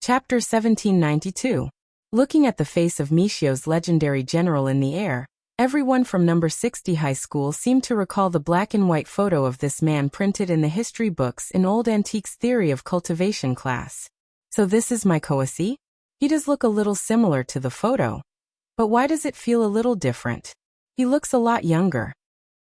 Chapter 1792. Looking at the face of Michio's legendary general in the air, everyone from number 60 high school seemed to recall the black and white photo of this man printed in the history books in Old Antiques Theory of Cultivation class. So this is my Koasi? He does look a little similar to the photo. But why does it feel a little different? He looks a lot younger.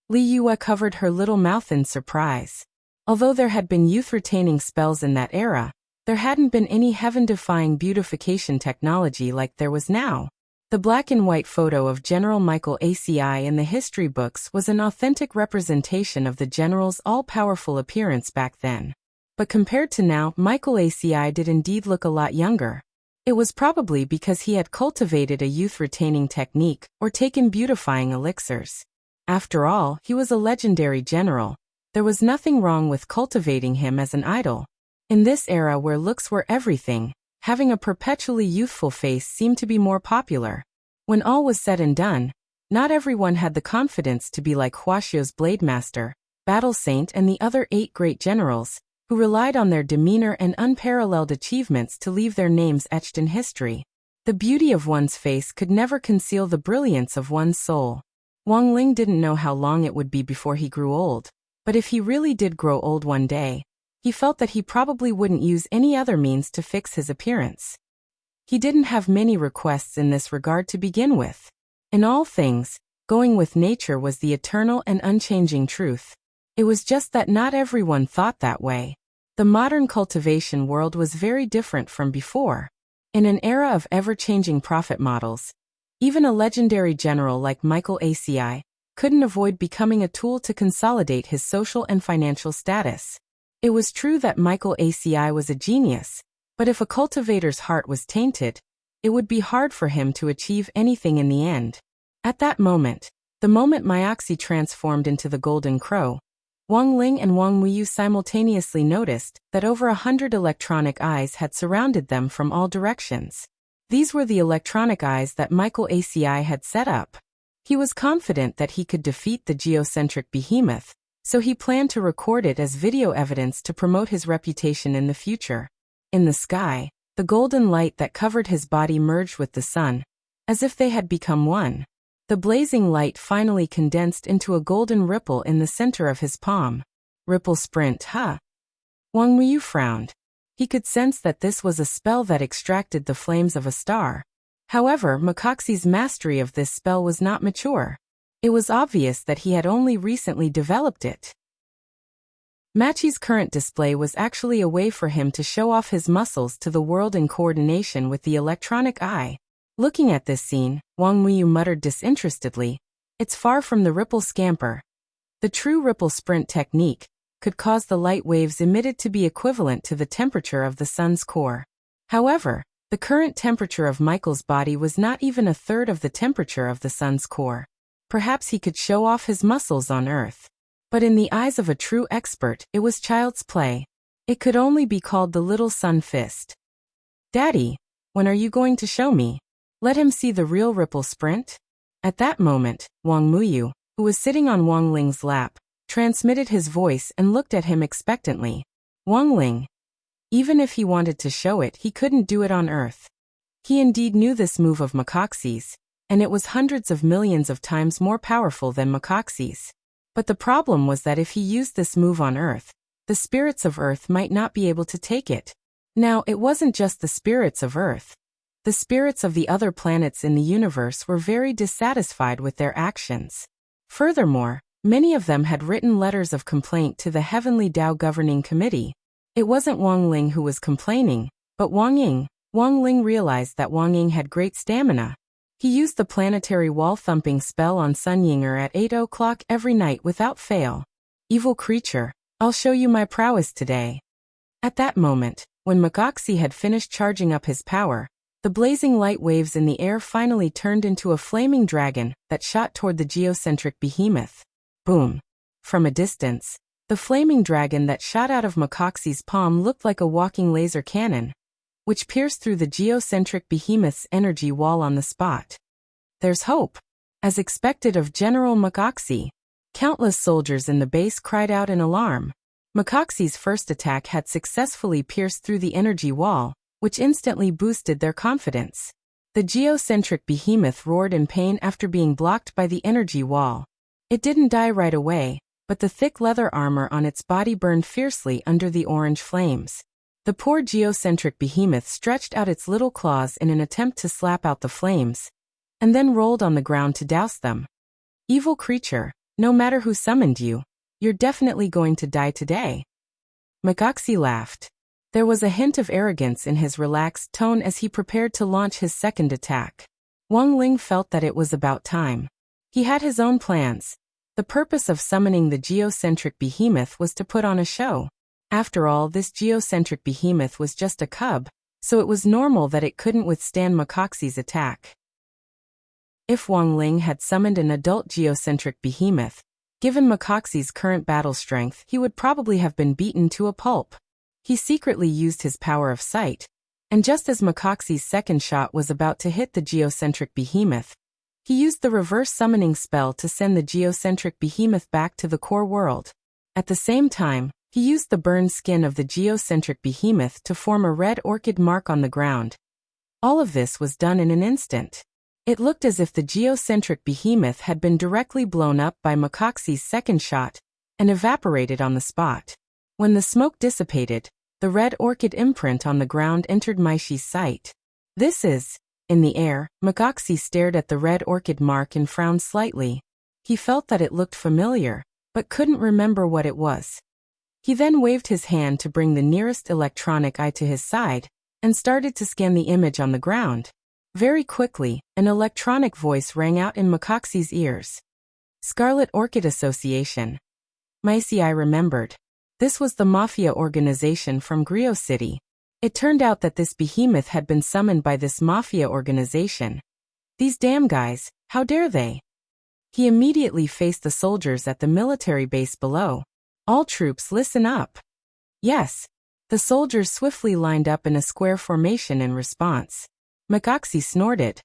Li Yue covered her little mouth in surprise. Although there had been youth-retaining spells in that era, there hadn't been any heaven-defying beautification technology like there was now. The black and white photo of General Michael ACI in the history books was an authentic representation of the general's all-powerful appearance back then. But compared to now, Michael ACI did indeed look a lot younger. It was probably because he had cultivated a youth-retaining technique or taken beautifying elixirs. After all, he was a legendary general. There was nothing wrong with cultivating him as an idol. In this era where looks were everything, having a perpetually youthful face seemed to be more popular. When all was said and done, not everyone had the confidence to be like Huaxio's Blade Master, Battle Saint and the other 8 great generals, who relied on their demeanor and unparalleled achievements to leave their names etched in history. The beauty of one's face could never conceal the brilliance of one's soul. Wang Ling didn't know how long it would be before he grew old, but if he really did grow old one day, he felt that he probably wouldn't use any other means to fix his appearance. He didn't have many requests in this regard to begin with. In all things, going with nature was the eternal and unchanging truth. It was just that not everyone thought that way. The modern cultivation world was very different from before. In an era of ever-changing profit models, even a legendary general like Michael ACI couldn't avoid becoming a tool to consolidate his social and financial status. It was true that Michael ACI was a genius, but if a cultivator's heart was tainted, it would be hard for him to achieve anything in the end. At that moment, the moment Myoxi transformed into the Golden Crow, Wang Ling and Wang Muyu simultaneously noticed that over 100 electronic eyes had surrounded them from all directions. These were the electronic eyes that Michael ACI had set up. He was confident that he could defeat the geocentric behemoth, so he planned to record it as video evidence to promote his reputation in the future. In the sky, the golden light that covered his body merged with the sun, as if they had become one. The blazing light finally condensed into a golden ripple in the center of his palm. Ripple sprint, huh? Wang Muyu frowned. He could sense that this was a spell that extracted the flames of a star. However, Mikoxi's mastery of this spell was not mature. It was obvious that he had only recently developed it. Machi's current display was actually a way for him to show off his muscles to the world in coordination with the electronic eye. Looking at this scene, Wang Muyu muttered disinterestedly, "It's far from the ripple scamper." The true ripple sprint technique could cause the light waves emitted to be equivalent to the temperature of the sun's core. However, the current temperature of Michael's body was not even a third of the temperature of the sun's core. Perhaps he could show off his muscles on Earth. But in the eyes of a true expert, it was child's play. It could only be called the little sun fist. "Daddy, when are you going to show me? Let him see the real ripple sprint?" At that moment, Wang Muyu, who was sitting on Wang Ling's lap, transmitted his voice and looked at him expectantly. Wang Ling. Even if he wanted to show it, he couldn't do it on Earth. He indeed knew this move of Mikoxi's, and it was hundreds of millions of times more powerful than Mikoxi's. But the problem was that if he used this move on Earth, the spirits of Earth might not be able to take it. Now, it wasn't just the spirits of Earth. The spirits of the other planets in the universe were very dissatisfied with their actions. Furthermore, many of them had written letters of complaint to the Heavenly Tao Governing Committee. It wasn't Wang Ling who was complaining, but Wang Ying. Wang Ling realized that Wang Ying had great stamina. He used the planetary wall-thumping spell on Sun Yinger at 8 o'clock every night without fail. "Evil creature, I'll show you my prowess today." At that moment, when Mikoxi had finished charging up his power, the blazing light waves in the air finally turned into a flaming dragon that shot toward the geocentric behemoth. Boom! From a distance, the flaming dragon that shot out of Mikoxi's palm looked like a walking laser cannon, which pierced through the geocentric behemoth's energy wall on the spot. "There's hope." As expected of General Mikoxi, countless soldiers in the base cried out in alarm. Mikoxi's first attack had successfully pierced through the energy wall, which instantly boosted their confidence. The geocentric behemoth roared in pain after being blocked by the energy wall. It didn't die right away, but the thick leather armor on its body burned fiercely under the orange flames. The poor geocentric behemoth stretched out its little claws in an attempt to slap out the flames, and then rolled on the ground to douse them. Evil creature, no matter who summoned you, you're definitely going to die today. Makoxy laughed. There was a hint of arrogance in his relaxed tone as he prepared to launch his second attack. Wang Ling felt that it was about time. He had his own plans. The purpose of summoning the geocentric behemoth was to put on a show. After all, this geocentric behemoth was just a cub, so it was normal that it couldn't withstand Makoxy's attack. If Wang Ling had summoned an adult geocentric behemoth, given Makoxy's current battle strength, he would probably have been beaten to a pulp. He secretly used his power of sight, and just as Makoxy's second shot was about to hit the geocentric behemoth, he used the reverse summoning spell to send the geocentric behemoth back to the core world. At the same time, he used the burned skin of the geocentric behemoth to form a red orchid mark on the ground. All of this was done in an instant. It looked as if the geocentric behemoth had been directly blown up by Makoxy's second shot and evaporated on the spot. When the smoke dissipated, the red orchid imprint on the ground entered Maishi's sight. This is... In the air, Makoxy stared at the red orchid mark and frowned slightly. He felt that it looked familiar, but couldn't remember what it was. He then waved his hand to bring the nearest electronic eye to his side, and started to scan the image on the ground. Very quickly, an electronic voice rang out in Makoxy's ears. Scarlet Orchid Association. Maishi remembered. This was the mafia organization from Griot City. It turned out that this behemoth had been summoned by this mafia organization. These damn guys, how dare they? He immediately faced the soldiers at the military base below. All troops, listen up. Yes. The soldiers swiftly lined up in a square formation in response. Makoxy snorted.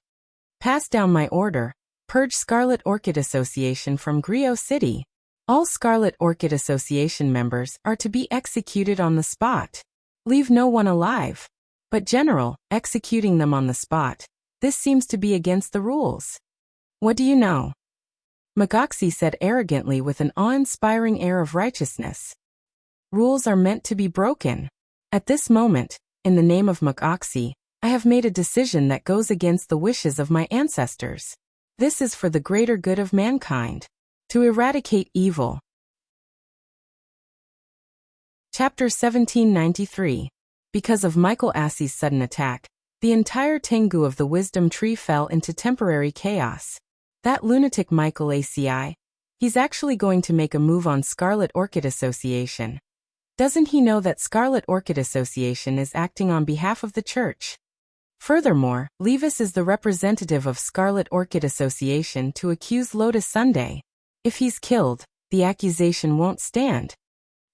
Pass down my order. Purge Scarlet Orchid Association from Griot City. All Scarlet Orchid Association members are to be executed on the spot. Leave no one alive. But General, executing them on the spot, this seems to be against the rules. What do you know? Makoxy said arrogantly with an awe-inspiring air of righteousness. Rules are meant to be broken. At this moment, in the name of Makoxy, I have made a decision that goes against the wishes of my ancestors. This is for the greater good of mankind. To eradicate evil. Chapter 1793. Because of Michael Assey's sudden attack, the entire Tengu of the Wisdom Tree fell into temporary chaos. That lunatic Michael Assey, he's actually going to make a move on Scarlet Orchid Association. Doesn't he know that Scarlet Orchid Association is acting on behalf of the church? Furthermore, Levis is the representative of Scarlet Orchid Association to accuse Lotus Sunday. If he's killed, the accusation won't stand.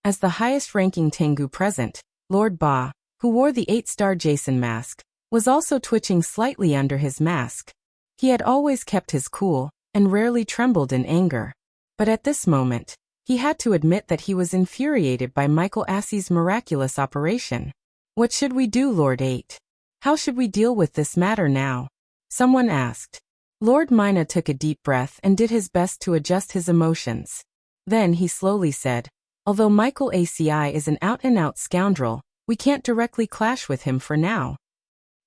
As the highest-ranking Tengu present, Lord Ba, who wore the 8-star Jason mask, was also twitching slightly under his mask. He had always kept his cool, and rarely trembled in anger. But at this moment, he had to admit that he was infuriated by Michael Assey's miraculous operation. What should we do, Lord 8? How should we deal with this matter now? Someone asked. Lord Mina took a deep breath and did his best to adjust his emotions. Then he slowly said, although Michael Assey is an out-and-out scoundrel, we can't directly clash with him for now.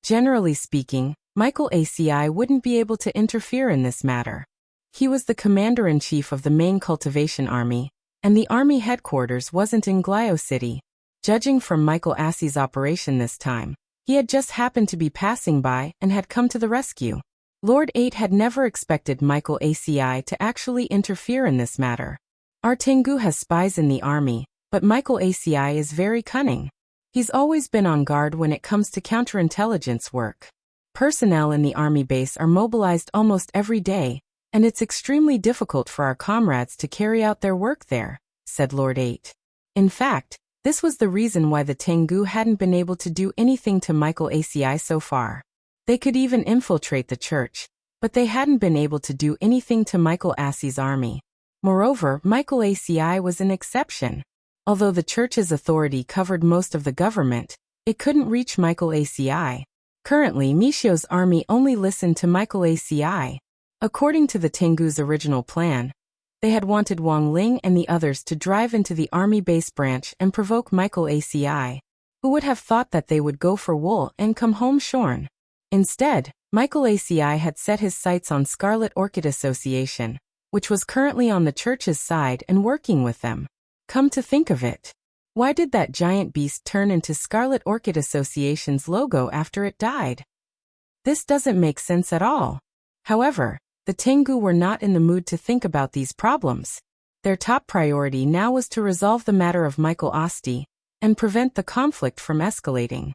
Generally speaking, Michael Assey wouldn't be able to interfere in this matter. He was the commander-in-chief of the main cultivation army, and the army headquarters wasn't in Griot City. Judging from Michael Assey's operation this time, he had just happened to be passing by and had come to the rescue. Lord 8 had never expected Michael Assey to actually interfere in this matter. Our Tengu has spies in the army, but Michael Assey is very cunning. He's always been on guard when it comes to counterintelligence work. Personnel in the army base are mobilized almost every day, and it's extremely difficult for our comrades to carry out their work there, said Lord 8. In fact, this was the reason why the Tengu hadn't been able to do anything to Michael Assey so far. They could even infiltrate the church, but they hadn't been able to do anything to Michael Assey's army. Moreover, Michael Assey was an exception. Although the church's authority covered most of the government, It couldn't reach Michael ACI. Currently, Michio's army only listened to Michael ACI. According to the Tengu's original plan, they had wanted Wang Ling and the others to drive into the army base branch and provoke Michael ACI. Who would have thought that they would go for wool and come home shorn? Instead, Michael ACI had set his sights on Scarlet Orchid Association, which was currently on the church's side and working with them. Come to think of it, why did that giant beast turn into Scarlet Orchid Association's logo after it died? This doesn't make sense at all. However, the Tengu were not in the mood to think about these problems. Their top priority now was to resolve the matter of Michael Asti and prevent the conflict from escalating.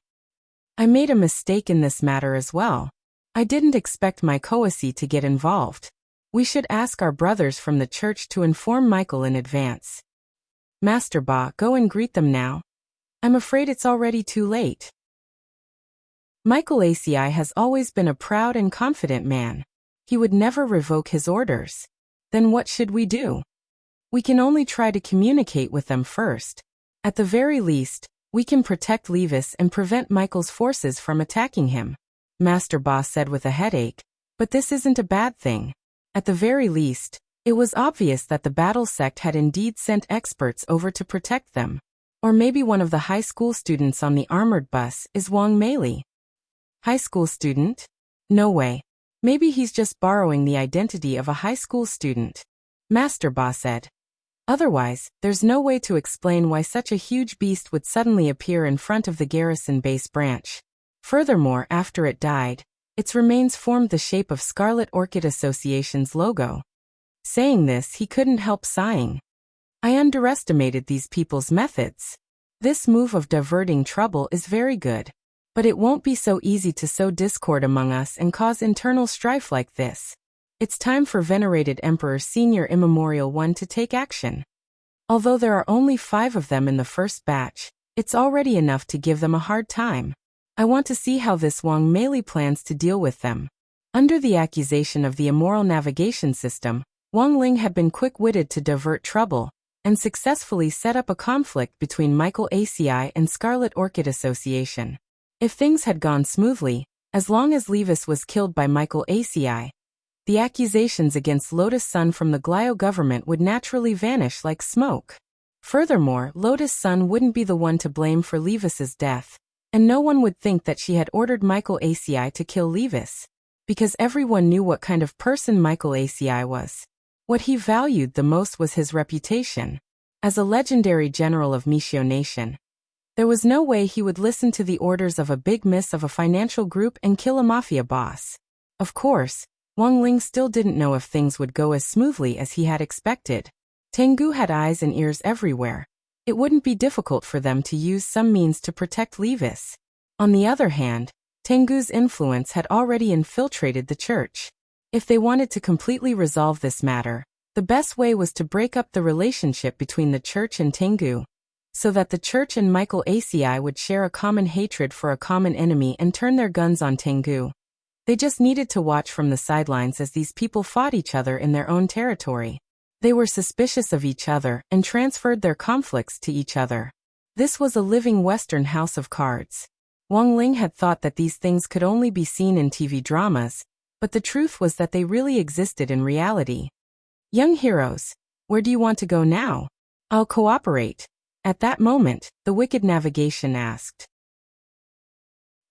I made a mistake in this matter as well. I didn't expect my Koasi to get involved. We should ask our brothers from the church to inform Michael in advance. Master Ba, go and greet them now. I'm afraid it's already too late. Michael ACI has always been a proud and confident man. He would never revoke his orders. Then what should we do? We can only try to communicate with them first. At the very least, we can protect Levis and prevent Michael's forces from attacking him. Master Ba said with a headache. But this isn't a bad thing. At the very least, it was obvious that the battle sect had indeed sent experts over to protect them. Or maybe one of the high school students on the armored bus is Wang Meili. High school student? No way. Maybe he's just borrowing the identity of a high school student. Master Ba said. Otherwise, there's no way to explain why such a huge beast would suddenly appear in front of the garrison base branch. Furthermore, after it died, its remains formed the shape of Scarlet Orchid Association's logo. Saying this, he couldn't help sighing. I underestimated these people's methods. This move of diverting trouble is very good. But it won't be so easy to sow discord among us and cause internal strife like this. It's time for venerated Emperor Senior Immemorial One to take action. Although there are only 5 of them in the first batch, it's already enough to give them a hard time. I want to see how this Wang Meili plans to deal with them. Under the accusation of the immoral navigation system, Wang Ling had been quick-witted to divert trouble and successfully set up a conflict between Michael ACI and Scarlet Orchid Association. If things had gone smoothly, as long as Levis was killed by Michael ACI, the accusations against Lotus Sun from the Glio government would naturally vanish like smoke. Furthermore, Lotus Sun wouldn't be the one to blame for Levis's death, and no one would think that she had ordered Michael ACI to kill Levis, because everyone knew what kind of person Michael ACI was. What he valued the most was his reputation. As a legendary general of Michio Nation, there was no way he would listen to the orders of a big miss of a financial group and kill a mafia boss. Of course, Wang Ling still didn't know if things would go as smoothly as he had expected. Tengu had eyes and ears everywhere. It wouldn't be difficult for them to use some means to protect Levis. On the other hand, Tengu's influence had already infiltrated the church. If they wanted to completely resolve this matter, the best way was to break up the relationship between the church and Tengu, so that the church and Michael ACI would share a common hatred for a common enemy and turn their guns on Tengu. They just needed to watch from the sidelines as these people fought each other in their own territory. They were suspicious of each other and transferred their conflicts to each other. This was a living Western house of cards. Wang Ling had thought that these things could only be seen in TV dramas, but the truth was that they really existed in reality. Young heroes, where do you want to go now? I'll cooperate. At that moment, the Wicked Navigation asked.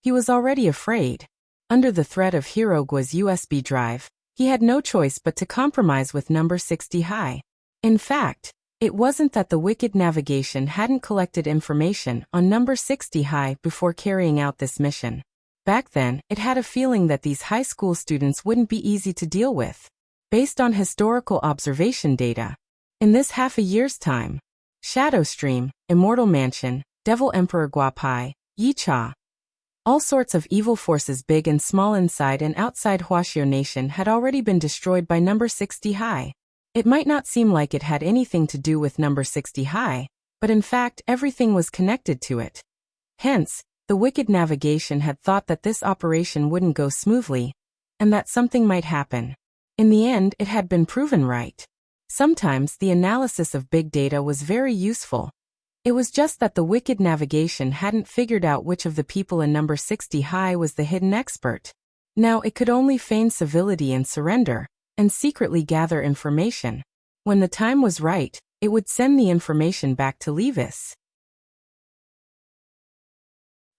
He was already afraid. Under the threat of Hirogua's USB drive, he had no choice but to compromise with number 60 High. In fact, it wasn't that the Wicked Navigation hadn't collected information on number 60 High before carrying out this mission. Back then, it had a feeling that these high school students wouldn't be easy to deal with. Based on historical observation data, in this half a year's time, Shadow Stream, Immortal Mansion, Devil Emperor Guapai, Yicha, all sorts of evil forces big and small inside and outside Huaxiao Nation had already been destroyed by number 60 High. It might not seem like it had anything to do with number 60 High, but in fact everything was connected to it. Hence, the Wicked Navigation had thought that this operation wouldn't go smoothly, and that something might happen. In the end, it had been proven right. Sometimes the analysis of big data was very useful. It was just that the wicked navigation hadn't figured out which of the people in number 60 high was the hidden expert. Now it could only feign civility and surrender, and secretly gather information. When the time was right, it would send the information back to Levis.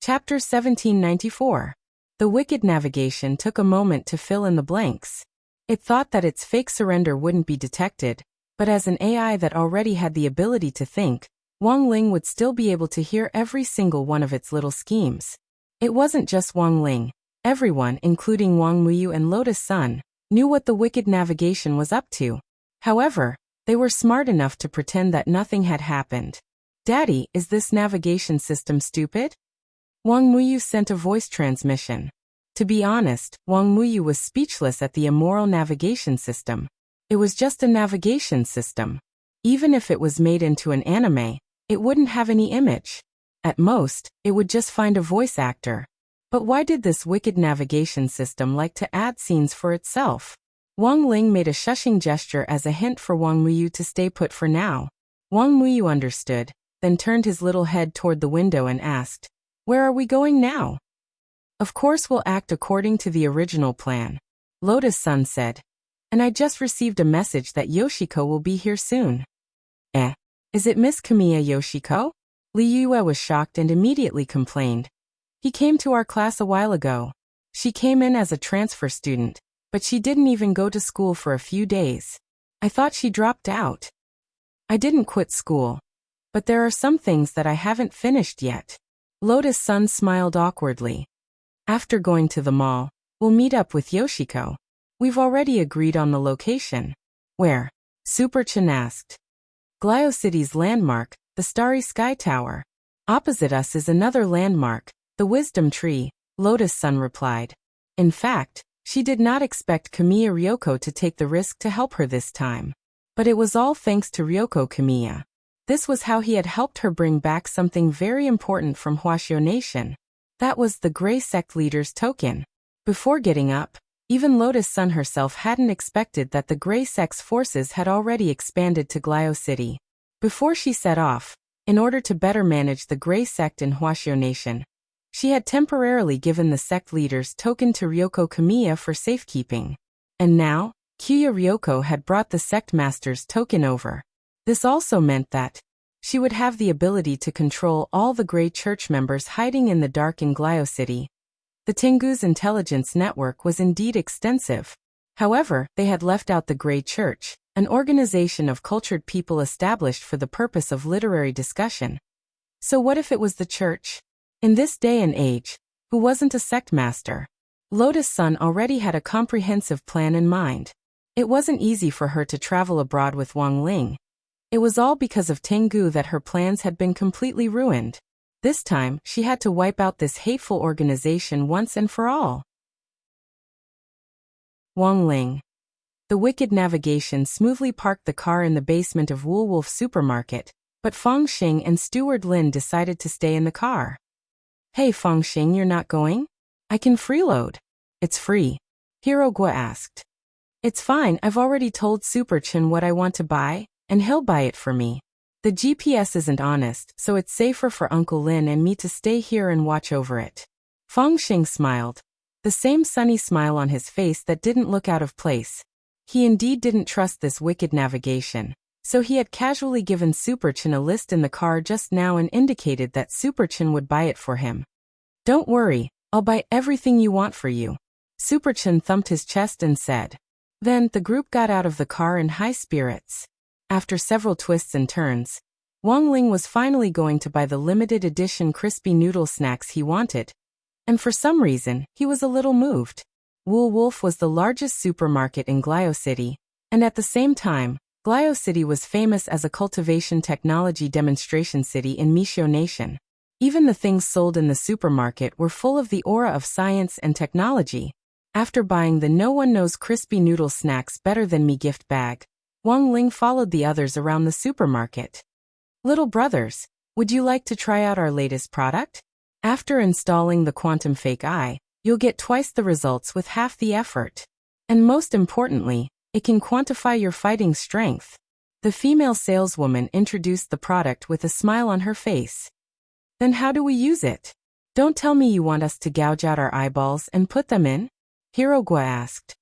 Chapter 1794. The wicked navigation took a moment to fill in the blanks. It thought that its fake surrender wouldn't be detected, but as an AI that already had the ability to think, Wang Ling would still be able to hear every single one of its little schemes. It wasn't just Wang Ling. Everyone, including Wang Muyu and Lotus Sun, knew what the wicked navigation was up to. However, they were smart enough to pretend that nothing had happened. "Daddy, is this navigation system stupid?" Wang Muyu sent a voice transmission. To be honest, Wang Muyu was speechless at the immoral navigation system. It was just a navigation system. Even if it was made into an anime, it wouldn't have any image. At most, it would just find a voice actor. But why did this wicked navigation system like to add scenes for itself? Wang Ling made a shushing gesture as a hint for Wang Muyu to stay put for now. Wang Muyu understood, then turned his little head toward the window and asked, "Where are we going now?" "Of course we'll act according to the original plan," Lotus Sun said. "And I just received a message that Yoshiko will be here soon." Is it Miss Kamiya Yoshiko?" Li Yue was shocked and immediately complained. "He came to our class a while ago. She came in as a transfer student, but she didn't even go to school for a few days. I thought she dropped out." "I didn't quit school. But there are some things that I haven't finished yet." Lotus Sun smiled awkwardly. "After going to the mall, we'll meet up with Yoshiko. We've already agreed on the location." "Where?" Super Chin asked. "Glio City's landmark, the Starry Sky Tower. Opposite us is another landmark, the Wisdom Tree," Lotus Sun replied. In fact, she did not expect Kamiya Ryoko to take the risk to help her this time. But it was all thanks to Ryoko Kamiya. This was how he had helped her bring back something very important from Huashio Nation. That was the Grey Sect leader's token. Before getting up, even Lotus Sun herself hadn't expected that the Grey Sect's forces had already expanded to Glio City. Before she set off, in order to better manage the Grey Sect in Huashio Nation, she had temporarily given the sect leader's token to Ryoko Kamiya for safekeeping. And now, Kyuya Ryoko had brought the sect master's token over. This also meant that she would have the ability to control all the Grey Church members hiding in the dark in Glio City. The Tengu's intelligence network was indeed extensive. However, they had left out the Grey Church, an organization of cultured people established for the purpose of literary discussion. So what if it was the church? In this day and age, who wasn't a sect master? Lotus Sun already had a comprehensive plan in mind. It wasn't easy for her to travel abroad with Wang Ling. It was all because of Tengu that her plans had been completely ruined. This time, she had to wipe out this hateful organization once and for all. Wang Ling. The wicked navigation smoothly parked the car in the basement of Woolwolf Supermarket, but Feng Xing and Steward Lin decided to stay in the car. "Hey Feng Xing, you're not going? I can freeload." "It's free," Hirogua asked. "It's fine, I've already told Super Chin what I want to buy, and he'll buy it for me. The GPS isn't honest, so it's safer for Uncle Lin and me to stay here and watch over it." Feng Xing smiled, the same sunny smile on his face that didn't look out of place. He indeed didn't trust this wicked navigation, so he had casually given Super Chin a list in the car just now and indicated that Super Chin would buy it for him. "Don't worry, I'll buy everything you want for you," Super Chin thumped his chest and said. Then, the group got out of the car in high spirits. After several twists and turns, Wang Ling was finally going to buy the limited edition crispy noodle snacks he wanted. And for some reason, he was a little moved. Woolwolf was the largest supermarket in Glio City, and at the same time, Glio City was famous as a cultivation technology demonstration city in Mishio Nation. Even the things sold in the supermarket were full of the aura of science and technology. After buying the No One Knows Crispy Noodle Snacks Better Than Me gift bag, Wang Ling followed the others around the supermarket. "Little brothers, would you like to try out our latest product? After installing the Quantum Fake Eye, you'll get twice the results with half the effort. And most importantly, it can quantify your fighting strength." The female saleswoman introduced the product with a smile on her face. Then how do we use it? Don't tell me you want us to gouge out our eyeballs and put them in? Hirogwa asked.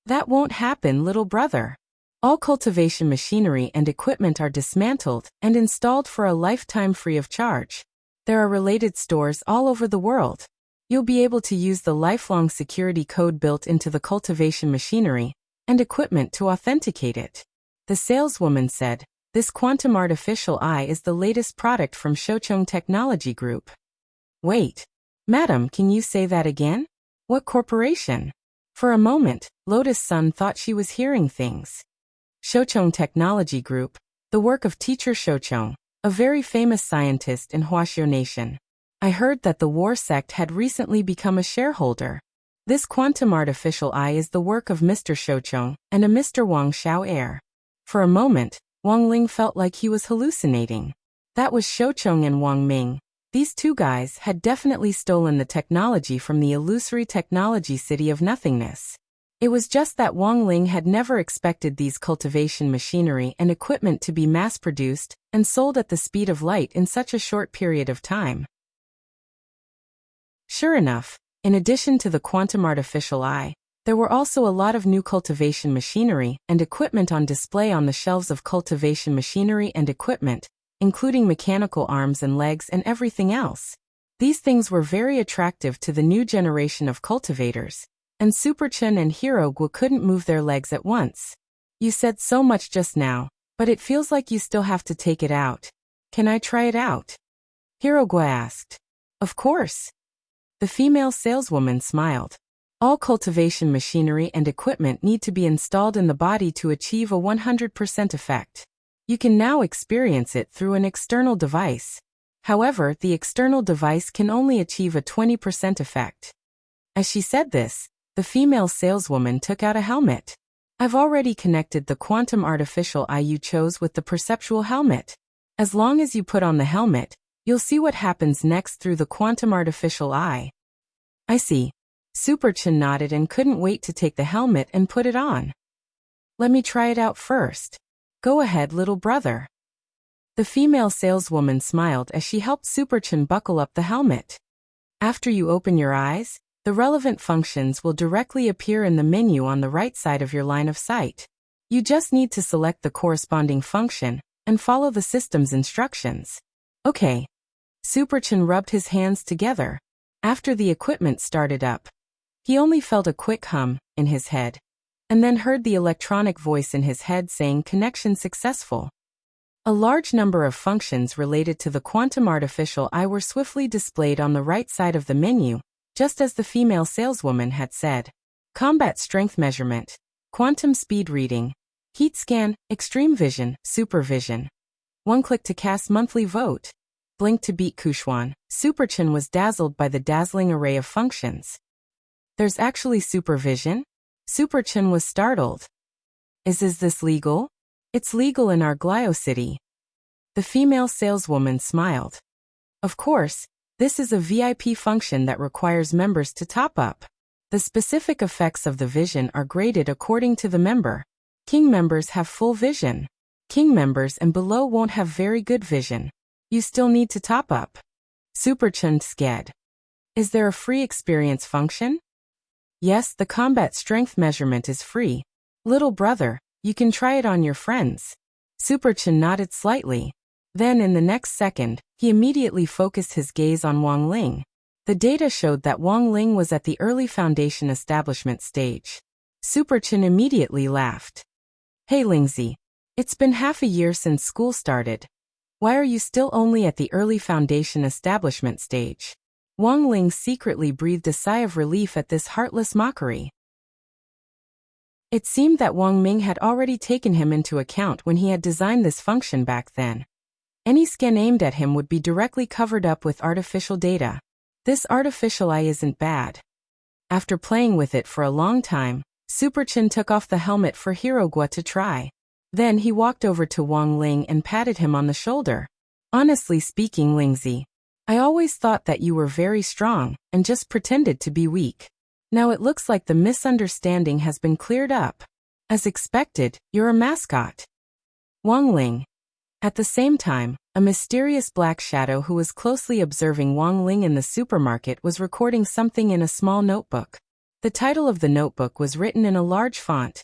That won't happen, little brother. All cultivation machinery and equipment are dismantled and installed for a lifetime free of charge. There are related stores all over the world. You'll be able to use the lifelong security code built into the cultivation machinery and equipment to authenticate it. The saleswoman said, This quantum artificial eye is the latest product from Shochong Technology Group. Wait. Madam, can you say that again? What corporation? For a moment, Lotus Sun thought she was hearing things. Shochong Technology Group, the work of teacher Shochong, a very famous scientist in Huaxiao Nation. I heard that the war sect had recently become a shareholder. This quantum artificial eye is the work of Mr. Shochong and a Mr. Wang Xiao heir. For a moment, Wang Ling felt like he was hallucinating. That was Shochong and Wang Ming. These two guys had definitely stolen the technology from the illusory technology city of nothingness. It was just that Wang Ling had never expected these cultivation machinery and equipment to be mass-produced and sold at the speed of light in such a short period of time. Sure enough, in addition to the quantum artificial eye, there were also a lot of new cultivation machinery and equipment on display on the shelves of cultivation machinery and equipment, including mechanical arms and legs and everything else. These things were very attractive to the new generation of cultivators, and Superchen and Hirogwa couldn't move their legs at once. You said so much just now, but it feels like you still have to take it out. Can I try it out? Hirogwa asked. Of course. The female saleswoman smiled. All cultivation machinery and equipment need to be installed in the body to achieve a 100% effect. You can now experience it through an external device. However, the external device can only achieve a 20% effect. As she said this, the female saleswoman took out a helmet. I've already connected the quantum artificial eye you chose with the perceptual helmet. As long as you put on the helmet, you'll see what happens next through the quantum artificial eye. I see. Superchen nodded and couldn't wait to take the helmet and put it on. Let me try it out first. Go ahead, little brother. The female saleswoman smiled as she helped Superchen buckle up the helmet. After you open your eyes, the relevant functions will directly appear in the menu on the right side of your line of sight. You just need to select the corresponding function and follow the system's instructions. Okay. Superchen rubbed his hands together. After the equipment started up, he only felt a quick hum in his head, and then heard the electronic voice in his head saying connection successful. A large number of functions related to the quantum artificial eye were swiftly displayed on the right side of the menu, just as the female saleswoman had said. Combat strength measurement, quantum speed reading, heat scan, extreme vision, supervision. One click to cast monthly vote. Blink to beat Kushuan. Superchen was dazzled by the dazzling array of functions. There's actually supervision? Superchen was startled. Is this legal? It's legal in our Glio city. The female saleswoman smiled. Of course, this is a VIP function that requires members to top up. The specific effects of the vision are graded according to the member. King members have full vision. King members and below won't have very good vision. You still need to top up. Superchen sked. Is there a free experience function? Yes, the combat strength measurement is free. Little brother, you can try it on your friends. Superchen nodded slightly. Then in the next second, he immediately focused his gaze on Wang Ling. The data showed that Wang Ling was at the early foundation establishment stage. Superchen immediately laughed. Hey Lingzi, it's been half a year since school started. Why are you still only at the early foundation establishment stage? Wang Ling secretly breathed a sigh of relief at this heartless mockery. It seemed that Wang Ming had already taken him into account when he had designed this function back then. Any scan aimed at him would be directly covered up with artificial data. This artificial eye isn't bad. After playing with it for a long time, Superchen took off the helmet for Hirogwa to try. Then he walked over to Wang Ling and patted him on the shoulder. Honestly speaking, Lingzi, I always thought that you were very strong and just pretended to be weak. Now it looks like the misunderstanding has been cleared up. As expected, you're a mascot. Wang Ling. At the same time, a mysterious black shadow who was closely observing Wang Ling in the supermarket was recording something in a small notebook. The title of the notebook was written in a large font.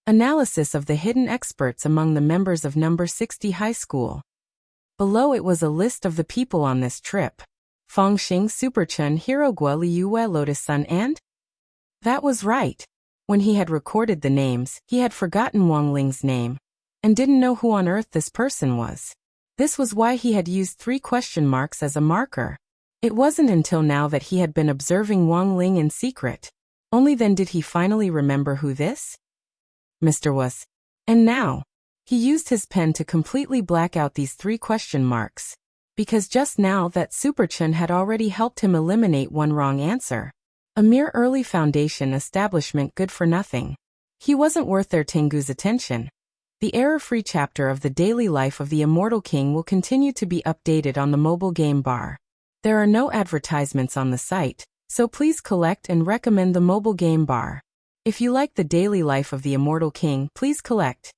Analysis of the hidden experts among the members of number 60 high school. Below it was a list of the people on this trip. Fongxing, Superchun, Hirogua, Liyue, Lotus Sun, and? That was right. When he had recorded the names, he had forgotten Wang Ling's name, and didn't know who on earth this person was. This was why he had used 3 question marks as a marker. It wasn't until now that he had been observing Wang Ling in secret. Only then did he finally remember who this Mr. was. And now, he used his pen to completely black out these 3 question marks. Because just now that Superchun had already helped him eliminate one wrong answer. A mere early foundation establishment good for nothing. He wasn't worth their Tengu's attention. The error-free chapter of the daily life of the Immortal King will continue to be updated on the mobile game bar. There are no advertisements on the site, so please collect and recommend the mobile game bar. If you like the daily life of the Immortal King, please collect.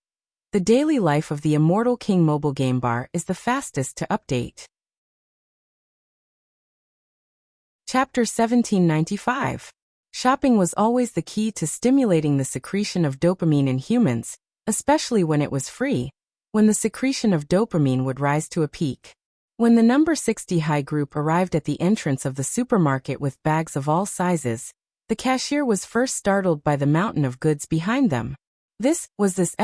The daily life of the Immortal King mobile game bar is the fastest to update. Chapter 1795. Shopping was always the key to stimulating the secretion of dopamine in humans, especially when it was free, when the secretion of dopamine would rise to a peak. When the number 60 high group arrived at the entrance of the supermarket with bags of all sizes, the cashier was first startled by the mountain of goods behind them. Was this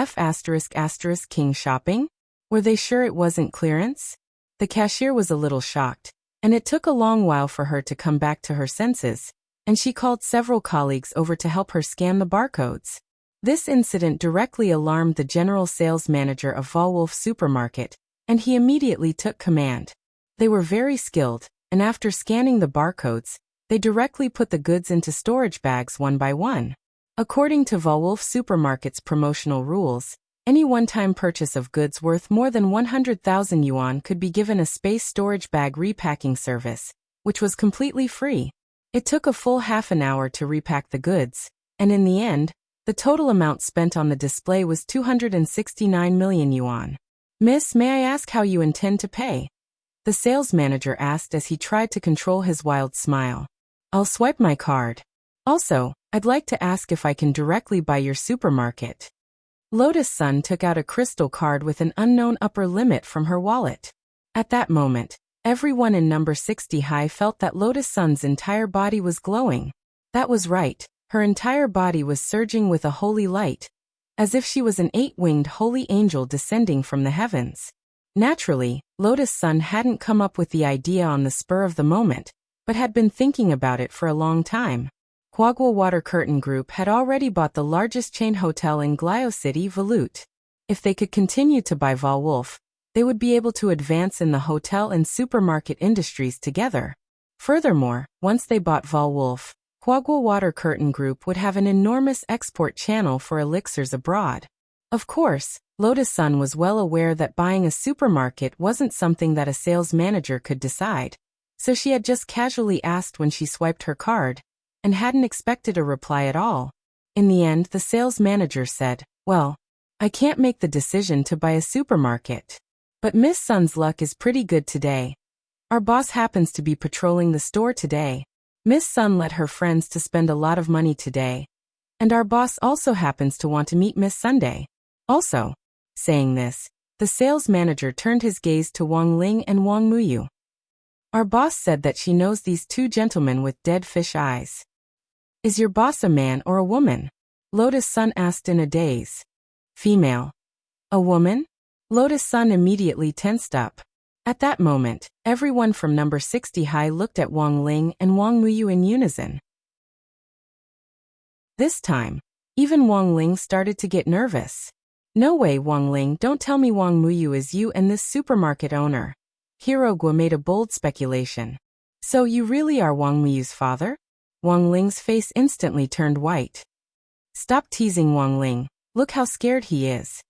King shopping? Were they sure it wasn't clearance? The cashier was a little shocked, and it took a long while for her to come back to her senses, and she called several colleagues over to help her scan the barcodes. This incident directly alarmed the general sales manager of Volwolf Supermarket, and he immediately took command. They were very skilled, and after scanning the barcodes, they directly put the goods into storage bags one by one. According to Volwolf Supermarket's promotional rules, any one-time purchase of goods worth more than 100,000 yuan could be given a space storage bag repacking service, which was completely free. It took a full half an hour to repack the goods, and in the end, the total amount spent on the display was 269 million yuan. "Miss, may I ask how you intend to pay?" the sales manager asked as he tried to control his wild smile. "I'll swipe my card. Also, I'd like to ask if I can directly buy your supermarket." Lotus Sun took out a crystal card with an unknown upper limit from her wallet. At that moment, everyone in number 60 high felt that Lotus Sun's entire body was glowing. That was right, her entire body was surging with a holy light, as if she was an 8-winged holy angel descending from the heavens. Naturally, Lotus Sun hadn't come up with the idea on the spur of the moment, but had been thinking about it for a long time. Huagua Water Curtain Group had already bought the largest chain hotel in Glio City, Velut. If they could continue to buy Volwolf, they would be able to advance in the hotel and supermarket industries together. Furthermore, once they bought Volwolf, Huagua Water Curtain Group would have an enormous export channel for elixirs abroad. Of course, Lotus Sun was well aware that buying a supermarket wasn't something that a sales manager could decide, so she had just casually asked when she swiped her card, and hadn't expected a reply at all. In the end, the sales manager said, "Well, I can't make the decision to buy a supermarket. But Miss Sun's luck is pretty good today. Our boss happens to be patrolling the store today. Miss Sun let her friends to spend a lot of money today. And our boss also happens to want to meet Miss Sunday. Also." Saying this, the sales manager turned his gaze to Wang Ling and Wang Muyu. "Our boss said that she knows these 2 gentlemen with dead fish eyes." "Is your boss a man or a woman?" Lotus Sun asked in a daze. "Female." "A woman?" Lotus Sun immediately tensed up. At that moment, everyone from number 60 high looked at Wang Ling and Wang Muyu in unison. This time, even Wang Ling started to get nervous. "No way, Wang Ling, don't tell me Wang Muyu is you and this supermarket owner." Hirogua made a bold speculation. "So you really are Wang Muyu's father?" Wang Ling's face instantly turned white. "Stop teasing, Wang Ling. Look how scared he is."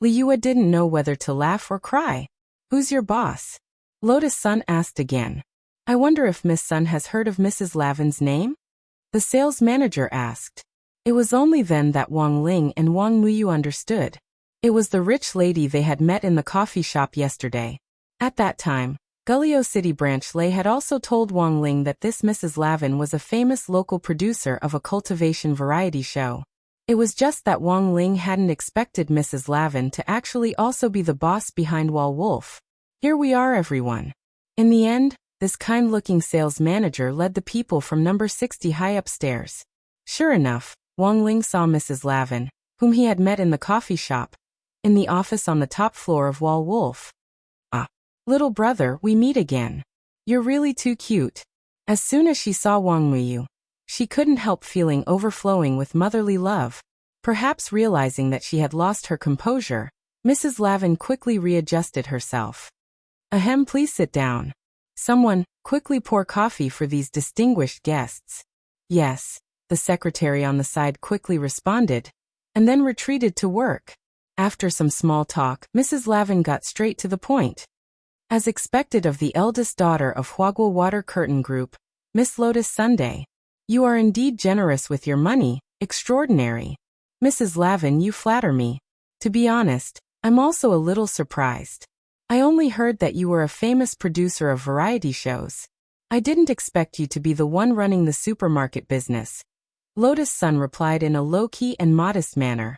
Liyue didn't know whether to laugh or cry. "Who's your boss?" Lotus Sun asked again. "I wonder if Miss Sun has heard of Mrs. Lavin's name?" the sales manager asked. It was only then that Wang Ling and Wang Muyu understood. It was the rich lady they had met in the coffee shop yesterday. At that time, Gullyo City Branch Lei had also told Wang Ling that this Mrs. Lavin was a famous local producer of a cultivation variety show. It was just that Wang Ling hadn't expected Mrs. Lavin to actually also be the boss behind Wall Wolf. Here we are, everyone. In the end, this kind-looking sales manager led the people from number 60 high upstairs. Sure enough, Wang Ling saw Mrs. Lavin, whom he had met in the coffee shop, in the office on the top floor of Wall Wolf. Ah, little brother, we meet again. You're really too cute. As soon as she saw Wang Muyu, she couldn't help feeling overflowing with motherly love. Perhaps realizing that she had lost her composure, Mrs. Lavin quickly readjusted herself. Ahem, please sit down. Someone, quickly pour coffee for these distinguished guests. Yes, the secretary on the side quickly responded, and then retreated to work. After some small talk, Mrs. Lavin got straight to the point. As expected of the eldest daughter of Huagua Water Curtain Group, Miss Lotus Sunday. You are indeed generous with your money, extraordinary. Mrs. Lavin, you flatter me. To be honest, I'm also a little surprised. I only heard that you were a famous producer of variety shows. I didn't expect you to be the one running the supermarket business. Lotus Sun replied in a low-key and modest manner.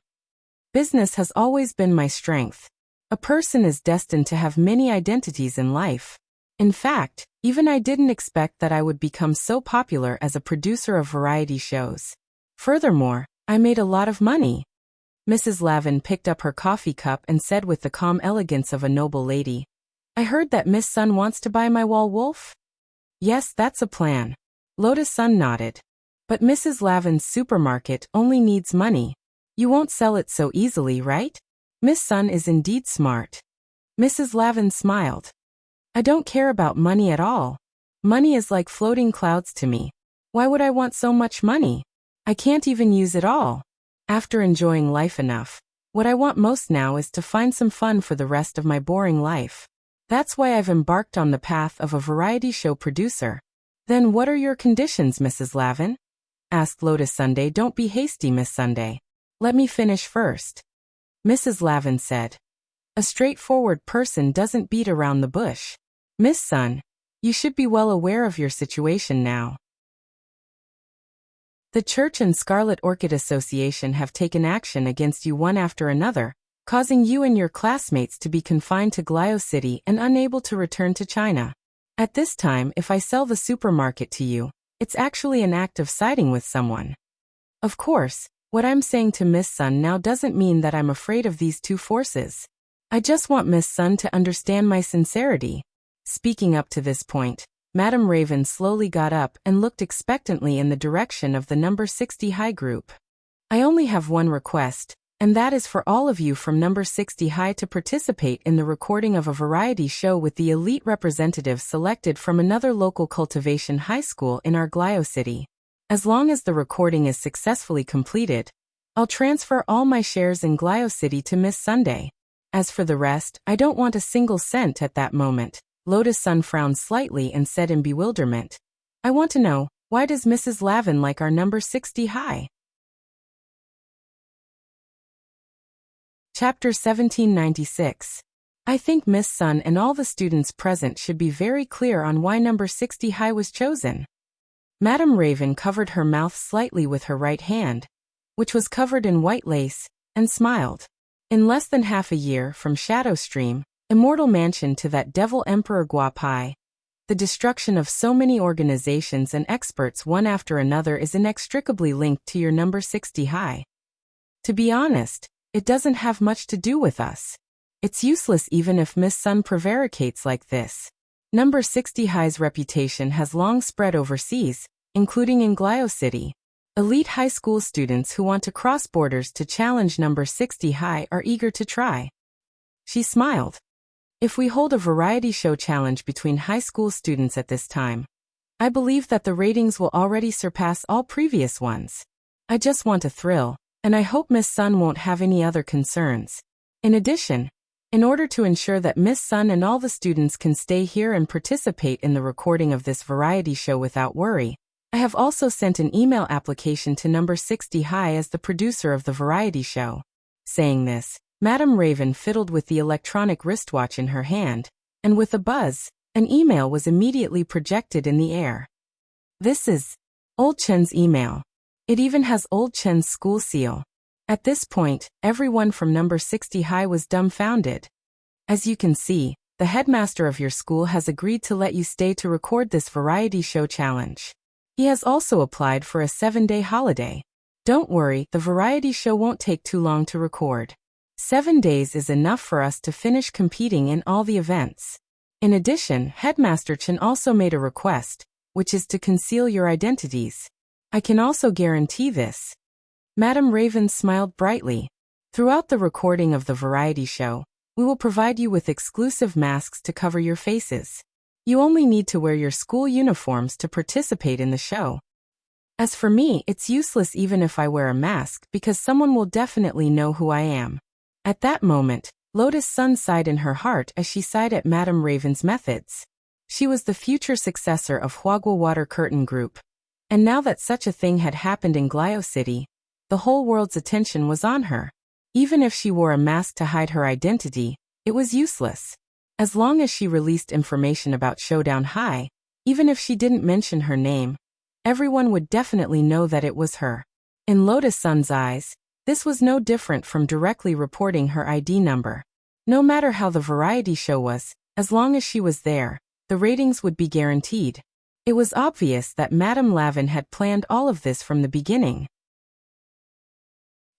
Business has always been my strength. A person is destined to have many identities in life. In fact, even I didn't expect that I would become so popular as a producer of variety shows. Furthermore, I made a lot of money. Mrs. Lavin picked up her coffee cup and said with the calm elegance of a noble lady, I heard that Miss Sun wants to buy my Wall Wolf? Yes, that's a plan. Lotus Sun nodded. But Mrs. Lavin's supermarket only needs money. You won't sell it so easily, right? Miss Sun is indeed smart. Mrs. Lavin smiled. I don't care about money at all. Money is like floating clouds to me. Why would I want so much money? I can't even use it all. After enjoying life enough, what I want most now is to find some fun for the rest of my boring life. That's why I've embarked on the path of a variety show producer. Then what are your conditions, Mrs. Lavin? Asked Lotus Sunday. Don't be hasty, Miss Sunday. Let me finish first. Mrs. Lavin said. A straightforward person doesn't beat around the bush. Miss Sun, you should be well aware of your situation now. The Church and Scarlet Orchid Association have taken action against you one after another, causing you and your classmates to be confined to Gullyo City and unable to return to China. At this time, if I sell the supermarket to you, it's actually an act of siding with someone. Of course, what I'm saying to Miss Sun now doesn't mean that I'm afraid of these two forces. I just want Miss Sun to understand my sincerity. Speaking up to this point, Madame Raven slowly got up and looked expectantly in the direction of the number 60 high group. I only have one request, and that is for all of you from number 60 high to participate in the recording of a variety show with the elite representatives selected from another local cultivation high school in our Gullyo City. As long as the recording is successfully completed, I'll transfer all my shares in Gullyo City to Miss Sunday. As for the rest, I don't want a single cent at that moment. Lotus Sun frowned slightly and said in bewilderment, I want to know, why does Mrs. Lavin like our number 60 high? Chapter 1796. I think Miss Sun and all the students present should be very clear on why number 60 high was chosen. Madame Raven covered her mouth slightly with her right hand, which was covered in white lace, and smiled. In less than half a year from Shadow Stream, Immortal Mansion to that devil Emperor Guapai, the destruction of so many organizations and experts one after another is inextricably linked to your number 60 high. To be honest, it doesn't have much to do with us. It's useless even if Miss Sun prevaricates like this. Number 60 high's reputation has long spread overseas, including in Gullyo City. Elite high school students who want to cross borders to challenge number 60 high are eager to try. She smiled. If we hold a variety show challenge between high school students at this time, I believe that the ratings will already surpass all previous ones. I just want a thrill, and I hope Miss Sun won't have any other concerns. In addition, in order to ensure that Miss Sun and all the students can stay here and participate in the recording of this variety show without worry, I have also sent an email application to number 60 high as the producer of the variety show. Saying this, Madam Raven fiddled with the electronic wristwatch in her hand, and with a buzz, an email was immediately projected in the air. This is Old Chen's email. It even has Old Chen's school seal. At this point, everyone from number 60 high was dumbfounded. As you can see, the headmaster of your school has agreed to let you stay to record this variety show challenge. He has also applied for a 7-day holiday. Don't worry, the variety show won't take too long to record. 7 days is enough for us to finish competing in all the events. In addition, Headmaster Chen also made a request, which is to conceal your identities. I can also guarantee this. Madam Raven smiled brightly. Throughout the recording of the variety show, we will provide you with exclusive masks to cover your faces. You only need to wear your school uniforms to participate in the show. As for me, it's useless even if I wear a mask because someone will definitely know who I am. At that moment, Lotus Sun sighed in her heart as she sighed at Madam Raven's methods. She was the future successor of Huagua Water Curtain Group. And now that such a thing had happened in Glio City, the whole world's attention was on her. Even if she wore a mask to hide her identity, it was useless. As long as she released information about Showdown High, even if she didn't mention her name, everyone would definitely know that it was her. In Lotus Sun's eyes, this was no different from directly reporting her ID number. No matter how the variety show was, as long as she was there, the ratings would be guaranteed. It was obvious that Madame Lavin had planned all of this from the beginning.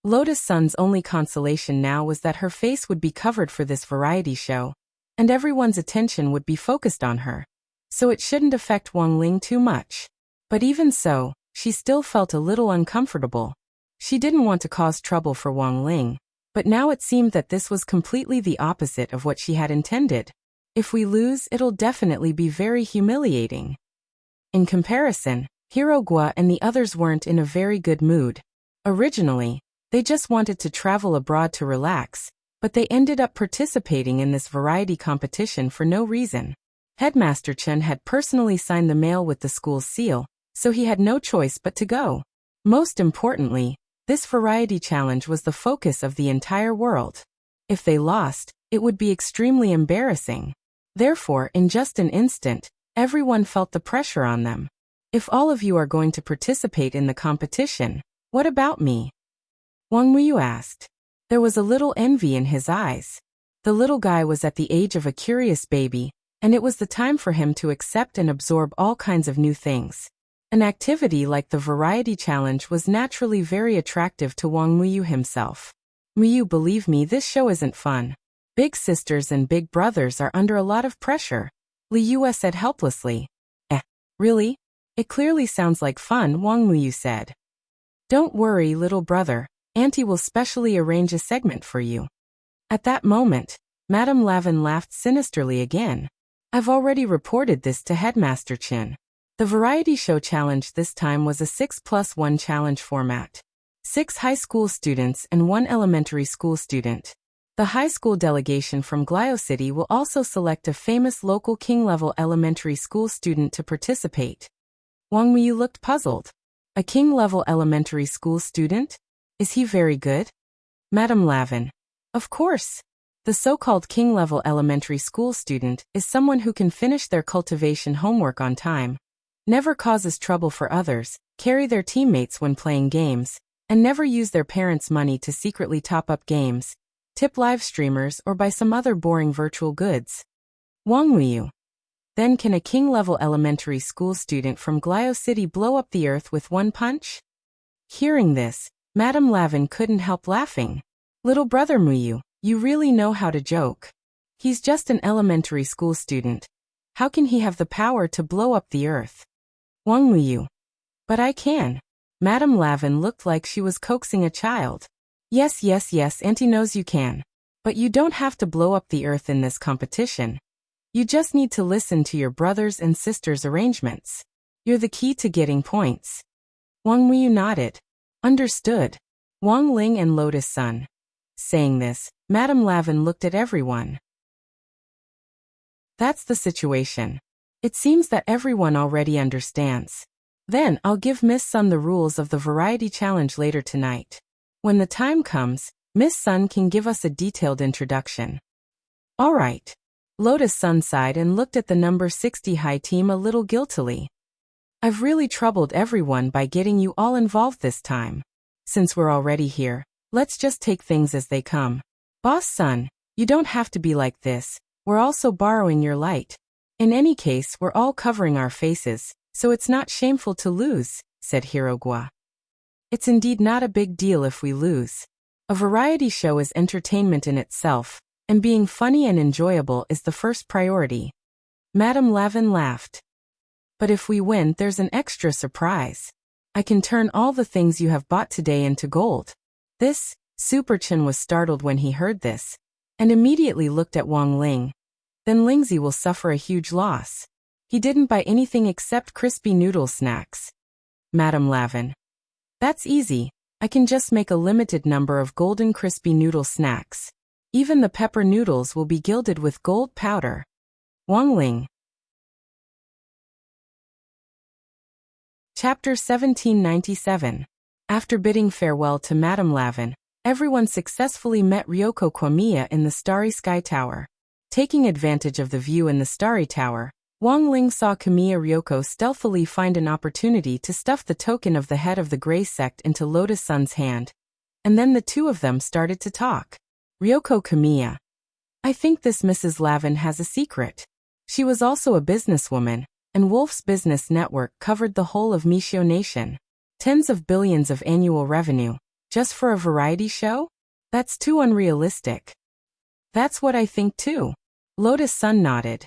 Lotus Sun's only consolation now was that her face would be covered for this variety show, and everyone's attention would be focused on her. So it shouldn't affect Wang Ling too much. But even so, she still felt a little uncomfortable. She didn't want to cause trouble for Wang Ling, but now it seemed that this was completely the opposite of what she had intended. If we lose, it'll definitely be very humiliating. In comparison, Hero Gua and the others weren't in a very good mood. Originally, they just wanted to travel abroad to relax, but they ended up participating in this variety competition for no reason. Headmaster Chen had personally signed the mail with the school's seal, so he had no choice but to go. Most importantly, this variety challenge was the focus of the entire world. If they lost, it would be extremely embarrassing. Therefore, in just an instant, everyone felt the pressure on them. If all of you are going to participate in the competition, what about me? Wang Muyu asked. There was a little envy in his eyes. The little guy was at the age of a curious baby, and it was the time for him to accept and absorb all kinds of new things. An activity like the variety challenge was naturally very attractive to Wang Muyu himself. Muyu, believe me, this show isn't fun. Big sisters and big brothers are under a lot of pressure, Li Yue said helplessly. Really? It clearly sounds like fun, Wang Muyu said. Don't worry, little brother, Auntie will specially arrange a segment for you. At that moment, Madame Lavin laughed sinisterly again. I've already reported this to Headmaster Chen. The variety show challenge this time was a 6+1 challenge format. 6 high school students and 1 elementary school student. The high school delegation from Glio City will also select a famous local king-level elementary school student to participate. Wang Muyu looked puzzled. A king-level elementary school student? Is he very good? Madame Lavin. Of course. The so-called king-level elementary school student is someone who can finish their cultivation homework on time, never causes trouble for others, carry their teammates when playing games, and never use their parents' money to secretly top up games, tip live streamers, or buy some other boring virtual goods. Wang Muyu. Then can a king-level elementary school student from Glio City blow up the earth with one punch? Hearing this, Madame Lavin couldn't help laughing. Little brother Muyu, you really know how to joke. He's just an elementary school student. How can he have the power to blow up the earth? Wang Muyu. But I can. Madame Lavin looked like she was coaxing a child. Yes, Auntie knows you can. But you don't have to blow up the earth in this competition. You just need to listen to your brothers and sisters' arrangements. You're the key to getting points. Wang Muyu nodded. Understood. Wang Ling and Lotus Sun. Saying this, Madame Lavin looked at everyone. That's the situation. It seems that everyone already understands. Then I'll give Miss Sun the rules of the variety challenge later tonight. When the time comes, Miss Sun can give us a detailed introduction. All right. Lotus Sun sighed and looked at the number 60 high team a little guiltily. I've really troubled everyone by getting you all involved this time. Since we're already here, let's just take things as they come. Boss Sun, you don't have to be like this. We're also borrowing your light. In any case, we're all covering our faces, so it's not shameful to lose, said Hirogwa. It's indeed not a big deal if we lose. A variety show is entertainment in itself, and being funny and enjoyable is the first priority. Madame Lavin laughed. But if we win, there's an extra surprise. I can turn all the things you have bought today into gold. This, Superchin was startled when he heard this, and immediately looked at Wang Ling. Then Lingzi will suffer a huge loss. He didn't buy anything except crispy noodle snacks. Madame Lavin. That's easy. I can just make a limited number of golden crispy noodle snacks. Even the pepper noodles will be gilded with gold powder. Wang Ling. Chapter 1797. After bidding farewell to Madame Lavin, everyone successfully met Ryoko Kwamiya in the Starry Sky Tower. Taking advantage of the view in the Starry Tower, Wang Ling saw Kamiya Ryoko stealthily find an opportunity to stuff the token of the head of the Grey Sect into Lotus Sun's hand. And then the two of them started to talk. Ryoko Kamiya. I think this Mrs. Lavin has a secret. She was also a businesswoman, and Wolf's business network covered the whole of Mishio Nation. Tens of billions of annual revenue, just for a variety show? That's too unrealistic. That's what I think too. Lotus Sun nodded.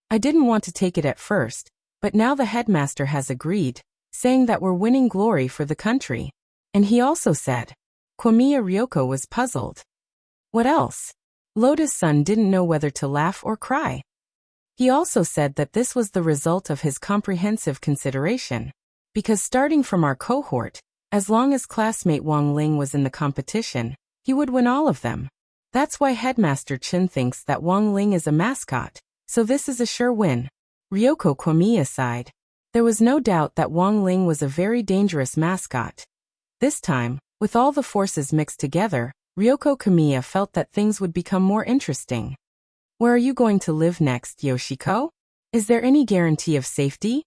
I didn't want to take it at first, but now the headmaster has agreed, saying that we're winning glory for the country. And he also said. Kwamiya Ryoko was puzzled. What else? Lotus Sun didn't know whether to laugh or cry. He also said that this was the result of his comprehensive consideration. Because starting from our cohort, as long as classmate Wang Ling was in the competition, he would win all of them. That's why Headmaster Chin thinks that Wang Ling is a mascot, so this is a sure win. Ryoko Kwamiya sighed. There was no doubt that Wang Ling was a very dangerous mascot. This time, with all the forces mixed together, Ryoko Kamiya felt that things would become more interesting. Where are you going to live next, Yoshiko? Is there any guarantee of safety?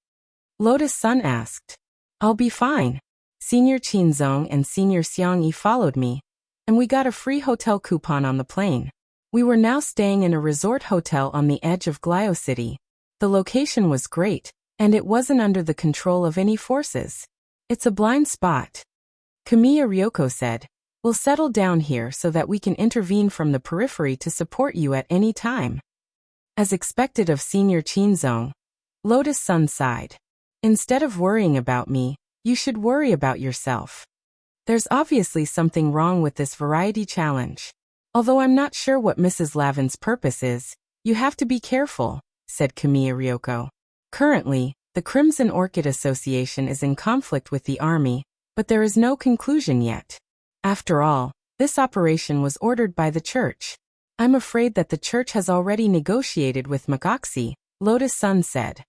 Lotus Sun asked. I'll be fine. Senior Qinzong and Senior Xiangyi followed me, and we got a free hotel coupon on the plane. We were now staying in a resort hotel on the edge of Glio City. The location was great, and it wasn't under the control of any forces. It's a blind spot. Kamiya Ryoko said. We'll settle down here so that we can intervene from the periphery to support you at any time. As expected of Senior Qinzong, Lotus Sun sighed. Instead of worrying about me, you should worry about yourself. There's obviously something wrong with this variety challenge. Although I'm not sure what Mrs. Lavin's purpose is, you have to be careful, said Kamiya Ryoko. Currently, the Crimson Orchid Association is in conflict with the army, but there is no conclusion yet. After all, this operation was ordered by the church. I'm afraid that the church has already negotiated with Magoxi, Lotus Sun said.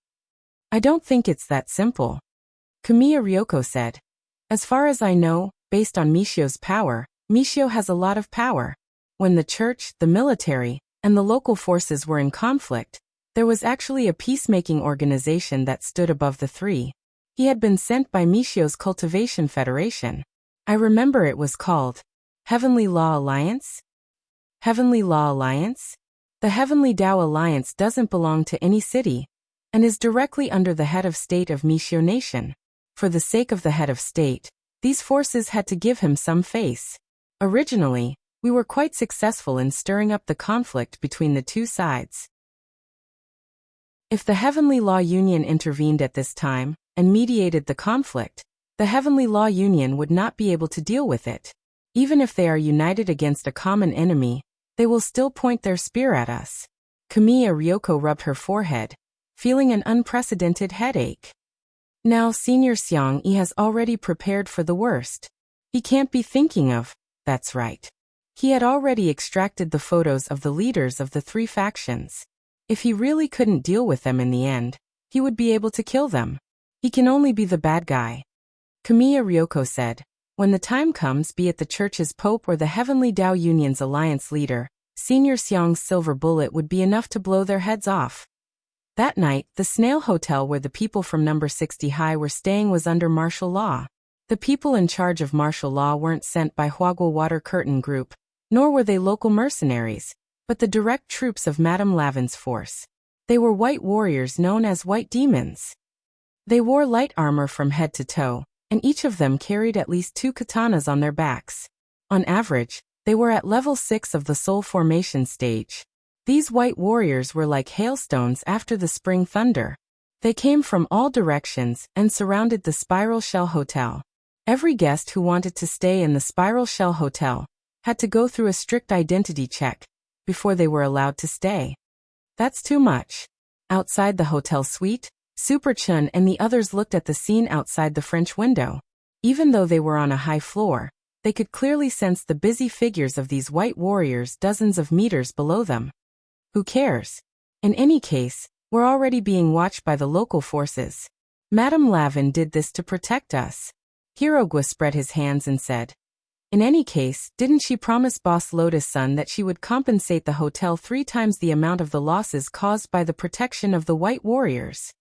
I don't think it's that simple. Kamiya Ryoko said. As far as I know, based on Mishio's power, Mishio has a lot of power. When the church, the military, and the local forces were in conflict, there was actually a peacemaking organization that stood above the three. He had been sent by Mishio's Cultivation Federation. I remember it was called Heavenly Law Alliance? Heavenly Law Alliance? The Heavenly Tao Alliance doesn't belong to any city, and is directly under the head of state of Mishio Nation. For the sake of the head of state, these forces had to give him some face. Originally, we were quite successful in stirring up the conflict between the two sides. If the Heavenly Law Union intervened at this time, and mediated the conflict, the Heavenly Law Union would not be able to deal with it. Even if they are united against a common enemy, they will still point their spear at us. Kamiya Ryoko rubbed her forehead, feeling an unprecedented headache. Now Senior Xiangyi has already prepared for the worst. He can't be thinking of, that's right. He had already extracted the photos of the leaders of the three factions. If he really couldn't deal with them in the end, he would be able to kill them. He can only be the bad guy. Kamiya Ryoko said. When the time comes, be it the church's pope or the Heavenly Tao Union's alliance leader, Senior Xiong's silver bullet would be enough to blow their heads off. That night, the Snail Hotel where the people from number 60 High were staying was under martial law. The people in charge of martial law weren't sent by Huagua Water Curtain Group, nor were they local mercenaries, but the direct troops of Madame Lavin's force. They were white warriors known as White Demons. They wore light armor from head to toe, and each of them carried at least 2 katanas on their backs. On average, they were at level 6 of the soul formation stage. These white warriors were like hailstones after the spring thunder. They came from all directions and surrounded the Spiral Shell Hotel. Every guest who wanted to stay in the Spiral Shell Hotel had to go through a strict identity check before they were allowed to stay. That's too much. Outside the hotel suite, Super Chun and the others looked at the scene outside the French window. Even though they were on a high floor, they could clearly sense the busy figures of these white warriors dozens of meters below them. Who cares? In any case, we're already being watched by the local forces. Madame Lavin did this to protect us. Hirogua spread his hands and said, in any case, didn't she promise Boss Lotus Sun that she would compensate the hotel 3 times the amount of the losses caused by the protection of the white warriors?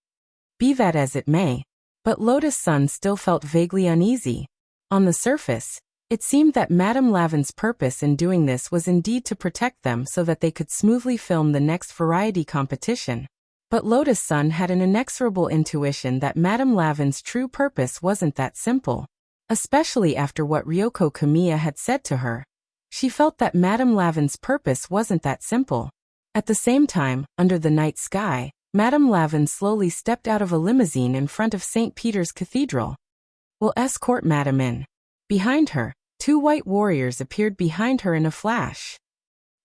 Be that as it may, but Lotus Sun still felt vaguely uneasy. On the surface, it seemed that Madame Lavin's purpose in doing this was indeed to protect them so that they could smoothly film the next variety competition. But Lotus Sun had an inexorable intuition that Madame Lavin's true purpose wasn't that simple. Especially after what Ryoko Kamiya had said to her. She felt that Madame Lavin's purpose wasn't that simple. At the same time, under the night sky, Madame Lavin slowly stepped out of a limousine in front of St. Peter's Cathedral. We'll escort Madame in. Behind her, 2 white warriors appeared behind her in a flash.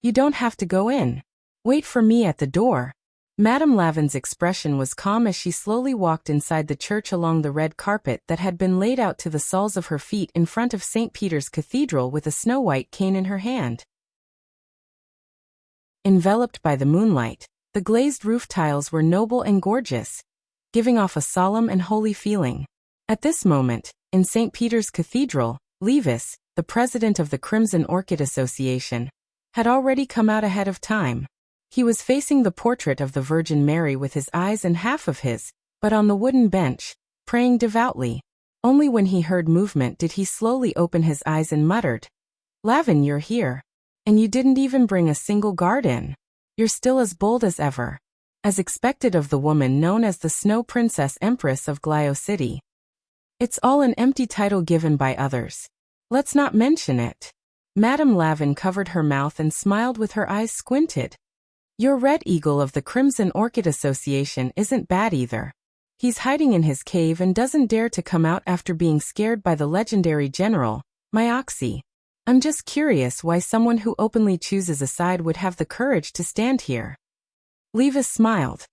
You don't have to go in. Wait for me at the door. Madame Lavin's expression was calm as she slowly walked inside the church along the red carpet that had been laid out to the soles of her feet in front of St. Peter's Cathedral with a snow-white cane in her hand. Enveloped by the moonlight, the glazed roof tiles were noble and gorgeous, giving off a solemn and holy feeling. At this moment, in St. Peter's Cathedral, Levis, the president of the Crimson Orchid Association, had already come out ahead of time. He was facing the portrait of the Virgin Mary with his eyes and half of his, but on the wooden bench, praying devoutly. Only when he heard movement did he slowly open his eyes and muttered, Lavin, you're here. And you didn't even bring a single guard in. You're still as bold as ever. As expected of the woman known as the Snow Princess Empress of Glio City. It's all an empty title given by others. Let's not mention it. Madame Lavin covered her mouth and smiled with her eyes squinted. Your Red Eagle of the Crimson Orchid Association isn't bad either. He's hiding in his cave and doesn't dare to come out after being scared by the legendary general, Myoxi. I'm just curious why someone who openly chooses a side would have the courage to stand here. Levis smiled.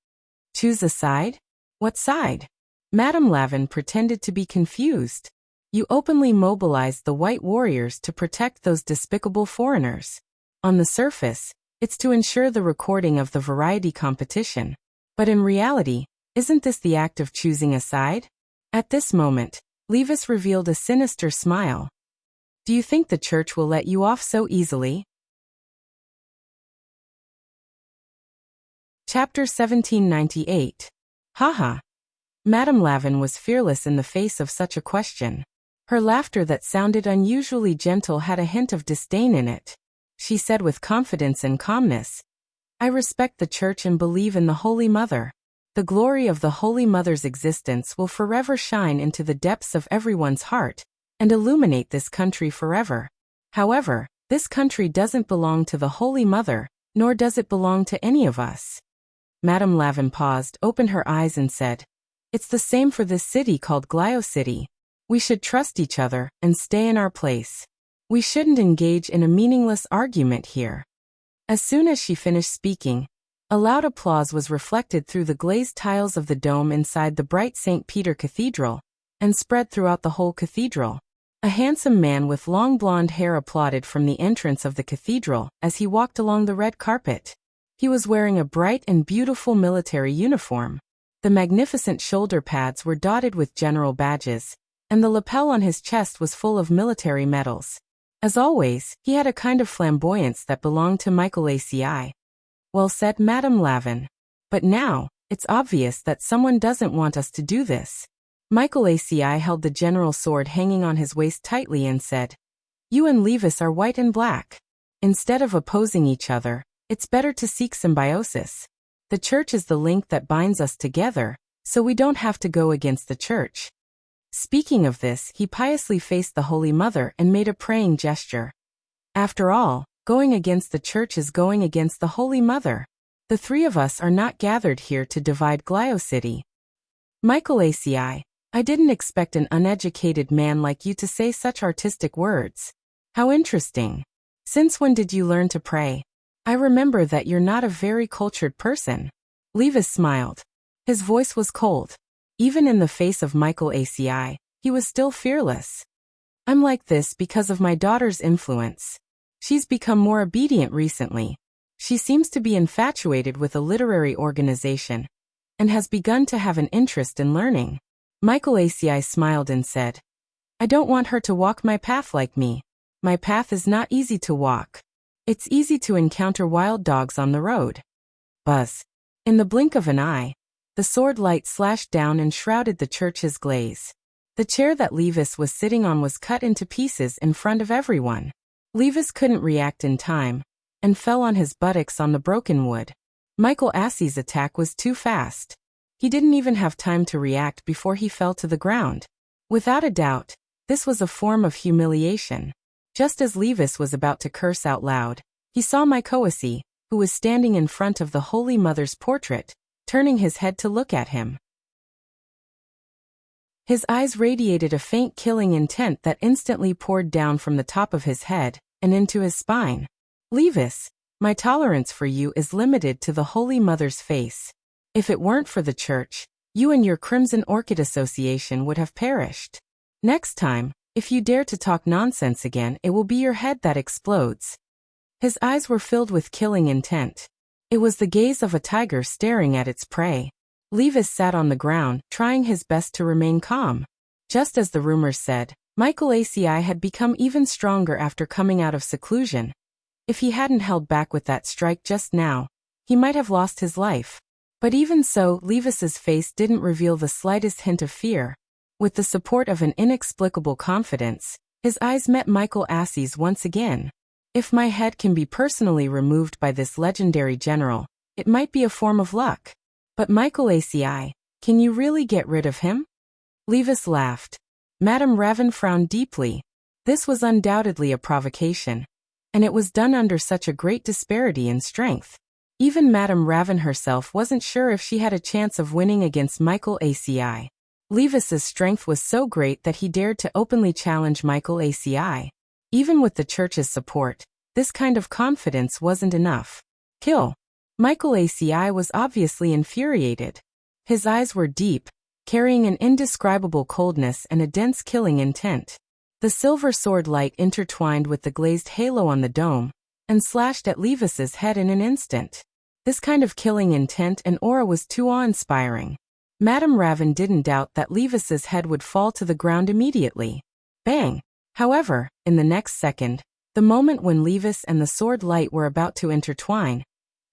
Choose a side? What side? Madame Lavin pretended to be confused. You openly mobilized the white warriors to protect those despicable foreigners. On the surface, it's to ensure the recording of the variety competition. But in reality, isn't this the act of choosing a side? At this moment, Levis revealed a sinister smile. Do you think the church will let you off so easily? Chapter 1798. Haha. Madame Lavin was fearless in the face of such a question. Her laughter that sounded unusually gentle had a hint of disdain in it. She said with confidence and calmness, I respect the church and believe in the Holy Mother. The glory of the Holy Mother's existence will forever shine into the depths of everyone's heart and illuminate this country forever. However, this country doesn't belong to the Holy Mother, nor does it belong to any of us. Madame Lavin paused, opened her eyes and said, It's the same for this city called Glio City. We should trust each other and stay in our place. We shouldn't engage in a meaningless argument here. As soon as she finished speaking, a loud applause was reflected through the glazed tiles of the dome inside the bright St. Peter Cathedral, and spread throughout the whole cathedral. A handsome man with long blonde hair applauded from the entrance of the cathedral as he walked along the red carpet. He was wearing a bright and beautiful military uniform. The magnificent shoulder pads were dotted with general badges, and the lapel on his chest was full of military medals. As always, he had a kind of flamboyance that belonged to Michael ACI. Well said, Madame Lavin. But now, it's obvious that someone doesn't want us to do this. Michael ACI held the general's sword hanging on his waist tightly and said, "You and Levis are white and black. Instead of opposing each other, it's better to seek symbiosis. The church is the link that binds us together, so we don't have to go against the church." Speaking of this, he piously faced the Holy Mother and made a praying gesture. After all, going against the church is going against the Holy Mother. The three of us are not gathered here to divide Glio City. Michael ACI, I didn't expect an uneducated man like you to say such artistic words. How interesting. Since when did you learn to pray? I remember that you're not a very cultured person. Levis smiled. His voice was cold. Even in the face of Michael ACI, he was still fearless. I'm like this because of my daughter's influence. She's become more obedient recently. She seems to be infatuated with a literary organization and has begun to have an interest in learning. Michael ACI smiled and said, I don't want her to walk my path like me. My path is not easy to walk. It's easy to encounter wild dogs on the road. Buzz. In the blink of an eye, the sword light slashed down and shrouded the church's glaze. The chair that Levis was sitting on was cut into pieces in front of everyone. Levis couldn't react in time and fell on his buttocks on the broken wood. Michael ACI's attack was too fast. He didn't even have time to react before he fell to the ground. Without a doubt, this was a form of humiliation. Just as Levis was about to curse out loud, he saw Michael ACI, who was standing in front of the Holy Mother's portrait, turning his head to look at him. His eyes radiated a faint killing intent that instantly poured down from the top of his head and into his spine. Levis, my tolerance for you is limited to the Holy Mother's face. If it weren't for the church, you and your Crimson Orchid Association would have perished. Next time, if you dare to talk nonsense again, it will be your head that explodes. His eyes were filled with killing intent. It was the gaze of a tiger staring at its prey. Levis sat on the ground, trying his best to remain calm. Just as the rumors said, Michael ACI had become even stronger after coming out of seclusion. If he hadn't held back with that strike just now, he might have lost his life. But even so, Levis's face didn't reveal the slightest hint of fear. With the support of an inexplicable confidence, his eyes met Michael ACI's once again. If my head can be personally removed by this legendary general, it might be a form of luck. But Michael ACI, can you really get rid of him? Levis laughed. Madame Ravin frowned deeply. This was undoubtedly a provocation, and it was done under such a great disparity in strength. Even Madame Ravin herself wasn't sure if she had a chance of winning against Michael ACI. Levis's strength was so great that he dared to openly challenge Michael ACI. Even with the church's support, this kind of confidence wasn't enough. Kill. Michael ACI was obviously infuriated. His eyes were deep, carrying an indescribable coldness and a dense killing intent. The silver sword light intertwined with the glazed halo on the dome and slashed at Levis's head in an instant. This kind of killing intent and aura was too awe-inspiring. Madame Ravin didn't doubt that Levis's head would fall to the ground immediately. Bang! However, in the next second, the moment when Levis and the sword light were about to intertwine,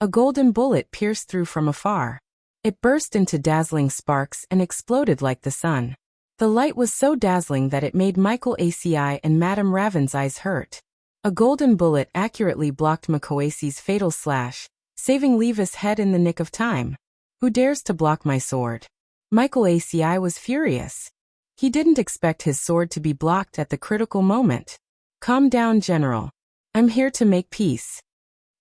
a golden bullet pierced through from afar. It burst into dazzling sparks and exploded like the sun. The light was so dazzling that it made Michael ACI and Madame Ravin's eyes hurt. A golden bullet accurately blocked Michael ACI's fatal slash, saving Levis' head in the nick of time. Who dares to block my sword? Michael ACI was furious. He didn't expect his sword to be blocked at the critical moment. Calm down, General. I'm here to make peace.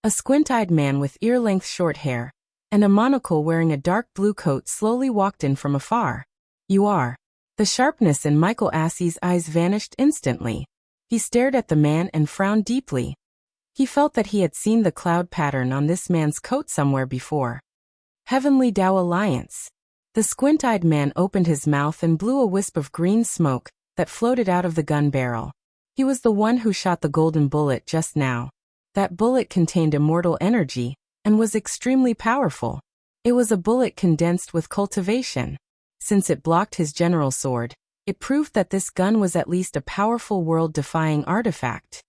A squint-eyed man with ear-length short hair and a monocle wearing a dark blue coat slowly walked in from afar. You are. The sharpness in Michael ACI's eyes vanished instantly. He stared at the man and frowned deeply. He felt that he had seen the cloud pattern on this man's coat somewhere before. Heavenly Tao Alliance. The squint-eyed man opened his mouth and blew a wisp of green smoke that floated out of the gun barrel. He was the one who shot the golden bullet just now. That bullet contained immortal energy and was extremely powerful. It was a bullet condensed with cultivation. Since it blocked his general sword, It proved that this gun was at least a powerful world-defying artifact.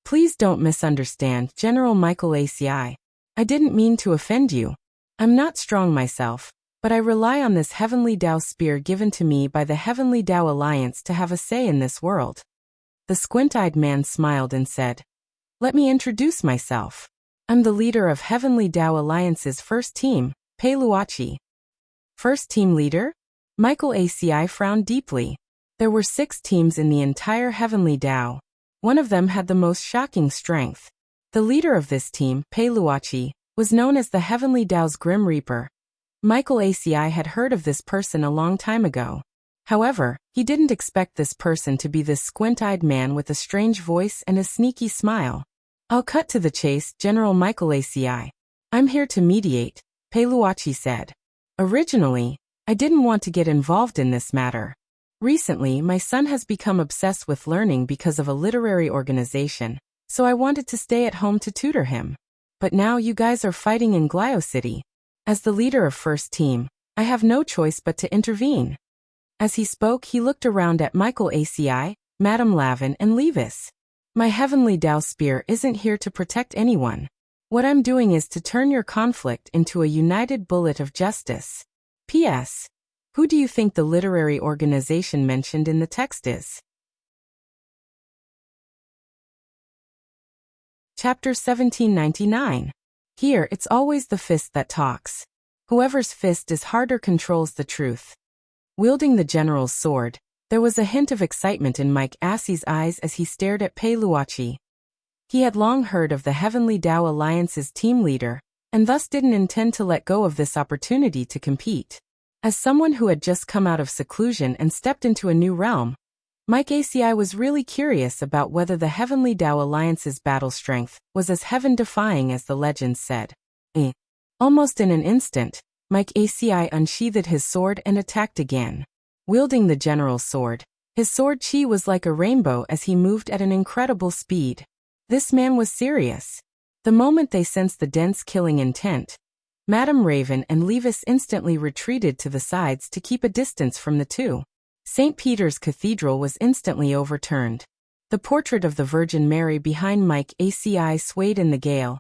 Please don't misunderstand, General Michael ACI. I didn't mean to offend you. I'm not strong myself, but I rely on this Heavenly Tao spear given to me by the Heavenly Tao Alliance to have a say in this world. The squint-eyed man smiled and said, "Let me introduce myself. I'm the leader of Heavenly Tao Alliance's first team, Pei Luoqi." First team leader? Michael ACI frowned deeply. There were 6 teams in the entire Heavenly Tao. One of them had the most shocking strength. The leader of this team, Pei Luoqi, was known as the Heavenly Tao's Grim Reaper. Michael ACI had heard of this person a long time ago. However, he didn't expect this person to be this squint-eyed man with a strange voice and a sneaky smile. "I'll cut to the chase, General Michael ACI. I'm here to mediate," Pei Luoqi said. "Originally, I didn't want to get involved in this matter. Recently, my son has become obsessed with learning because of a literary organization, so I wanted to stay at home to tutor him. But now you guys are fighting in Glio City. As the leader of first team, I have no choice but to intervene." As he spoke, he looked around at Michael ACI, Madame Lavin, and Levis. "My Heavenly Tao spear isn't here to protect anyone. What I'm doing is to turn your conflict into a united bullet of justice. P.S. Who do you think the literary organization mentioned in the text is?" Chapter 1799. Here, it's always the fist that talks. Whoever's fist is harder controls the truth. Wielding the general's sword, there was a hint of excitement in Mike Assie's eyes as he stared at Pei Luoqi. He had long heard of the Heavenly Tao Alliance's team leader, and thus didn't intend to let go of this opportunity to compete. As someone who had just come out of seclusion and stepped into a new realm, Mike ACI was really curious about whether the Heavenly Tao Alliance's battle strength was as heaven-defying as the legends said. Almost in an instant, Mike ACI unsheathed his sword and attacked again. Wielding the general's sword, his sword chi was like a rainbow as he moved at an incredible speed. This man was serious. The moment they sensed the dense killing intent, Madame Raven and Levis instantly retreated to the sides to keep a distance from the two. St. Peter's Cathedral was instantly overturned. The portrait of the Virgin Mary behind Mike ACI swayed in the gale,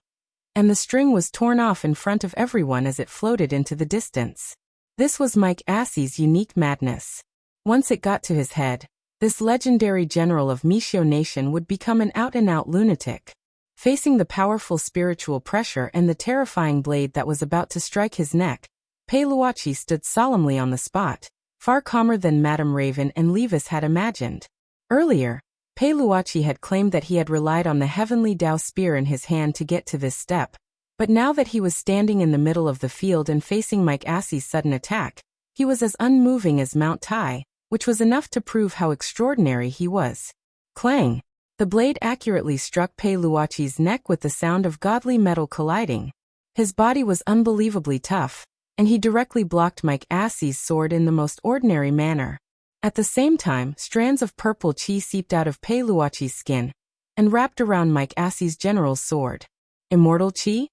and the string was torn off in front of everyone as it floated into the distance. This was Mike ACI's unique madness. Once it got to his head, this legendary general of Mishio Nation would become an out-and-out lunatic. Facing the powerful spiritual pressure and the terrifying blade that was about to strike his neck, Pei Luoqi stood solemnly on the spot, far calmer than Madame Raven and Levis had imagined. Earlier, Pei Luoqi had claimed that he had relied on the Heavenly Tao spear in his hand to get to this step, but now that he was standing in the middle of the field and facing Mike ACI's sudden attack, he was as unmoving as Mount Tai, which was enough to prove how extraordinary he was. Clang! The blade accurately struck Pei Luoqi's neck with the sound of godly metal colliding. His body was unbelievably tough, and he directly blocked Mike ACI's sword in the most ordinary manner. At the same time, strands of purple chi seeped out of Pei Luoqi's skin and wrapped around Mike ACI's general's sword. Immortal chi?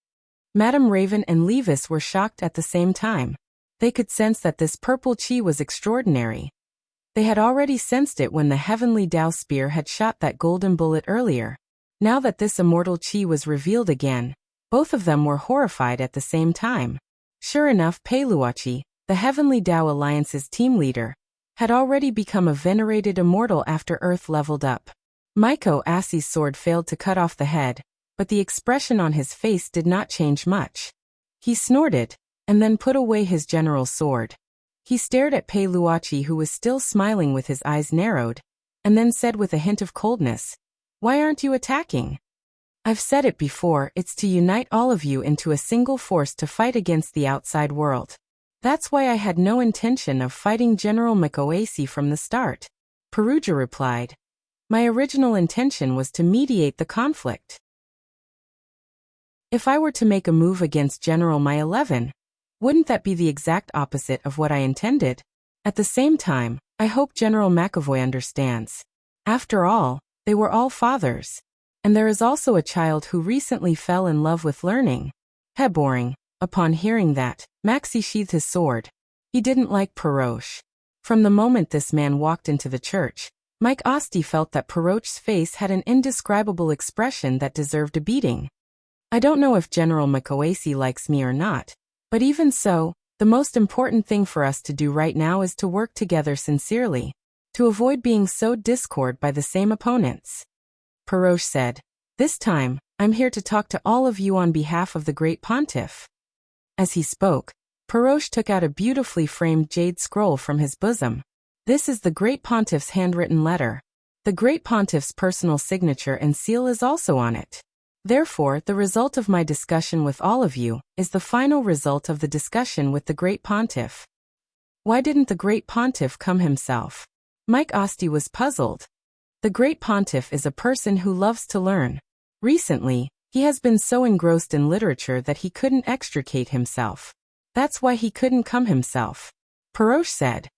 Madame Raven and Levis were shocked at the same time. They could sense that this purple chi was extraordinary. They had already sensed it when the Heavenly Tao spear had shot that golden bullet earlier. Now that this immortal chi was revealed again, both of them were horrified at the same time. Sure enough, Pei Luoqi, the Heavenly Tao Alliance's team leader, had already become a venerated immortal after Earth leveled up. Michael ACI's sword failed to cut off the head, but the expression on his face did not change much. He snorted, and then put away his general's sword. He stared at Pei Luoqi, who was still smiling with his eyes narrowed, and then said with a hint of coldness, "Why aren't you attacking?" "I've said it before, it's to unite all of you into a single force to fight against the outside world. That's why I had no intention of fighting General Mikoasi from the start," Perugia replied. "My original intention was to mediate the conflict. If I were to make a move against General My 11, wouldn't that be the exact opposite of what I intended? At the same time, I hope General McAvoy understands. After all, they were all fathers. And there is also a child who recently fell in love with learning." Boring. Upon hearing that, Maxi sheathed his sword. He didn't like Peroche. From the moment this man walked into the church, Mike Osti felt that Paroch's face had an indescribable expression that deserved a beating. I don't know if General Makoasi likes me or not, but even so, the most important thing for us to do right now is to work together sincerely, to avoid being sowed discord by the same opponents. Paroch said, "This time, I'm here to talk to all of you on behalf of the Great Pontiff." As he spoke, Paroch took out a beautifully framed jade scroll from his bosom. This is the Great Pontiff's handwritten letter. The Great Pontiff's personal signature and seal is also on it. Therefore, the result of my discussion with all of you is the final result of the discussion with the Great Pontiff. Why didn't the Great Pontiff come himself? Mike Osti was puzzled. The Great Pontiff is a person who loves to learn. Recently, he has been so engrossed in literature that he couldn't extricate himself. That's why he couldn't come himself. Paroch said,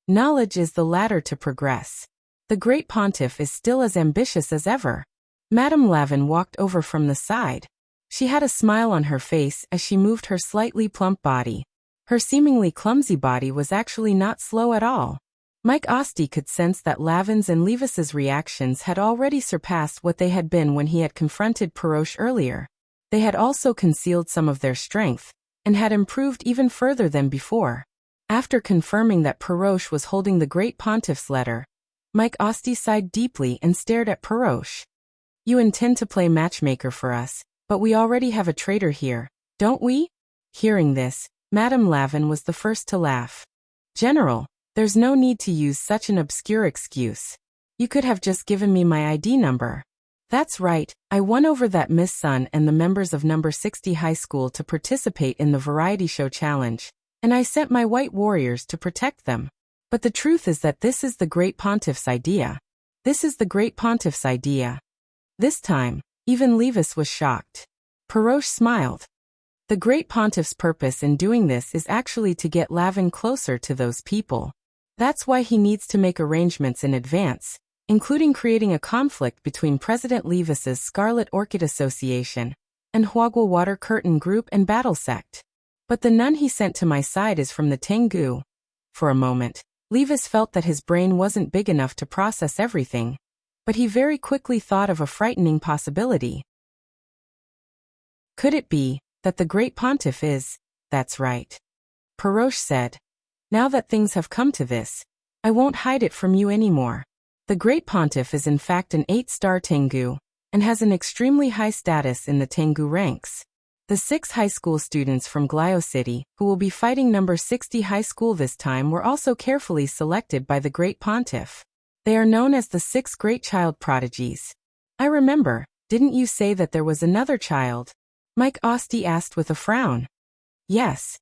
"Knowledge is the ladder to progress. The Great Pontiff is still as ambitious as ever." Madame Lavin walked over from the side. She had a smile on her face as she moved her slightly plump body. Her seemingly clumsy body was actually not slow at all. Mike Osti could sense that Lavin's and Levis's reactions had already surpassed what they had been when he had confronted Paroch earlier. They had also concealed some of their strength, and had improved even further than before. After confirming that Paroch was holding the Great Pontiff's letter, Mike Osti sighed deeply and stared at Paroch. "You intend to play matchmaker for us, but we already have a traitor here, don't we?" Hearing this, Madame Lavin was the first to laugh. "General, there's no need to use such an obscure excuse. You could have just given me my ID number." "That's right, I won over that Miss Sun and the members of number 60 high school to participate in the variety show challenge, and I sent my white warriors to protect them. But the truth is that this is the Great Pontiff's idea. This is the Great Pontiff's idea." This time, even Levis was shocked. Paroch smiled. The Great Pontiff's purpose in doing this is actually to get Lavin closer to those people. That's why he needs to make arrangements in advance, including creating a conflict between President Levis's Scarlet Orchid Association and Huagua Water Curtain Group and Battle Sect. But the nun he sent to my side is from the Tengu. For a moment, Levis felt that his brain wasn't big enough to process everything, but he very quickly thought of a frightening possibility. Could it be that the Great Pontiff is? "That's right," Paroch said. "Now that things have come to this, I won't hide it from you anymore. The Great Pontiff is in fact an 8-star Tengu, and has an extremely high status in the Tengu ranks. The 6 high school students from Glio City, who will be fighting number 60 high school this time, were also carefully selected by the Great Pontiff. They are known as the 6 Great Child Prodigies. I remember, didn't you say that there was another child?" Mike Osti asked with a frown. "Yes."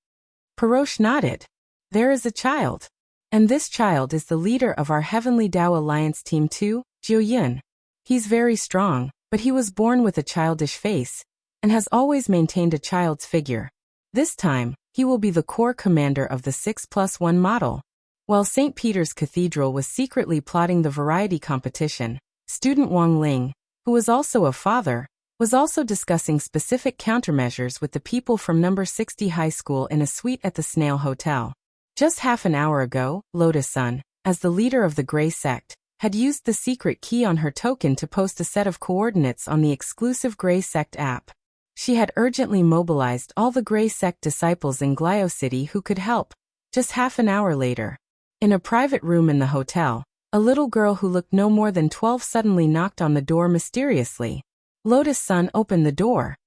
Paroch nodded. "There is a child. And this child is the leader of our Heavenly Tao Alliance Team 2, Jiu Yun. He's very strong, but he was born with a childish face, and has always maintained a child's figure. This time, he will be the corps commander of the 6+1 model." While St. Peter's Cathedral was secretly plotting the variety competition, student Wang Ling, who was also a father, was also discussing specific countermeasures with the people from number 60 high school in a suite at the Snail Hotel. Just half an hour ago, Lotus Sun, as the leader of the Grey Sect, had used the secret key on her token to post a set of coordinates on the exclusive Grey Sect app. She had urgently mobilized all the Grey Sect disciples in Glio City who could help. Just half an hour later, in a private room in the hotel, a little girl who looked no more than 12 suddenly knocked on the door mysteriously. Lotus Sun opened the door.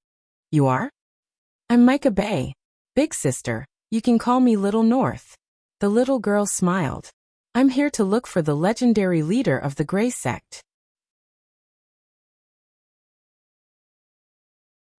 "You are?" "I'm Micah Bay. Big sister, you can call me Little North." The little girl smiled. "I'm here to look for the legendary leader of the Grey Sect."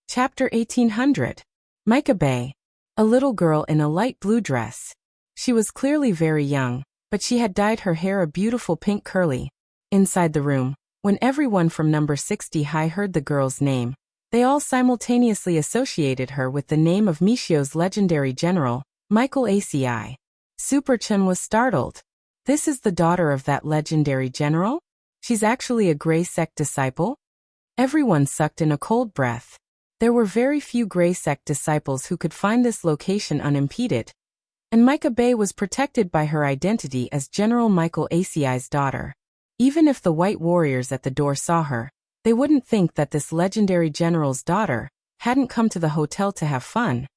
Chapter 1800. Micah Bay. A little girl in a light blue dress. She was clearly very young, but she had dyed her hair a beautiful pink curly. Inside the room, when everyone from number 60 high heard the girl's name, they all simultaneously associated her with the name of Michio's legendary general, Michael Aci. Super Chun was startled. "This is the daughter of that legendary general? She's actually a Grey Sect disciple?" Everyone sucked in a cold breath. There were very few Grey Sect disciples who could find this location unimpeded, And Micah Bay was protected by her identity as General Michael Acei's daughter. Even if the white warriors at the door saw her, they wouldn't think that this legendary general's daughter hadn't come to the hotel to have fun,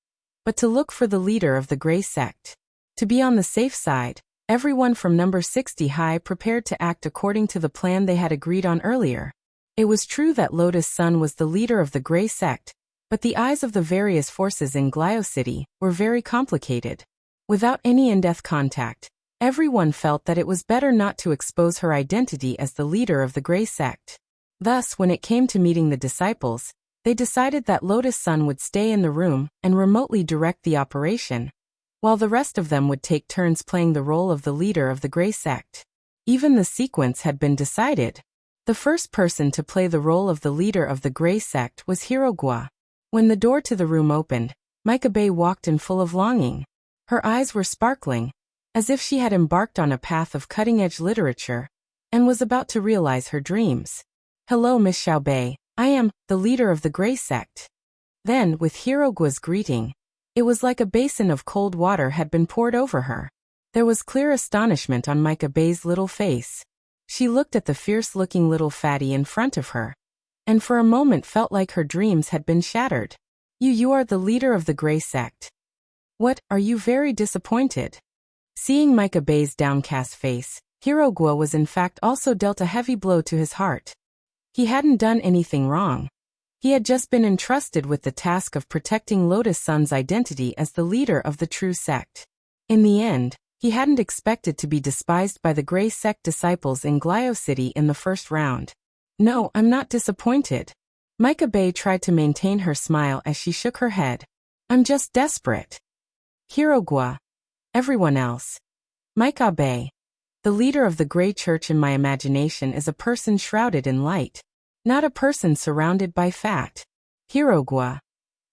but to look for the leader of the Grey sect. To be on the safe side, everyone from number 60 high prepared to act according to the plan they had agreed on earlier. It was true that Lotus Sun was the leader of the Grey sect, but the eyes of the various forces in Glio City were very complicated. Without any in-depth contact, everyone felt that it was better not to expose her identity as the leader of the Grey sect. Thus, when it came to meeting the disciples, they decided that Lotus Sun would stay in the room and remotely direct the operation, while the rest of them would take turns playing the role of the leader of the Grey sect. Even the sequence had been decided. The first person to play the role of the leader of the Grey sect was Hirogwa. When the door to the room opened, Micah Bay walked in full of longing. Her eyes were sparkling, as if she had embarked on a path of cutting-edge literature, and was about to realize her dreams. "Hello, Miss Xiaobei, I am the leader of the Grey sect." Then, with Hirogwa's greeting, it was like a basin of cold water had been poured over her. There was clear astonishment on Micah Bay's little face. She looked at the fierce-looking little fatty in front of her, and for a moment felt like her dreams had been shattered. You are the leader of the Grey sect. What, are you very disappointed?" Seeing Micah Bay's downcast face, Hirogwa was in fact also dealt a heavy blow to his heart. He hadn't done anything wrong. He had just been entrusted with the task of protecting Lotus Sun's identity as the leader of the true sect. In the end, he hadn't expected to be despised by the Grey sect disciples in Glio City in the first round. "No, I'm not disappointed." Micah Bay tried to maintain her smile as she shook her head. "I'm just desperate." Hirogwa. Everyone else. Micah Bay. The leader of the Grey Church in my imagination is a person shrouded in light, not a person surrounded by fat. Hirogwa.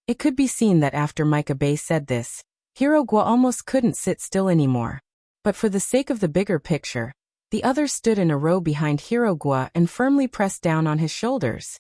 It could be seen that after Micah Bay said this, Hirogwa almost couldn't sit still anymore. But for the sake of the bigger picture, the others stood in a row behind Hirogwa and firmly pressed down on his shoulders.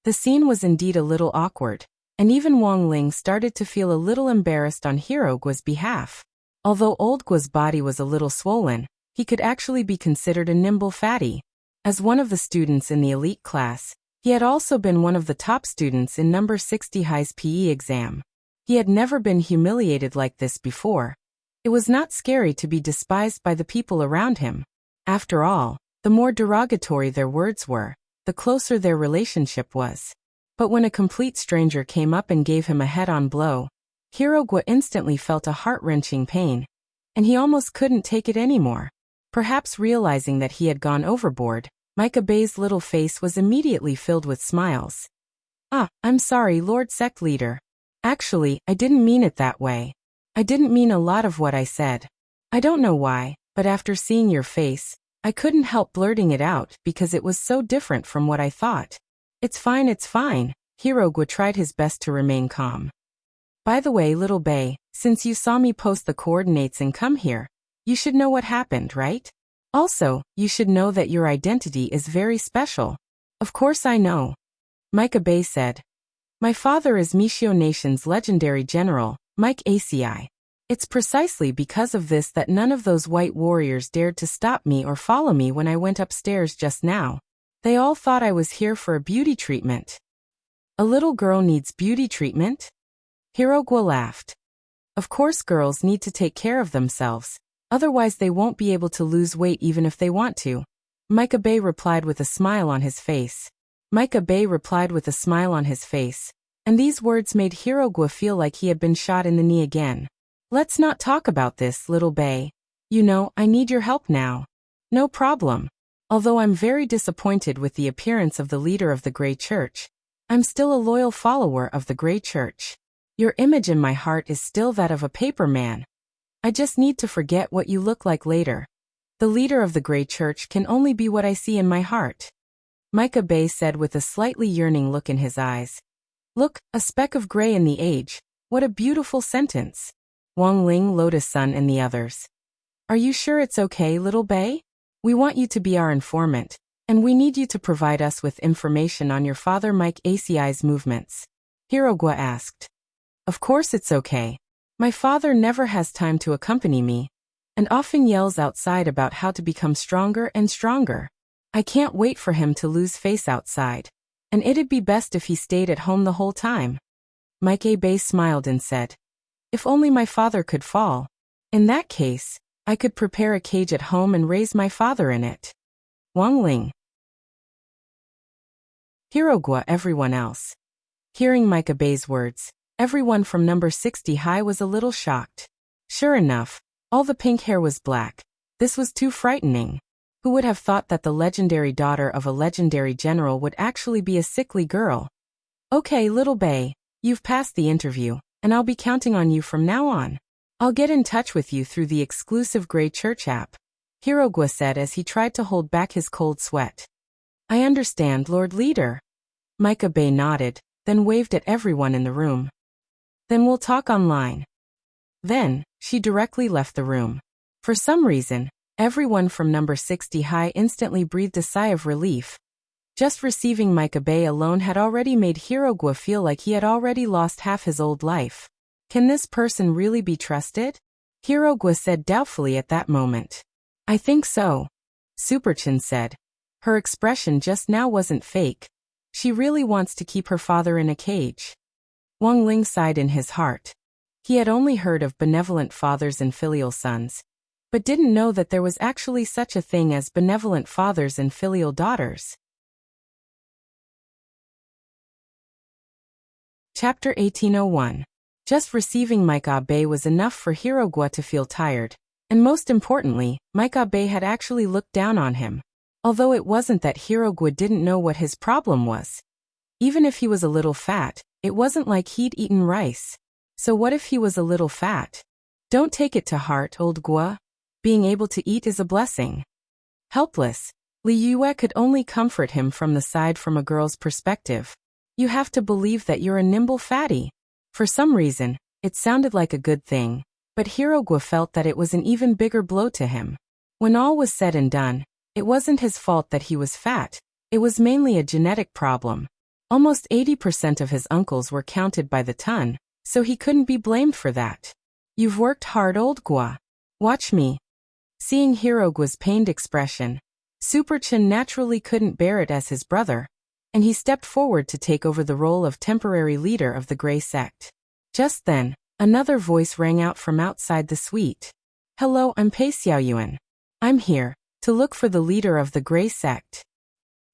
The scene was indeed a little awkward, and even Wang Ling started to feel a little embarrassed on Hirogwa's behalf. Although Old Gua's body was a little swollen, he could actually be considered a nimble fatty. As one of the students in the elite class, he had also been one of the top students in number 60 High's PE exam. He had never been humiliated like this before. It was not scary to be despised by the people around him. After all, the more derogatory their words were, the closer their relationship was. But when a complete stranger came up and gave him a head-on blow, Hirogwa instantly felt a heart-wrenching pain, and he almost couldn't take it anymore. Perhaps realizing that he had gone overboard, Micah Bay's little face was immediately filled with smiles. I'm sorry, Lord Sect Leader. Actually, I didn't mean it that way. I didn't mean a lot of what I said. I don't know why, but after seeing your face, I couldn't help blurting it out because it was so different from what I thought. It's fine. Hirogwa tried his best to remain calm. By the way, little Bay, since you saw me post the coordinates and come here, you should know what happened, right? Also, you should know that your identity is very special. Of course I know. Micah Bay said. My father is Mishio Nation's legendary general, Mike Acei. It's precisely because of this that none of those white warriors dared to stop me or follow me when I went upstairs just now. They all thought I was here for a beauty treatment. A little girl needs beauty treatment? Hirogwa laughed. Of course girls need to take care of themselves, otherwise they won't be able to lose weight even if they want to. Micah Bay replied with a smile on his face. And these words made Hirogwa feel like he had been shot in the knee again. Let's not talk about this, little Bay. You know, I need your help now. No problem. Although I'm very disappointed with the appearance of the leader of the Grey Church, I'm still a loyal follower of the Grey Church. Your image in my heart is still that of a paper man. I just need to forget what you look like later. The leader of the Grey Church can only be what I see in my heart. Micah Bay said with a slightly yearning look in his eyes. Look, a speck of gray in the age. What a beautiful sentence. Wang Ling, Lotus Sun and the others. Are you sure it's okay, little Bay? We want you to be our informant, and we need you to provide us with information on your father Mike Acei's movements. Hirogwa asked. Of course it's okay. My father never has time to accompany me, and often yells outside about how to become stronger and stronger. I can't wait for him to lose face outside, and it'd be best if he stayed at home the whole time. Mike-Bay smiled and said, if only my father could fall. In that case, I could prepare a cage at home and raise my father in it. Wang Ling. Hirogwa. Everyone else. Hearing Mike-Bay's words, everyone from number 60 high was a little shocked. Sure enough, all the pink hair was black. This was too frightening. Who would have thought that the legendary daughter of a legendary general would actually be a sickly girl? Okay, little Bay, you've passed the interview, and I'll be counting on you from now on. I'll get in touch with you through the exclusive Grey Church app, Hirogwa said as he tried to hold back his cold sweat. I understand, Lord Leader. Mike-Bay nodded, then waved at everyone in the room. Then we'll talk online. Then, she directly left the room. For some reason, everyone from number 60 high instantly breathed a sigh of relief. Just receiving Mike-Bay alone had already made Hirogwa feel like he had already lost half his old life. Can this person really be trusted? Hirogwa said doubtfully at that moment. I think so. Superchin said. Her expression just now wasn't fake. She really wants to keep her father in a cage. Wang Ling sighed in his heart. He had only heard of benevolent fathers and filial sons, but didn't know that there was actually such a thing as benevolent fathers and filial daughters. Chapter 1801. Just receiving Mike-Bay was enough for Hirogwa to feel tired, and most importantly, Mike-Bay had actually looked down on him. Although it wasn't that Hirogwa didn't know what his problem was. Even if he was a little fat, it wasn't like he'd eaten rice. So what if he was a little fat? Don't take it to heart, old Gua. Being able to eat is a blessing. Helpless, Li Yue could only comfort him from the side from a girl's perspective. You have to believe that you're a nimble fatty. For some reason, it sounded like a good thing, but Hirogwa felt that it was an even bigger blow to him. When all was said and done, it wasn't his fault that he was fat, it was mainly a genetic problem. Almost 80% of his uncles were counted by the ton, so he couldn't be blamed for that. You've worked hard, old Gua. Watch me. Seeing Hirogwa's pained expression, Superchin naturally couldn't bear it as his brother, and he stepped forward to take over the role of temporary leader of the Grey Sect. Just then, another voice rang out from outside the suite. Hello, I'm Pei Xiaoyuan. I'm here to look for the leader of the Grey Sect.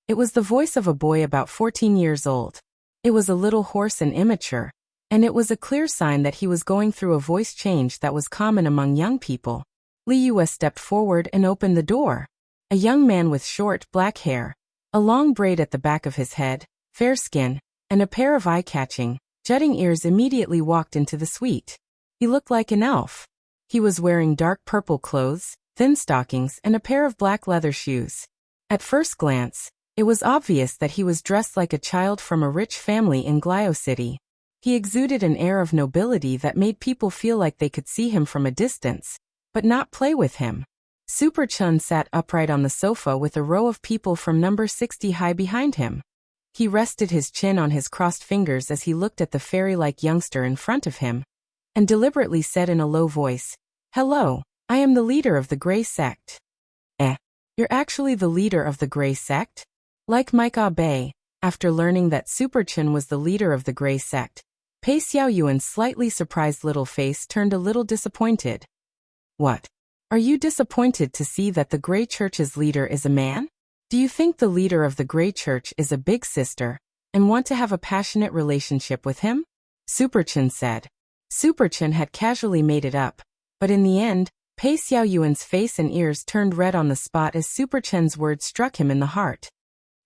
It was the voice of a boy about 14 years old. It was a little hoarse and immature, and it was a clear sign that he was going through a voice change that was common among young people. Li Yue stepped forward and opened the door. A young man with short, black hair, a long braid at the back of his head, fair skin, and a pair of eye-catching, jutting ears immediately walked into the suite. He looked like an elf. He was wearing dark purple clothes, thin stockings, and a pair of black leather shoes. At first glance, it was obvious that he was dressed like a child from a rich family in Glio City. He exuded an air of nobility that made people feel like they could see him from a distance, but not play with him. Super Chun sat upright on the sofa with a row of people from number 60 high behind him. He rested his chin on his crossed fingers as he looked at the fairy-like youngster in front of him, and deliberately said in a low voice, Hello, I am the leader of the Grey Sect. You're actually the leader of the Grey Sect? Like Mike-Bay, after learning that Superchin was the leader of the Grey Sect, Pei Xiaoyuan's slightly surprised little face turned a little disappointed. What? Are you disappointed to see that the Grey Church's leader is a man? Do you think the leader of the Grey Church is a big sister, and want to have a passionate relationship with him? Superchin said. Superchin had casually made it up, but in the end, Pei Xiaoyuan's face and ears turned red on the spot as Superchin's words struck him in the heart.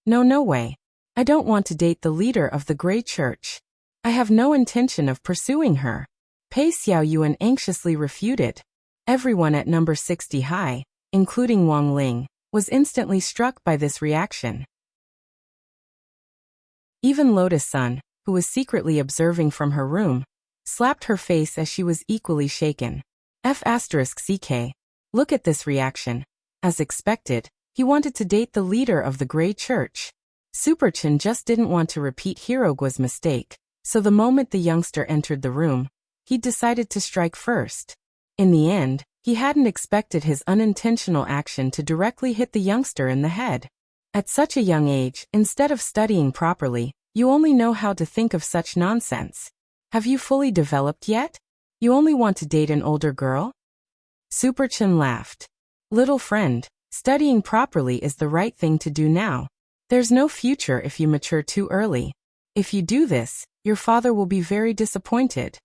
No way. I don't want to date the leader of the Grey Church. I have no intention of pursuing her. Pei Xiaoyuan anxiously refuted. Everyone at number 60 high, including Wang Ling, was instantly struck by this reaction. Even Lotus Sun, who was secretly observing from her room, slapped her face as she was equally shaken. F***CK. Look at this reaction. As expected, he wanted to date the leader of the Grey Church. Superchin just didn't want to repeat Hirogwa's mistake, so the moment the youngster entered the room, he'd decided to strike first. In the end, he hadn't expected his unintentional action to directly hit the youngster in the head. At such a young age, instead of studying properly, you only know how to think of such nonsense. Have you fully developed yet? You only want to date an older girl? Superchin laughed. Little friend, studying properly is the right thing to do now. There's no future if you mature too early. If you do this, your father will be very disappointed.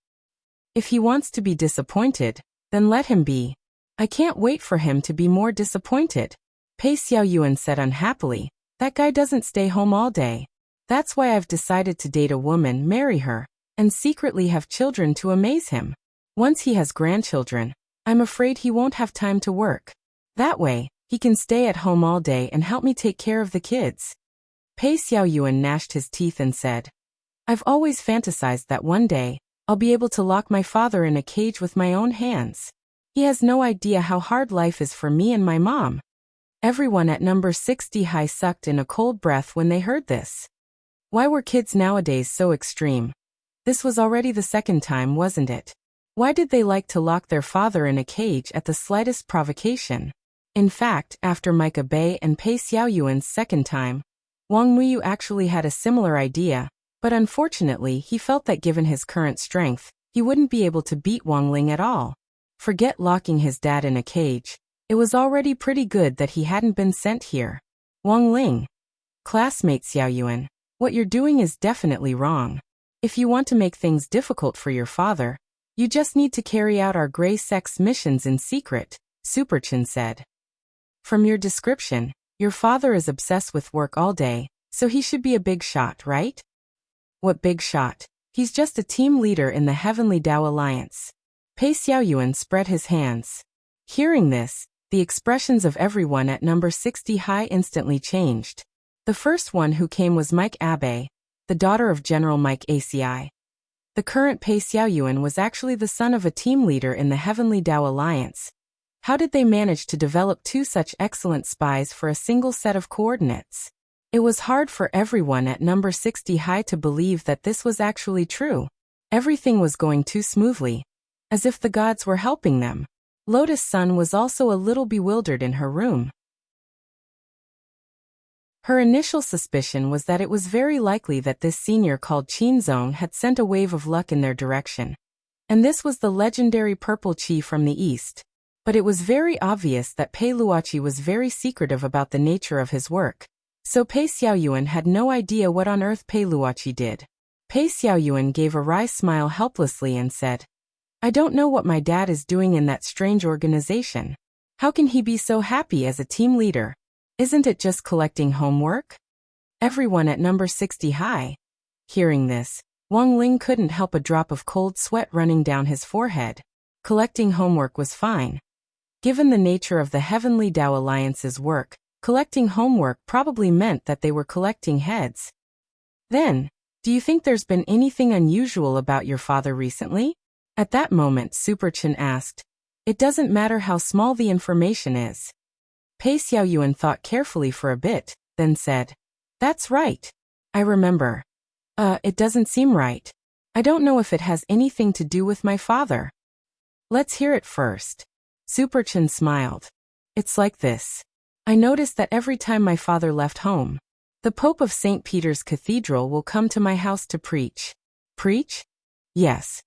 If he wants to be disappointed, then let him be. I can't wait for him to be more disappointed. Pei Xiaoyuan said unhappily. That guy doesn't stay home all day. That's why I've decided to date a woman, marry her, and secretly have children to amaze him. Once he has grandchildren, I'm afraid he won't have time to work. That way, he can stay at home all day and help me take care of the kids. Pei Xiaoyuan gnashed his teeth and said, I've always fantasized that one day, I'll be able to lock my father in a cage with my own hands. He has no idea how hard life is for me and my mom. Everyone at number 60 high sucked in a cold breath when they heard this. Why were kids nowadays so extreme? This was already the second time, wasn't it? Why did they like to lock their father in a cage at the slightest provocation? In fact, after Micah Bei and Pei Xiaoyuan's second time, Wang Muyu actually had a similar idea, but unfortunately he felt that given his current strength, he wouldn't be able to beat Wang Ling at all. Forget locking his dad in a cage. It was already pretty good that he hadn't been sent here. Wang Ling. Classmate Xiaoyuan, what you're doing is definitely wrong. If you want to make things difficult for your father, you just need to carry out our gray sex missions in secret, Superchin said. From your description, your father is obsessed with work all day, so he should be a big shot, right? What big shot? He's just a team leader in the Heavenly Tao Alliance. Pei Xiaoyuan spread his hands. Hearing this, the expressions of everyone at number 60 high instantly changed. The first one who came was Mike Abe, the daughter of General Mike ACI. The current Pei Xiaoyuan was actually the son of a team leader in the Heavenly Tao Alliance. How did they manage to develop two such excellent spies for a single set of coordinates? It was hard for everyone at number 60 high to believe that this was actually true. Everything was going too smoothly, as if the gods were helping them. Lotus Sun was also a little bewildered in her room. Her initial suspicion was that it was very likely that this senior called Qinzong had sent a wave of luck in their direction. And this was the legendary purple qi from the east. But it was very obvious that Pei Luoqi was very secretive about the nature of his work. So Pei Xiaoyuan had no idea what on earth Pei Luoqi did. Pei Xiaoyuan gave a wry smile helplessly and said, I don't know what my dad is doing in that strange organization. How can he be so happy as a team leader? Isn't it just collecting homework? Everyone at number 60 high. Hearing this, Wang Ling couldn't help a drop of cold sweat running down his forehead. Collecting homework was fine. Given the nature of the Heavenly Tao Alliance's work, collecting homework probably meant that they were collecting heads. Then, do you think there's been anything unusual about your father recently? At that moment Superchin asked. It doesn't matter how small the information is. Pei Xiaoyuan thought carefully for a bit, then said, That's right. I remember. It doesn't seem right. I don't know if it has anything to do with my father. Let's hear it first. Superchin smiled. It's like this. I noticed that every time my father left home, the Pope of St. Peter's Cathedral will come to my house to preach. Preach? Yes.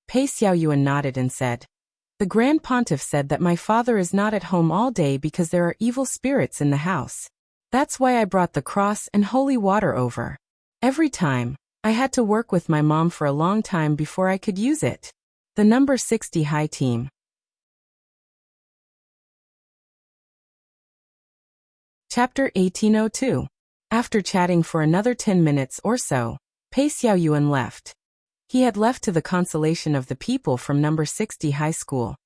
Pei Xiaoyuan nodded and said, The Grand Pontiff said that my father is not at home all day because there are evil spirits in the house. That's why I brought the cross and holy water over. Every time, I had to work with my mom for a long time before I could use it. The number 60 high team. Chapter 1802. After chatting for another 10 minutes or so, Pei Xiaoyuan left. He had left to the consolation of the people from number 60 high school,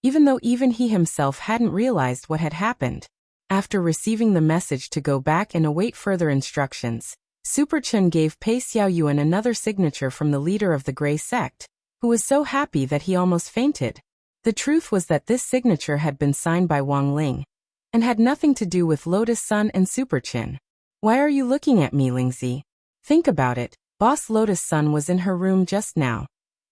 even though even he himself hadn't realized what had happened. After receiving the message to go back and await further instructions, Superchin gave Pei Xiaoyuan another signature from the leader of the Grey Sect, who was so happy that he almost fainted. The truth was that this signature had been signed by Wang Ling, and had nothing to do with Lotus Sun and Superchin. Why are you looking at me, Lingzi? Think about it. Boss Lotus Sun was in her room just now.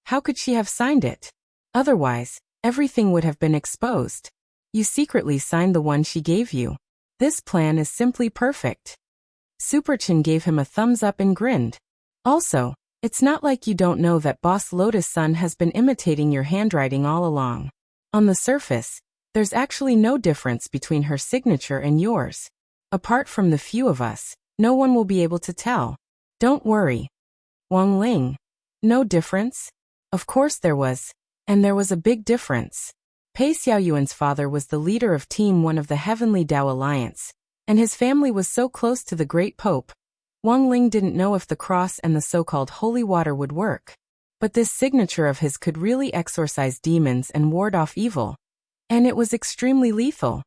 How could she have signed it? Otherwise, everything would have been exposed. You secretly signed the one she gave you. This plan is simply perfect. Superchin gave him a thumbs up and grinned. Also, it's not like you don't know that Boss Lotus-san has been imitating your handwriting all along. On the surface, there's actually no difference between her signature and yours. Apart from the few of us, no one will be able to tell. Don't worry. Wang Ling. No difference? Of course there was. And there was a big difference. Pei Xiaoyuan's father was the leader of Team 1 of the Heavenly Tao Alliance, and his family was so close to the Great Pope. Wang Ling didn't know if the cross and the so-called holy water would work. But this signature of his could really exorcise demons and ward off evil. And it was extremely lethal.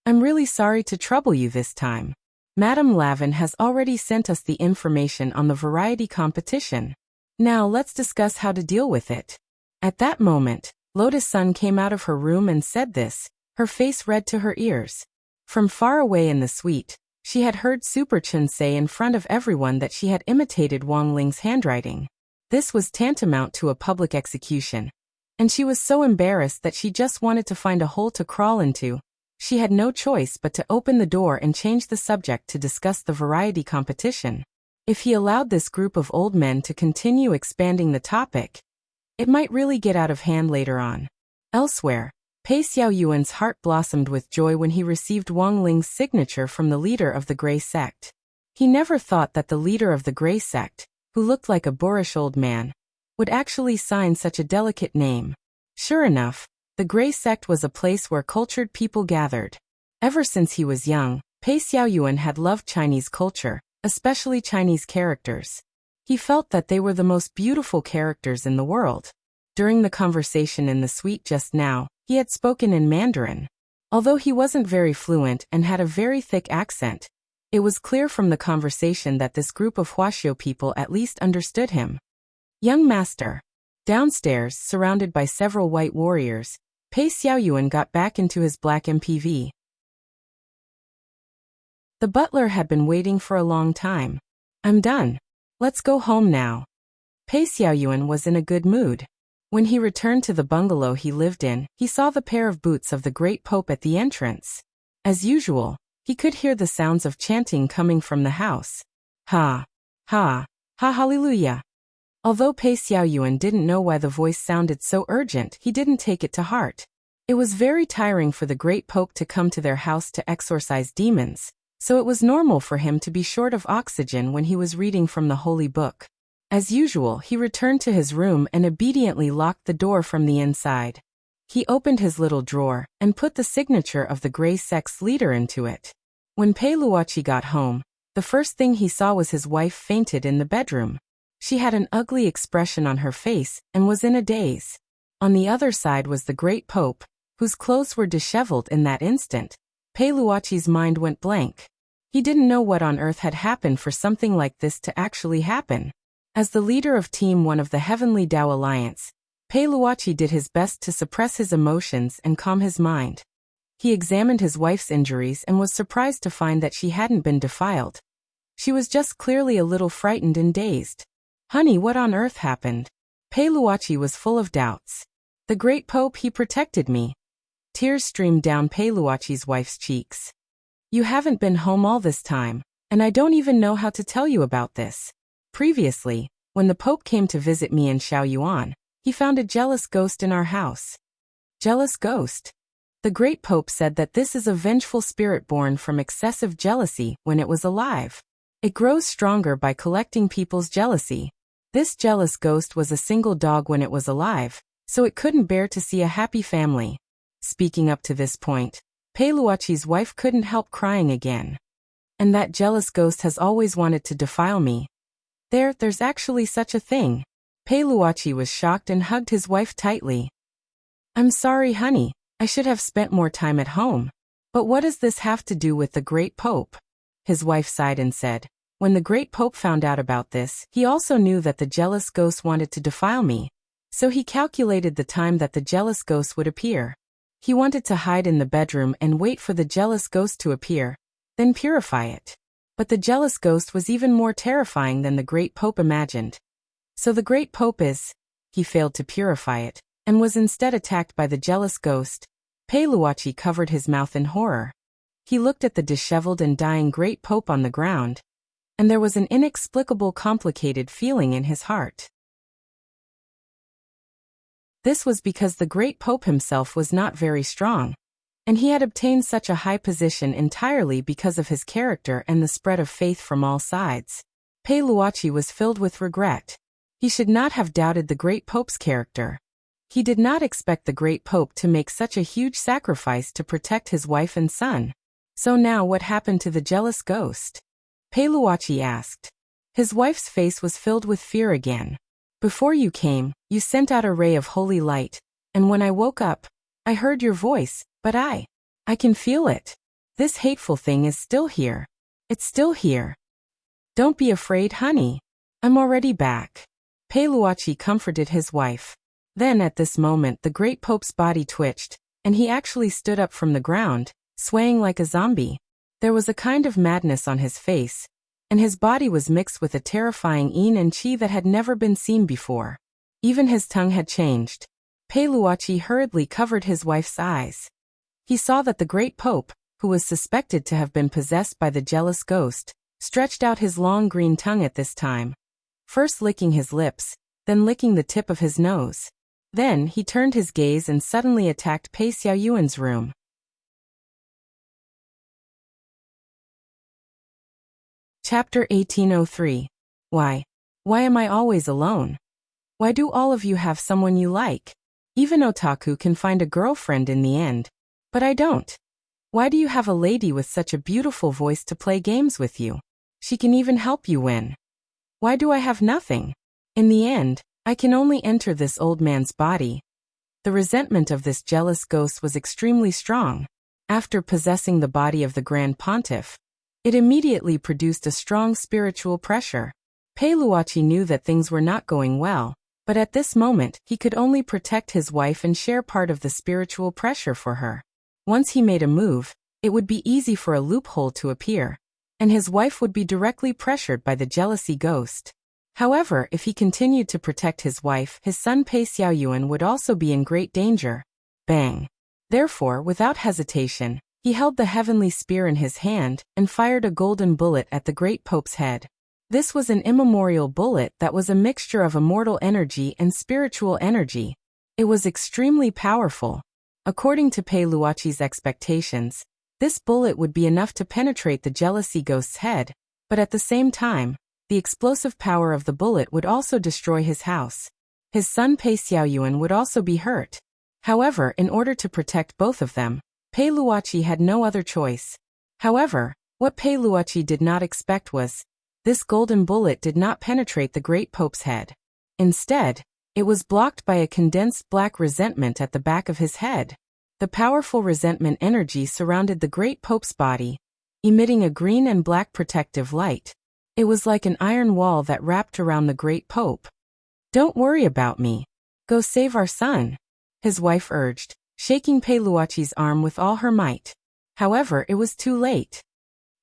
I'm really sorry to trouble you this time. Madame Lavin has already sent us the information on the variety competition. Now let's discuss how to deal with it. At that moment, Lotus-san came out of her room and said this, her face red to her ears. From far away in the suite, she had heard Superchin say in front of everyone that she had imitated Wang Ling's handwriting. This was tantamount to a public execution. And she was so embarrassed that she just wanted to find a hole to crawl into. She had no choice but to open the door and change the subject to discuss the variety competition. If he allowed this group of old men to continue expanding the topic, it might really get out of hand later on. Elsewhere, Pei Xiaoyuan's heart blossomed with joy when he received Wang Ling's signature from the leader of the Grey Sect. He never thought that the leader of the Grey Sect, who looked like a boorish old man, would actually sign such a delicate name. Sure enough, the Grey Sect was a place where cultured people gathered. Ever since he was young, Pei Xiaoyuan had loved Chinese culture, especially Chinese characters. He felt that they were the most beautiful characters in the world. During the conversation in the suite just now, he had spoken in Mandarin. Although he wasn't very fluent and had a very thick accent, it was clear from the conversation that this group of Huaxiao people at least understood him. Young master. Downstairs, surrounded by several white warriors, Pei Xiaoyuan got back into his black MPV. The butler had been waiting for a long time. I'm done. Let's go home now. Pei Xiaoyuan was in a good mood. When he returned to the bungalow he lived in, he saw the pair of boots of the Great Pope at the entrance. As usual, he could hear the sounds of chanting coming from the house. Ha! Ha! Ha! Hallelujah! Although Pei Xiaoyuan didn't know why the voice sounded so urgent, he didn't take it to heart. It was very tiring for the Great Pope to come to their house to exorcise demons, so it was normal for him to be short of oxygen when he was reading from the Holy Book. As usual, he returned to his room and obediently locked the door from the inside. He opened his little drawer and put the signature of the Grey Sect's leader into it. When Pei Luoqi got home, the first thing he saw was his wife fainted in the bedroom. She had an ugly expression on her face and was in a daze. On the other side was the Great Pope, whose clothes were disheveled in that instant. Pei Luoqi's mind went blank. He didn't know what on earth had happened for something like this to actually happen. As the leader of Team 1 of the Heavenly Tao Alliance, Pei Luoqi did his best to suppress his emotions and calm his mind. He examined his wife's injuries and was surprised to find that she hadn't been defiled. She was just clearly a little frightened and dazed. Honey, what on earth happened? Pei Luoqi was full of doubts. The Great Pope, he protected me. Tears streamed down Pei Luoqi's wife's cheeks. You haven't been home all this time, and I don't even know how to tell you about this. Previously, when the Pope came to visit me in Shaoyuan, he found a jealous ghost in our house. Jealous ghost? The Great Pope said that this is a vengeful spirit born from excessive jealousy when it was alive. It grows stronger by collecting people's jealousy. This jealous ghost was a single dog when it was alive, so it couldn't bear to see a happy family. Speaking up to this point, Pei Luoqi's wife couldn't help crying again. And that jealous ghost has always wanted to defile me. There's actually such a thing. Pei Luoqi was shocked and hugged his wife tightly. I'm sorry, honey. I should have spent more time at home. But what does this have to do with the Great Pope? His wife sighed and said, when the Great Pope found out about this, he also knew that the jealous ghost wanted to defile me. So he calculated the time that the jealous ghost would appear. He wanted to hide in the bedroom and wait for the jealous ghost to appear, then purify it. But the jealous ghost was even more terrifying than the Great Pope imagined. So the Great Pope is... he failed to purify it, and was instead attacked by the jealous ghost. Paoluachi covered his mouth in horror. He looked at the disheveled and dying great pope on the ground, and there was an inexplicable complicated feeling in his heart. This was because the great pope himself was not very strong, and he had obtained such a high position entirely because of his character and the spread of faith from all sides. Paoluachi was filled with regret. He should not have doubted the great pope's character. He did not expect the great pope to make such a huge sacrifice to protect his wife and son. So now what happened to the jealous ghost? Paoluachi asked. His wife's face was filled with fear again. Before you came, you sent out a ray of holy light, and when I woke up, I heard your voice, but I can feel it. This hateful thing is still here. It's still here. Don't be afraid, honey. I'm already back. Paoluachi comforted his wife. Then at this moment the great pope's body twitched, and he actually stood up from the ground, swaying like a zombie. There was a kind of madness on his face, and his body was mixed with a terrifying yin and qi that had never been seen before. Even his tongue had changed. Paoluachi hurriedly covered his wife's eyes. He saw that the great pope, who was suspected to have been possessed by the jealous ghost, stretched out his long green tongue at this time, first licking his lips, then licking the tip of his nose. Then he turned his gaze and suddenly attacked Pei Xiaoyuan's room. Chapter 1803. Why am I always alone? Why do all of you have someone you like? Even otaku can find a girlfriend in the end. But I don't. Why do you have a lady with such a beautiful voice to play games with you? She can even help you win. Why do I have nothing? In the end, I can only enter this old man's body. The resentment of this jealous ghost was extremely strong. After possessing the body of the Grand Pontiff, it immediately produced a strong spiritual pressure. Paoluachi knew that things were not going well, but at this moment he could only protect his wife and share part of the spiritual pressure for her. Once he made a move, it would be easy for a loophole to appear, and his wife would be directly pressured by the jealousy ghost. However, if he continued to protect his wife, his son Pei Xiaoyuan would also be in great danger. Bang! Therefore, without hesitation, he held the heavenly spear in his hand and fired a golden bullet at the great pope's head. This was an immemorial bullet that was a mixture of immortal energy and spiritual energy. It was extremely powerful. According to Paoluachi's expectations, this bullet would be enough to penetrate the jealousy ghost's head, but at the same time, the explosive power of the bullet would also destroy his house. His son Pei Xiaoyuan would also be hurt. However, in order to protect both of them, Paoluachi had no other choice. However, what Paoluachi did not expect was, this golden bullet did not penetrate the great pope's head. Instead, it was blocked by a condensed black resentment at the back of his head. The powerful resentment energy surrounded the great pope's body, emitting a green and black protective light. It was like an iron wall that wrapped around the great pope. Don't worry about me. Go save our son, his wife urged, shaking Paoluachi's arm with all her might. However, it was too late.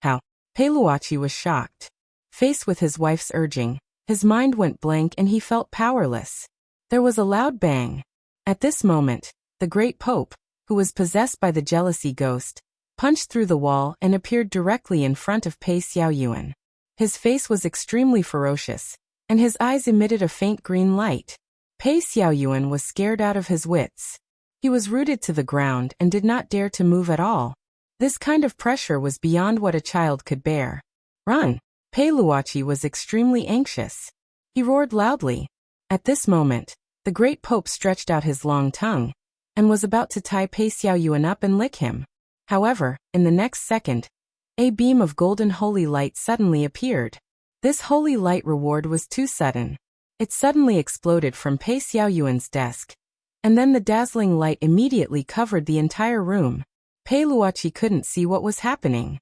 How? Paoluachi was shocked. Faced with his wife's urging, his mind went blank and he felt powerless. There was a loud bang. At this moment, the great pope, who was possessed by the jealousy ghost, punched through the wall and appeared directly in front of Pei Xiaoyuan. His face was extremely ferocious, and his eyes emitted a faint green light. Pei Xiaoyuan was scared out of his wits. He was rooted to the ground and did not dare to move at all. This kind of pressure was beyond what a child could bear. Run! Paoluachi was extremely anxious. He roared loudly. At this moment, the great pope stretched out his long tongue, and was about to tie Pei Xiaoyuan up and lick him. However, in the next second, a beam of golden holy light suddenly appeared. This holy light reward was too sudden. It suddenly exploded from Pei Xiaoyuan's desk, and then the dazzling light immediately covered the entire room. Paoluachi couldn't see what was happening.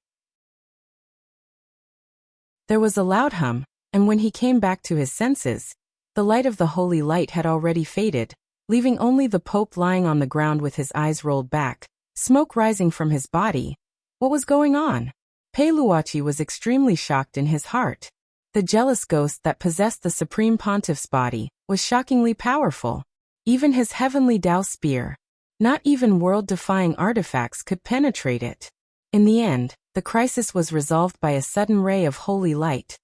There was a loud hum, and when he came back to his senses, the light of the holy light had already faded, leaving only the pope lying on the ground with his eyes rolled back, smoke rising from his body. What was going on? Paoluachi was extremely shocked in his heart. The jealous ghost that possessed the Supreme Pontiff's body was shockingly powerful. Even his heavenly Tao spear, not even world-defying artifacts could penetrate it. In the end, the crisis was resolved by a sudden ray of holy light.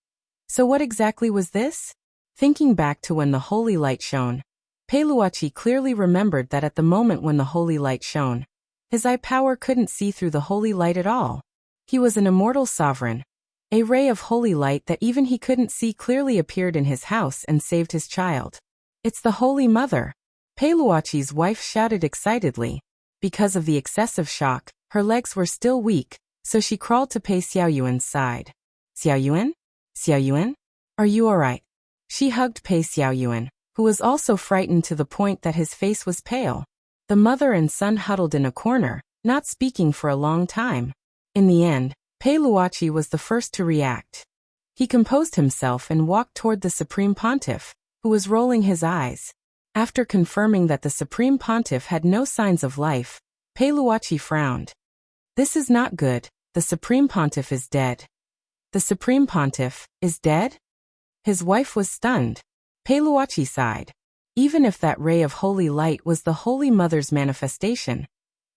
So what exactly was this? Thinking back to when the holy light shone, Peiluachi clearly remembered that at the moment when the holy light shone, his eye power couldn't see through the holy light at all. He was an immortal sovereign. A ray of holy light that even he couldn't see clearly appeared in his house and saved his child. It's the Holy Mother! Peiluachi's wife shouted excitedly. Because of the excessive shock, her legs were still weak, so she crawled to Pei Xiaoyuan's side. Xiaoyuan? Xiaoyuan? Are you alright? She hugged Pei Xiaoyuan, who was also frightened to the point that his face was pale. The mother and son huddled in a corner, not speaking for a long time. In the end, Peiluachi was the first to react. He composed himself and walked toward the Supreme Pontiff, who was rolling his eyes. After confirming that the Supreme Pontiff had no signs of life, Peiluachi frowned. This is not good. The Supreme Pontiff is dead. The Supreme Pontiff is dead? His wife was stunned. Peiluachi sighed. Even if that ray of holy light was the Holy Mother's manifestation,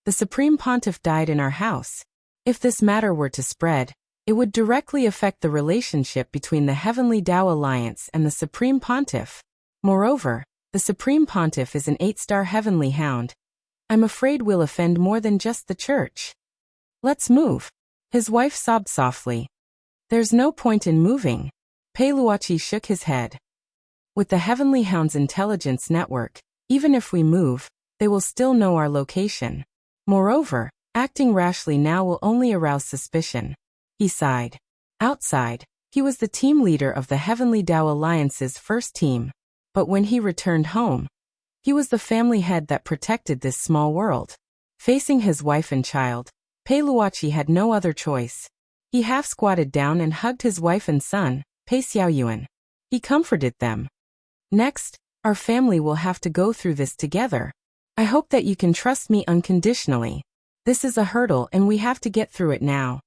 the Supreme Pontiff died in our house. If this matter were to spread, it would directly affect the relationship between the Heavenly Tao Alliance and the Supreme Pontiff. Moreover, the Supreme Pontiff is an 8-star heavenly hound. I'm afraid we'll offend more than just the church. Let's move. His wife sobbed softly. There's no point in moving. Peiluachi shook his head. With the Heavenly Hound's intelligence network, even if we move, they will still know our location. Moreover, acting rashly now will only arouse suspicion. He sighed. Outside, he was the team leader of the Heavenly Tao Alliance's first team. But when he returned home, he was the family head that protected this small world. Facing his wife and child, Peiluachi had no other choice. He half-squatted down and hugged his wife and son, Pei Xiaoyuan. He comforted them. Next, our family will have to go through this together. I hope that you can trust me unconditionally. This is a hurdle and we have to get through it now.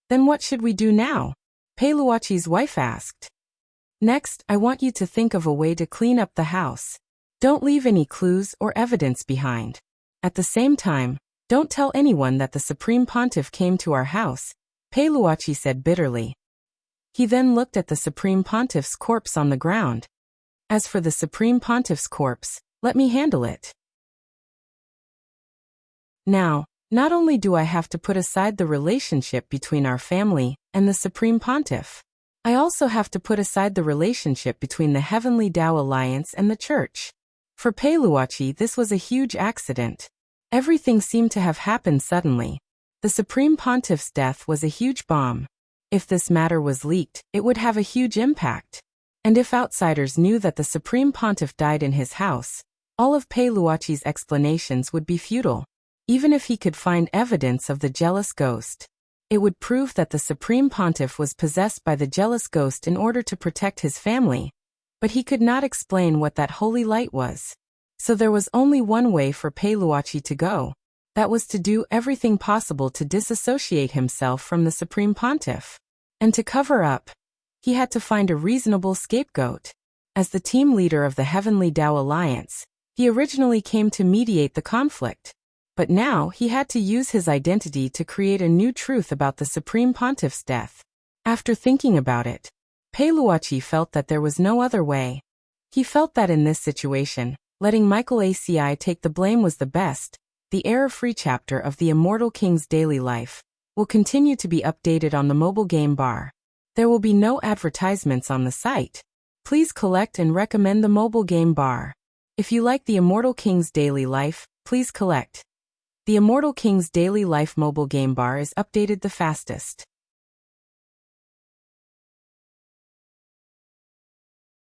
Then what should we do now? Peiluachi's wife asked. Next, I want you to think of a way to clean up the house. Don't leave any clues or evidence behind. At the same time, don't tell anyone that the Supreme Pontiff came to our house, Peiluachi said bitterly. He then looked at the Supreme Pontiff's corpse on the ground. As for the Supreme Pontiff's corpse, let me handle it. Now, not only do I have to put aside the relationship between our family and the Supreme Pontiff, I also have to put aside the relationship between the Heavenly Tao Alliance and the Church. For Peiluachi, this was a huge accident. Everything seemed to have happened suddenly. The Supreme Pontiff's death was a huge bomb. If this matter was leaked, it would have a huge impact. And if outsiders knew that the Supreme Pontiff died in his house, all of Peiluachi's explanations would be futile. Even if he could find evidence of the jealous ghost, it would prove that the Supreme Pontiff was possessed by the jealous ghost in order to protect his family. But he could not explain what that holy light was. So there was only one way for Peiluachi to go. That was to do everything possible to disassociate himself from the Supreme Pontiff. And to cover up, he had to find a reasonable scapegoat. As the team leader of the Heavenly Tao Alliance, he originally came to mediate the conflict. But now he had to use his identity to create a new truth about the Supreme Pontiff's death. After thinking about it, Peiluachi felt that there was no other way. He felt that in this situation, letting Michael ACI take the blame was the best. The error-free chapter of The Immortal King's Daily Life will continue to be updated on the mobile game bar. There will be no advertisements on the site. Please collect and recommend the mobile game bar. If you like The Immortal King's Daily Life, please collect. The Immortal King's Daily Life mobile game bar is updated the fastest.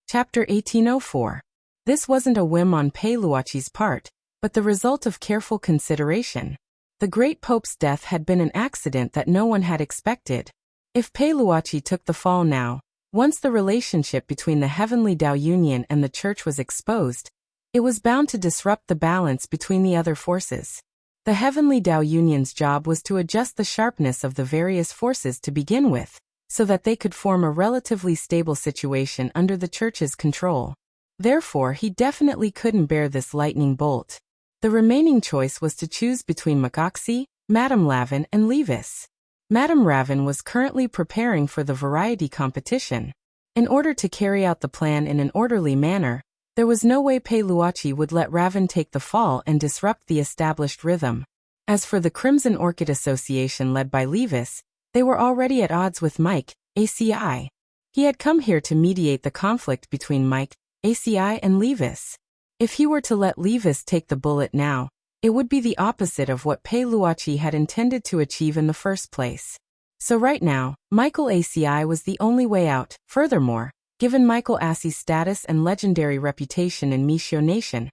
Chapter 1804. This wasn't a whim on Peiluachi's part, but the result of careful consideration. The great Pope's death had been an accident that no one had expected. If Peiluachi took the fall now, once the relationship between the Heavenly Tao Union and the Church was exposed, it was bound to disrupt the balance between the other forces. The Heavenly Tao Union's job was to adjust the sharpness of the various forces to begin with, so that they could form a relatively stable situation under the Church's control. Therefore, he definitely couldn't bear this lightning bolt. The remaining choice was to choose between Macoxy, Madame Lavin, and Levis. Madame Ravin was currently preparing for the variety competition. In order to carry out the plan in an orderly manner, there was no way Peluachi would let Ravin take the fall and disrupt the established rhythm. As for the Crimson Orchid Association led by Levis, they were already at odds with Mike, ACI. He had come here to mediate the conflict between Mike, ACI, and Levis. If he were to let Levis take the bullet now, it would be the opposite of what Peluachi had intended to achieve in the first place. So right now, Michael ACI was the only way out. Furthermore, given Michael Assie's status and legendary reputation in Mishio Nation,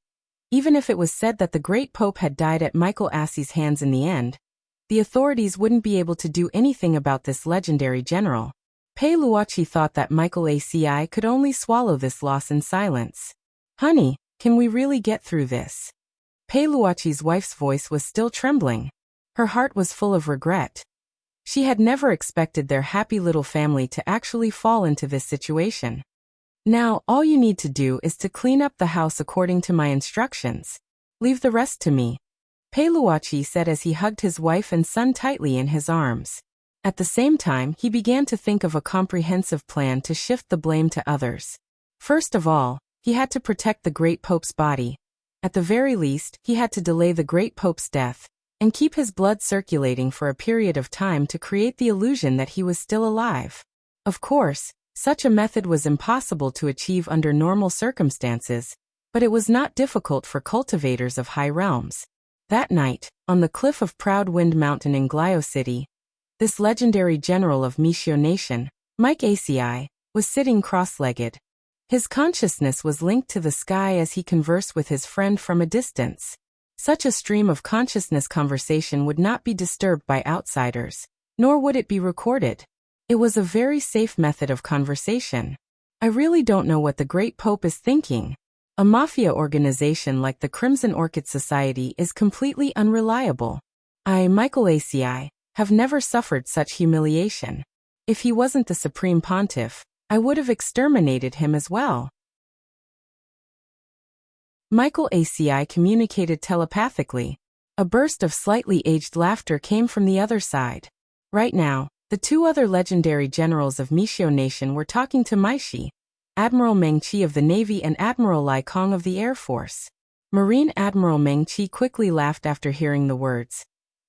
even if it was said that the great pope had died at Michael Assie's hands in the end, the authorities wouldn't be able to do anything about this legendary general. Peluachi thought that Michael ACI could only swallow this loss in silence. Honey, can we really get through this? Peluachi's wife's voice was still trembling. Her heart was full of regret. She had never expected their happy little family to actually fall into this situation. Now, all you need to do is to clean up the house according to my instructions. Leave the rest to me, Peluachi said as he hugged his wife and son tightly in his arms. At the same time, he began to think of a comprehensive plan to shift the blame to others. First of all, he had to protect the great pope's body. At the very least, he had to delay the great pope's death and keep his blood circulating for a period of time to create the illusion that he was still alive. Of course, such a method was impossible to achieve under normal circumstances, but it was not difficult for cultivators of high realms. That night, on the cliff of Proud Wind Mountain in Glio City, this legendary general of Mishio Nation, Mike ACI, was sitting cross-legged. His consciousness was linked to the sky as he conversed with his friend from a distance. Such a stream of consciousness conversation would not be disturbed by outsiders, nor would it be recorded. It was a very safe method of conversation. I really don't know what the Great Pope is thinking. A mafia organization like the Crimson Orchid Society is completely unreliable. I, Michael ACI, have never suffered such humiliation. If he wasn't the Supreme Pontiff, I would have exterminated him as well. Michael ACI communicated telepathically. A burst of slightly aged laughter came from the other side. Right now, the two other legendary generals of Mishio Nation were talking to Maishi, Admiral Meng Qi of the Navy and Admiral Lai Kong of the Air Force. Marine Admiral Meng Qi quickly laughed after hearing the words.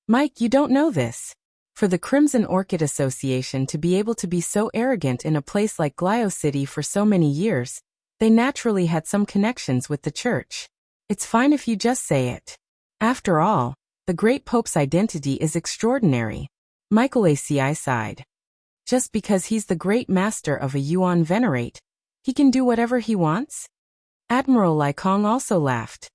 Mike, you don't know this. For the Crimson Orchid Association to be able to be so arrogant in a place like Glio City for so many years, they naturally had some connections with the church. It's fine if you just say it. After all, the Great Pope's identity is extraordinary. Michael ACI sighed. Just because he's the Great Master of a Yuan Venerate, he can do whatever he wants? Admiral Lai Kong also laughed.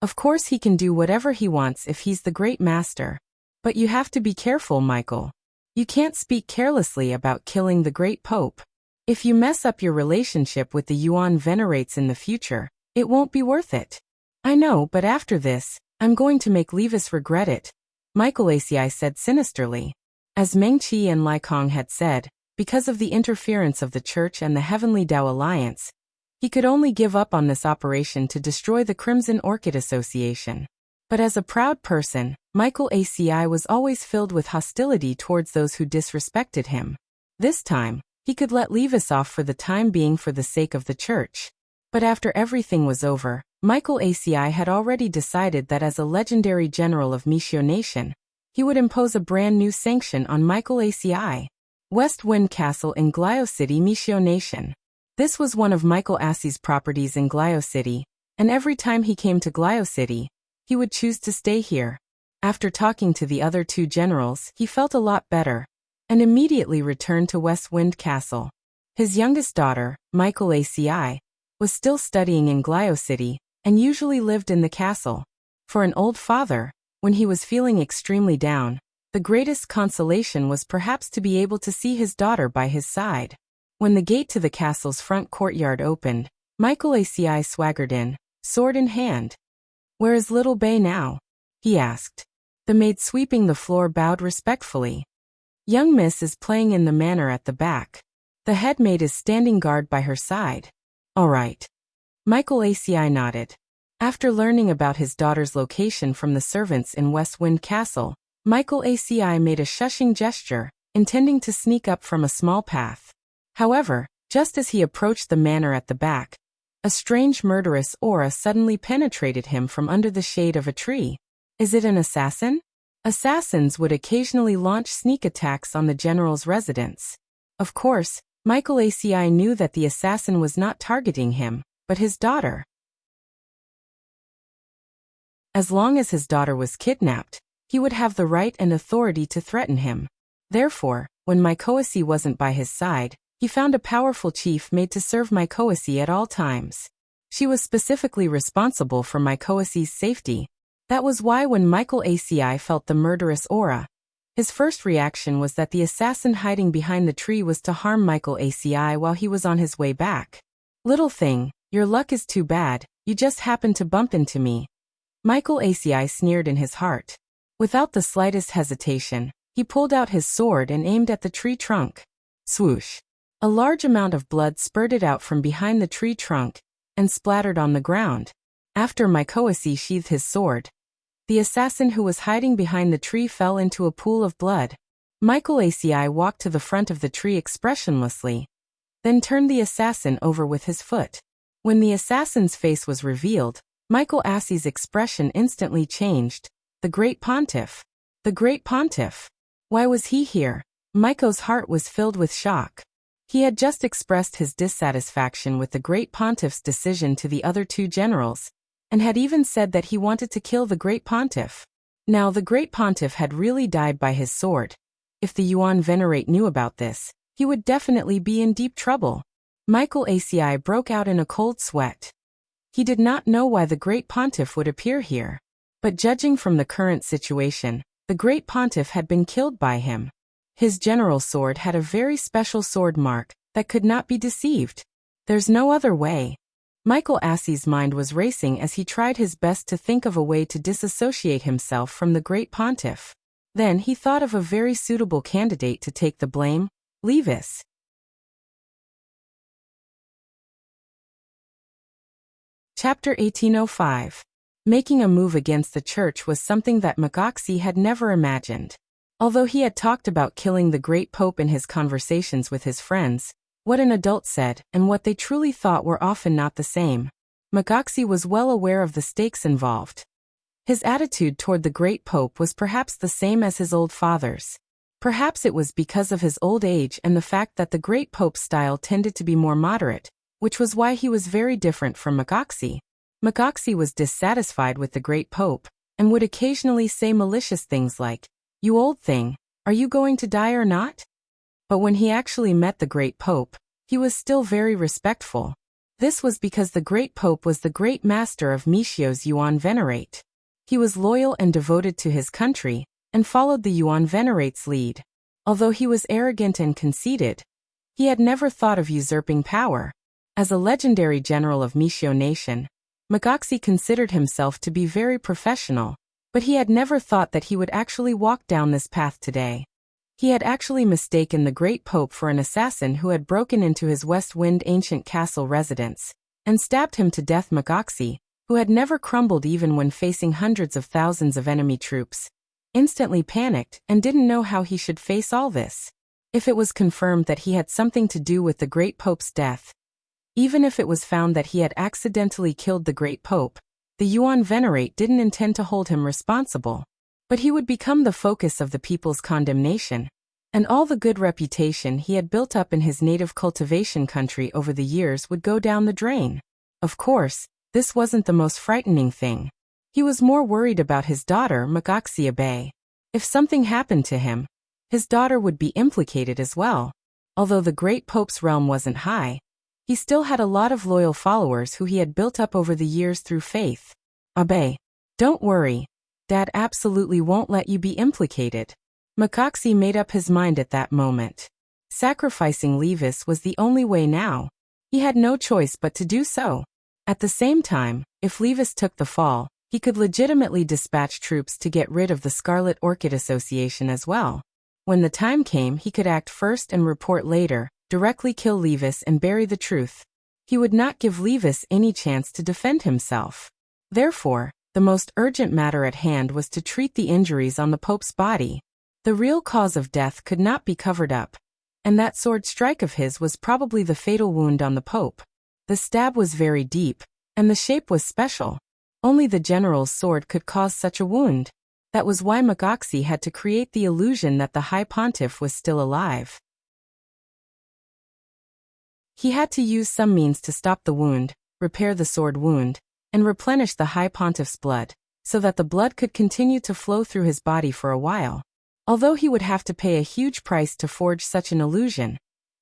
Of course he can do whatever he wants if he's the Great Master. But you have to be careful, Michael. You can't speak carelessly about killing the Great Pope. If you mess up your relationship with the Yuan Venerates in the future, it won't be worth it. I know, but after this, I'm going to make Levis regret it, Michael ACI said sinisterly. As Meng Qi and Lai Kong had said, because of the interference of the Church and the Heavenly Tao Alliance, he could only give up on this operation to destroy the Crimson Orchid Association. But as a proud person, Michael ACI was always filled with hostility towards those who disrespected him. This time, he could let Levis off for the time being for the sake of the church. But after everything was over, Michael ACI had already decided that as a legendary general of Mishio Nation, he would impose a brand new sanction on Michael ACI. West Wind Castle in Glio City, Mishio Nation. This was one of Michael Assie's properties in Glio City, and every time he came to Glio City, he would choose to stay here. After talking to the other two generals, he felt a lot better, and immediately returned to West Wind Castle. His youngest daughter, Michael ACI, was still studying in Glio City, and usually lived in the castle. For an old father, when he was feeling extremely down, the greatest consolation was perhaps to be able to see his daughter by his side. When the gate to the castle's front courtyard opened, Michael ACI swaggered in, sword in hand. "Where is little Bay now?" he asked. The maid sweeping the floor bowed respectfully. "Young Miss is playing in the manor at the back. The head maid is standing guard by her side." "All right." Michael ACI nodded. After learning about his daughter's location from the servants in West Wind Castle, Michael ACI made a shushing gesture, intending to sneak up from a small path. However, just as he approached the manor at the back, a strange murderous aura suddenly penetrated him from under the shade of a tree. Is it an assassin? Assassins would occasionally launch sneak attacks on the general's residence. Of course, Michael ACI knew that the assassin was not targeting him, but his daughter. As long as his daughter was kidnapped, he would have the right and authority to threaten him. Therefore, when Mykoasi wasn't by his side, he found a powerful chief made to serve Mykoasi at all times. She was specifically responsible for Mykoasi's safety. That was why when Michael ACI felt the murderous aura, his first reaction was that the assassin hiding behind the tree was to harm Michael ACI while he was on his way back. Little thing, your luck is too bad, you just happened to bump into me. Michael ACI sneered in his heart. Without the slightest hesitation, he pulled out his sword and aimed at the tree trunk. Swoosh! A large amount of blood spurted out from behind the tree trunk and splattered on the ground. After Mykoasi sheathed his sword, the assassin who was hiding behind the tree fell into a pool of blood. Michael ACI walked to the front of the tree expressionlessly, then turned the assassin over with his foot. When the assassin's face was revealed, Michael ACI's expression instantly changed. The Great Pontiff. The Great Pontiff. Why was he here? Michael's heart was filled with shock. He had just expressed his dissatisfaction with the Great Pontiff's decision to the other two generals, and had even said that he wanted to kill the Great Pontiff. Now the Great Pontiff had really died by his sword. If the Yuan Venerate knew about this, he would definitely be in deep trouble. Michael ACI broke out in a cold sweat. He did not know why the Great Pontiff would appear here. But judging from the current situation, the Great Pontiff had been killed by him. His general sword had a very special sword mark that could not be deceived. There's no other way. Michael ACI's mind was racing as he tried his best to think of a way to disassociate himself from the Great Pontiff. Then he thought of a very suitable candidate to take the blame, Levis. Chapter 1805. Making a move against the church was something that Mykoasi had never imagined. Although he had talked about killing the great pope in his conversations with his friends, what an adult said and what they truly thought were often not the same. Mykoasi was well aware of the stakes involved. His attitude toward the great pope was perhaps the same as his old father's. Perhaps it was because of his old age and the fact that the great pope's style tended to be more moderate, which was why he was very different from Mykoasi. Mykoasi was dissatisfied with the great pope, and would occasionally say malicious things like, "You old thing, are you going to die or not?" But when he actually met the great pope, he was still very respectful. This was because the great pope was the great master of Meishio's Yuan Venerate. He was loyal and devoted to his country, and followed the Yuan Venerate's lead. Although he was arrogant and conceited, he had never thought of usurping power. As a legendary general of Meishio Nation, Mykoasi considered himself to be very professional, but he had never thought that he would actually walk down this path today. He had actually mistaken the great pope for an assassin who had broken into his West Wind ancient castle residence, and stabbed him to death. Mykoasi, who had never crumbled even when facing hundreds of thousands of enemy troops, instantly panicked and didn't know how he should face all this. If it was confirmed that he had something to do with the great pope's death, even if it was found that he had accidentally killed the great pope, the Yuan Venerate didn't intend to hold him responsible. But he would become the focus of the people's condemnation, and all the good reputation he had built up in his native cultivation country over the years would go down the drain. Of course, this wasn't the most frightening thing. He was more worried about his daughter, Mykoasi Abe. If something happened to him, his daughter would be implicated as well. Although the great pope's realm wasn't high, he still had a lot of loyal followers who he had built up over the years through faith. Abe, don't worry. Dad absolutely won't let you be implicated. Mykoasi made up his mind at that moment. Sacrificing Levis was the only way now. He had no choice but to do so. At the same time, if Levis took the fall, he could legitimately dispatch troops to get rid of the Scarlet Orchid Association as well. When the time came, he could act first and report later, directly kill Levis and bury the truth. He would not give Levis any chance to defend himself. Therefore, the most urgent matter at hand was to treat the injuries on the Pope's body. The real cause of death could not be covered up, and that sword strike of his was probably the fatal wound on the Pope. The stab was very deep, and the shape was special. Only the general's sword could cause such a wound. That was why Magoxi had to create the illusion that the High Pontiff was still alive. He had to use some means to stop the wound, repair the sword wound, and replenish the High Pontiff's blood, so that the blood could continue to flow through his body for a while. Although he would have to pay a huge price to forge such an illusion,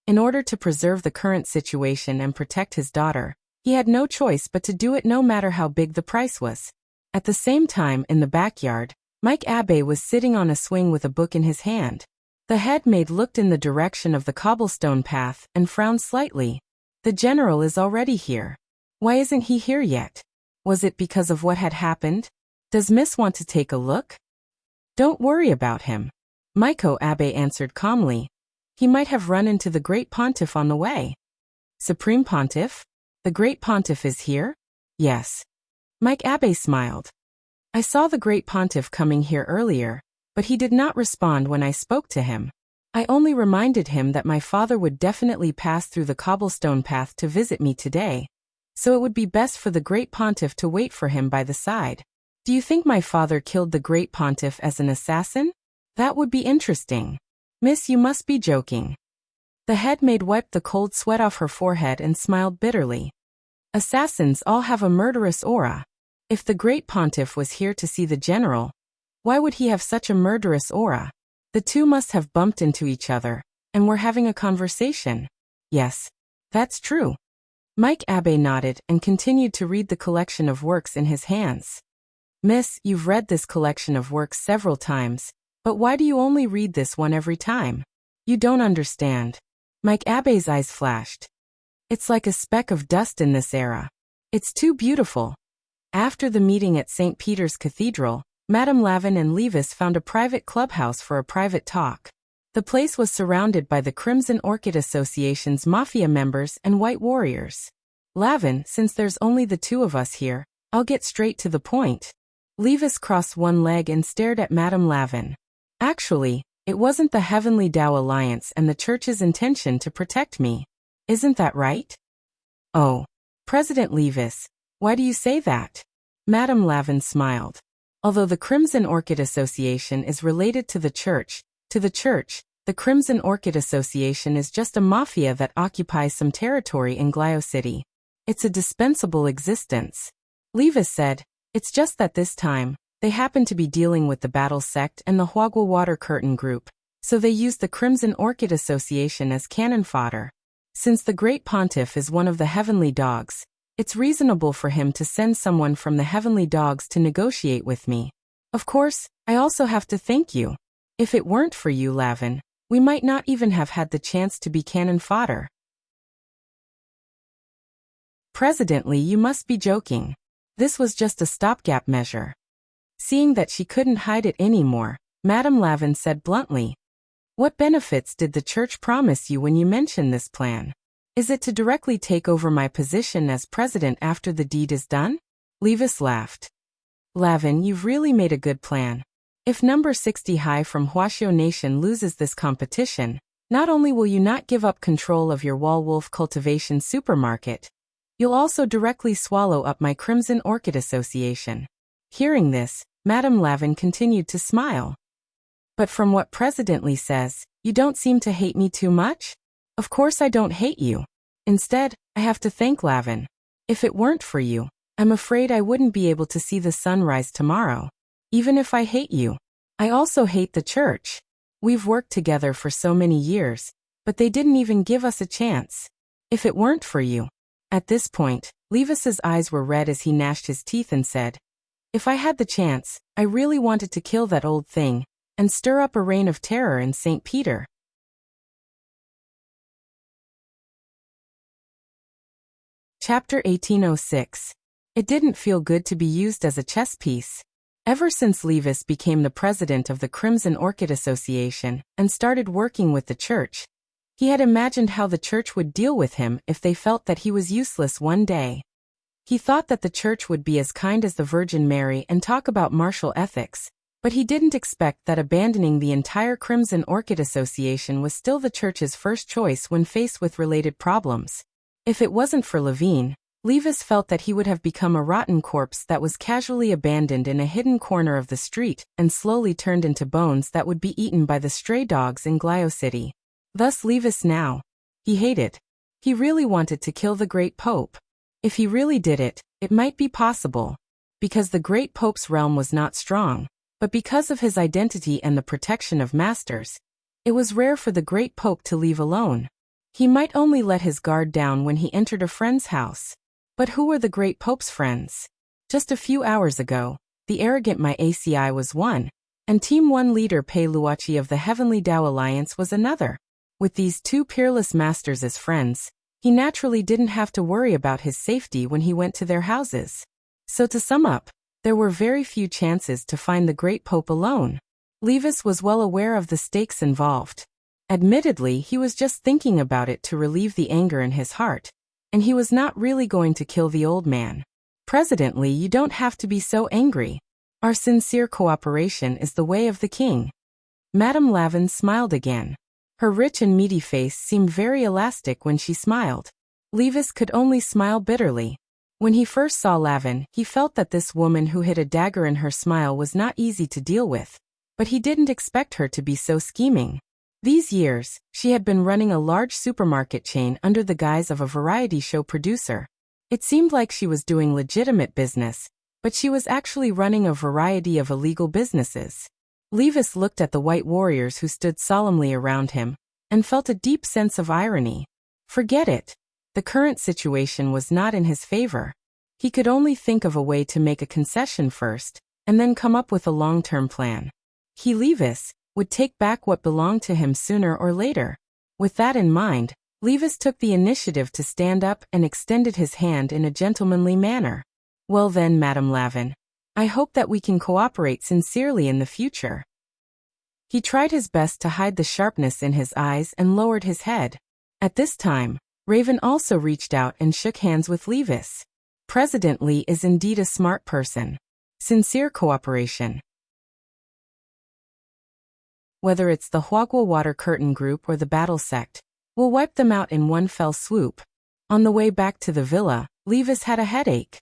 in order to preserve the current situation and protect his daughter, he had no choice but to do it no matter how big the price was. At the same time, in the backyard, Mike Abbé was sitting on a swing with a book in his hand. The head maid looked in the direction of the cobblestone path and frowned slightly. The general is already here. Why isn't he here yet? Was it because of what had happened? Does Miss want to take a look? Don't worry about him. Miko Abbé answered calmly. He might have run into the Great Pontiff on the way. Supreme Pontiff? The Great Pontiff is here? Yes. Mike Abbé smiled. I saw the Great Pontiff coming here earlier, but he did not respond when I spoke to him. I only reminded him that my father would definitely pass through the cobblestone path to visit me today, so it would be best for the Great Pontiff to wait for him by the side. Do you think my father killed the Great Pontiff as an assassin? That would be interesting. Miss, you must be joking. The head maid wiped the cold sweat off her forehead and smiled bitterly. Assassins all have a murderous aura. If the Great Pontiff was here to see the general, why would he have such a murderous aura? The two must have bumped into each other, and were having a conversation. Yes, that's true. Mike Abbé nodded and continued to read the collection of works in his hands. Miss, you've read this collection of works several times, but why do you only read this one every time? You don't understand. Mike Abbé's eyes flashed. It's like a speck of dust in this era. It's too beautiful. After the meeting at St. Peter's Cathedral, Madame Lavin and Levis found a private clubhouse for a private talk. The place was surrounded by the Crimson Orchid Association's mafia members and white warriors. Lavin, since there's only the two of us here, I'll get straight to the point. Levis crossed one leg and stared at Madame Lavin. Actually, it wasn't the Heavenly Tao Alliance and the Church's intention to protect me. Isn't that right? Oh, President Levis, why do you say that? Madame Lavin smiled. Although the Crimson Orchid Association is related to the Church, the Crimson Orchid Association is just a mafia that occupies some territory in Glio City. It's a dispensable existence. Levis said, it's just that this time, they happen to be dealing with the Battle Sect and the Huagua Water Curtain Group, so they use the Crimson Orchid Association as cannon fodder. Since the Great Pontiff is one of the Heavenly Dogs, it's reasonable for him to send someone from the Heavenly Dogs to negotiate with me. Of course, I also have to thank you. If it weren't for you, Lavin, we might not even have had the chance to be cannon fodder. Presidently, you must be joking. This was just a stopgap measure. Seeing that she couldn't hide it anymore, Madame Lavin said bluntly, what benefits did the Church promise you when you mentioned this plan? Is it to directly take over my position as president after the deed is done? Levis laughed. Lavin, you've really made a good plan. If number 60 High from Huaxiao Nation loses this competition, not only will you not give up control of your wall wolf cultivation supermarket, you'll also directly swallow up my Crimson Orchid Association. Hearing this, Madame Lavin continued to smile. But from what President Lee says, you don't seem to hate me too much? Of course I don't hate you. Instead, I have to thank Lavin. If it weren't for you, I'm afraid I wouldn't be able to see the sun rise tomorrow. Even if I hate you, I also hate the Church. We've worked together for so many years, but they didn't even give us a chance. If it weren't for you. At this point, Levis's eyes were red as he gnashed his teeth and said, if I had the chance, I really wanted to kill that old thing and stir up a reign of terror in St. Peter. Chapter 1806. It didn't feel good to be used as a chess piece. Ever since Levis became the president of the Crimson Orchid Association and started working with the Church, He had imagined how the church would deal with him if they felt that he was useless one day. He thought that the church would be as kind as the Virgin Mary and talk about martial ethics, but he didn't expect that abandoning the entire Crimson Orchid Association was still the church's first choice when faced with related problems. If it wasn't for Levine, Levis felt that he would have become a rotten corpse that was casually abandoned in a hidden corner of the street and slowly turned into bones that would be eaten by the stray dogs in Glio City. Thus Levis now. He hated. He really wanted to kill the great Pope. If he really did it, it might be possible. Because the great Pope's realm was not strong, but because of his identity and the protection of masters, it was rare for the great Pope to leave alone. He might only let his guard down when he entered a friend's house. But who were the great Pope's friends? Just a few hours ago, the arrogant My ACI was one, and Team 1 leader Pei Luochi of the Heavenly Tao Alliance was another. With these two peerless masters as friends, he naturally didn't have to worry about his safety when he went to their houses. So to sum up, there were very few chances to find the great Pope alone. Levis was well aware of the stakes involved. Admittedly, he was just thinking about it to relieve the anger in his heart, and he was not really going to kill the old man. Presently, you don't have to be so angry. Our sincere cooperation is the way of the king. Madame Lavin smiled again. Her rich and meaty face seemed very elastic when she smiled. Levis could only smile bitterly. When he first saw Lavin, he felt that this woman who hid a dagger in her smile was not easy to deal with, but he didn't expect her to be so scheming. These years, she had been running a large supermarket chain under the guise of a variety show producer. It seemed like she was doing legitimate business, but she was actually running a variety of illegal businesses. Levis looked at the white warriors who stood solemnly around him, and felt a deep sense of irony. Forget it. The current situation was not in his favor. He could only think of a way to make a concession first, and then come up with a long-term plan. He, Levis, would take back what belonged to him sooner or later. With that in mind, Levis took the initiative to stand up and extended his hand in a gentlemanly manner. Well then, Madame Lavin, I hope that we can cooperate sincerely in the future. He tried his best to hide the sharpness in his eyes and lowered his head. At this time, Raven also reached out and shook hands with Levis. President Lee is indeed a smart person. Sincere cooperation. Whether it's the Huagua Water Curtain Group or the Battle Sect, we'll wipe them out in one fell swoop. On the way back to the villa, Levis had a headache.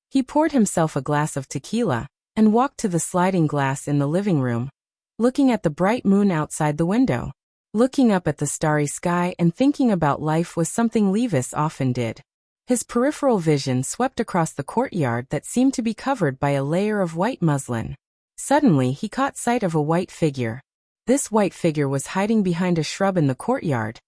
He poured himself a glass of tequila and walked to the sliding glass in the living room, looking at the bright moon outside the window. Looking up at the starry sky and thinking about life was something Levis often did. His peripheral vision swept across the courtyard that seemed to be covered by a layer of white muslin. Suddenly, he caught sight of a white figure. This white figure was hiding behind a shrub in the courtyard,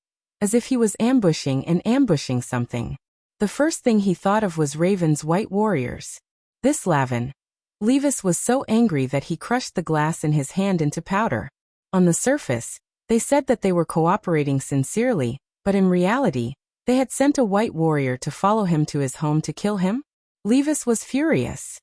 as if he was ambushing something. The first thing he thought of was Raven's white warriors. This Lavin. Levis was so angry that he crushed the glass in his hand into powder. On the surface, they said that they were cooperating sincerely, but in reality, they had sent a white warrior to follow him to his home to kill him. Levis was furious.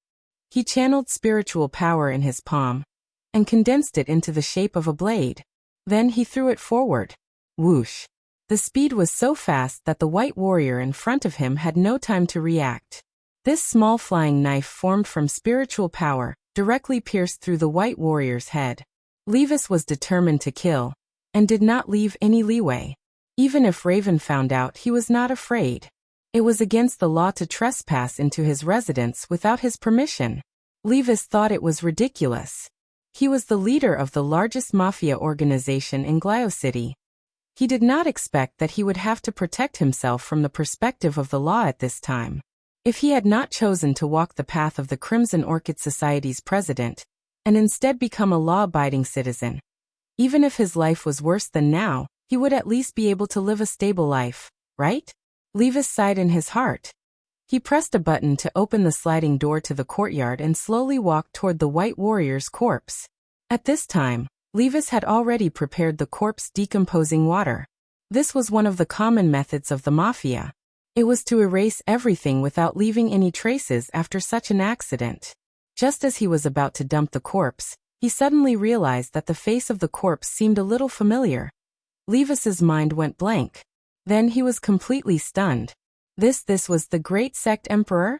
He channeled spiritual power in his palm and condensed it into the shape of a blade. Then he threw it forward. Whoosh! The speed was so fast that the white warrior in front of him had no time to react. This small flying knife formed from spiritual power directly pierced through the white warrior's head. Levis was determined to kill, and did not leave any leeway. Even if Raven found out, he was not afraid. It was against the law to trespass into his residence without his permission. Levis thought it was ridiculous. He was the leader of the largest mafia organization in Glio City. He did not expect that he would have to protect himself from the perspective of the law at this time. If he had not chosen to walk the path of the Crimson Orchid Society's president, and instead become a law-abiding citizen, even if his life was worse than now, he would at least be able to live a stable life, right? Levis sighed in his heart. He pressed a button to open the sliding door to the courtyard and slowly walked toward the white warrior's corpse. At this time, Levis had already prepared the corpse decomposing water. This was one of the common methods of the mafia. It was to erase everything without leaving any traces after such an accident. Just as he was about to dump the corpse, he suddenly realized that the face of the corpse seemed a little familiar. Levis's mind went blank. Then he was completely stunned. This was the great sect emperor?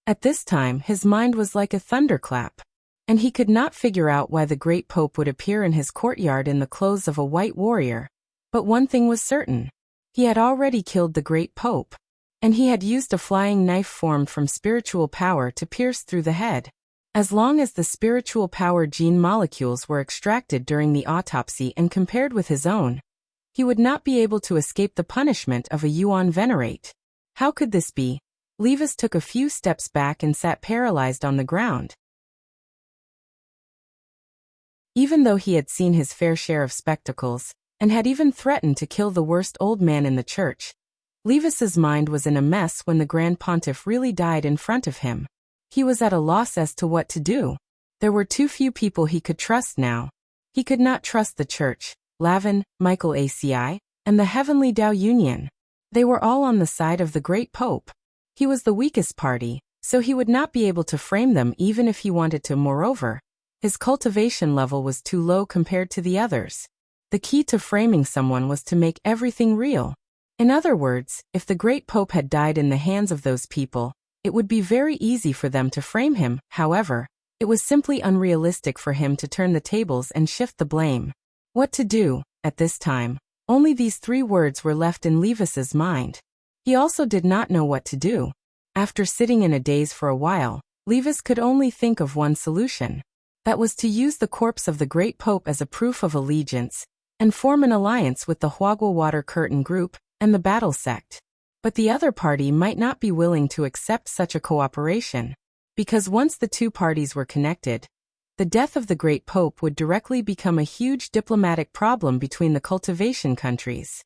At this time his mind was like a thunderclap, and he could not figure out why the great pope would appear in his courtyard in the clothes of a white warrior. But one thing was certain. He had already killed the great pope, and he had used a flying knife formed from spiritual power to pierce through the head. As long as the spiritual power gene molecules were extracted during the autopsy and compared with his own, he would not be able to escape the punishment of a Yuan venerate. How could this be? Levis took a few steps back and sat paralyzed on the ground. Even though he had seen his fair share of spectacles, and had even threatened to kill the worst old man in the church, Levis's mind was in a mess when the Grand Pontiff really died in front of him. He was at a loss as to what to do. There were too few people he could trust now. He could not trust the church, Lavin, Michael ACI, and the Heavenly Tao Union. They were all on the side of the great pope. He was the weakest party, so he would not be able to frame them even if he wanted to. Moreover, his cultivation level was too low compared to the others. The key to framing someone was to make everything real. In other words, if the great pope had died in the hands of those people, it would be very easy for them to frame him. However, it was simply unrealistic for him to turn the tables and shift the blame. What to do? At this time, only these 3 words were left in Levis's mind. He also did not know what to do. After sitting in a daze for a while, Levis could only think of one solution. That was to use the corpse of the great pope as a proof of allegiance, and form an alliance with the Huagua Water Curtain Group and the Battle Sect. But the other party might not be willing to accept such a cooperation, because once the 2 parties were connected, the death of the great pope would directly become a huge diplomatic problem between the cultivation countries.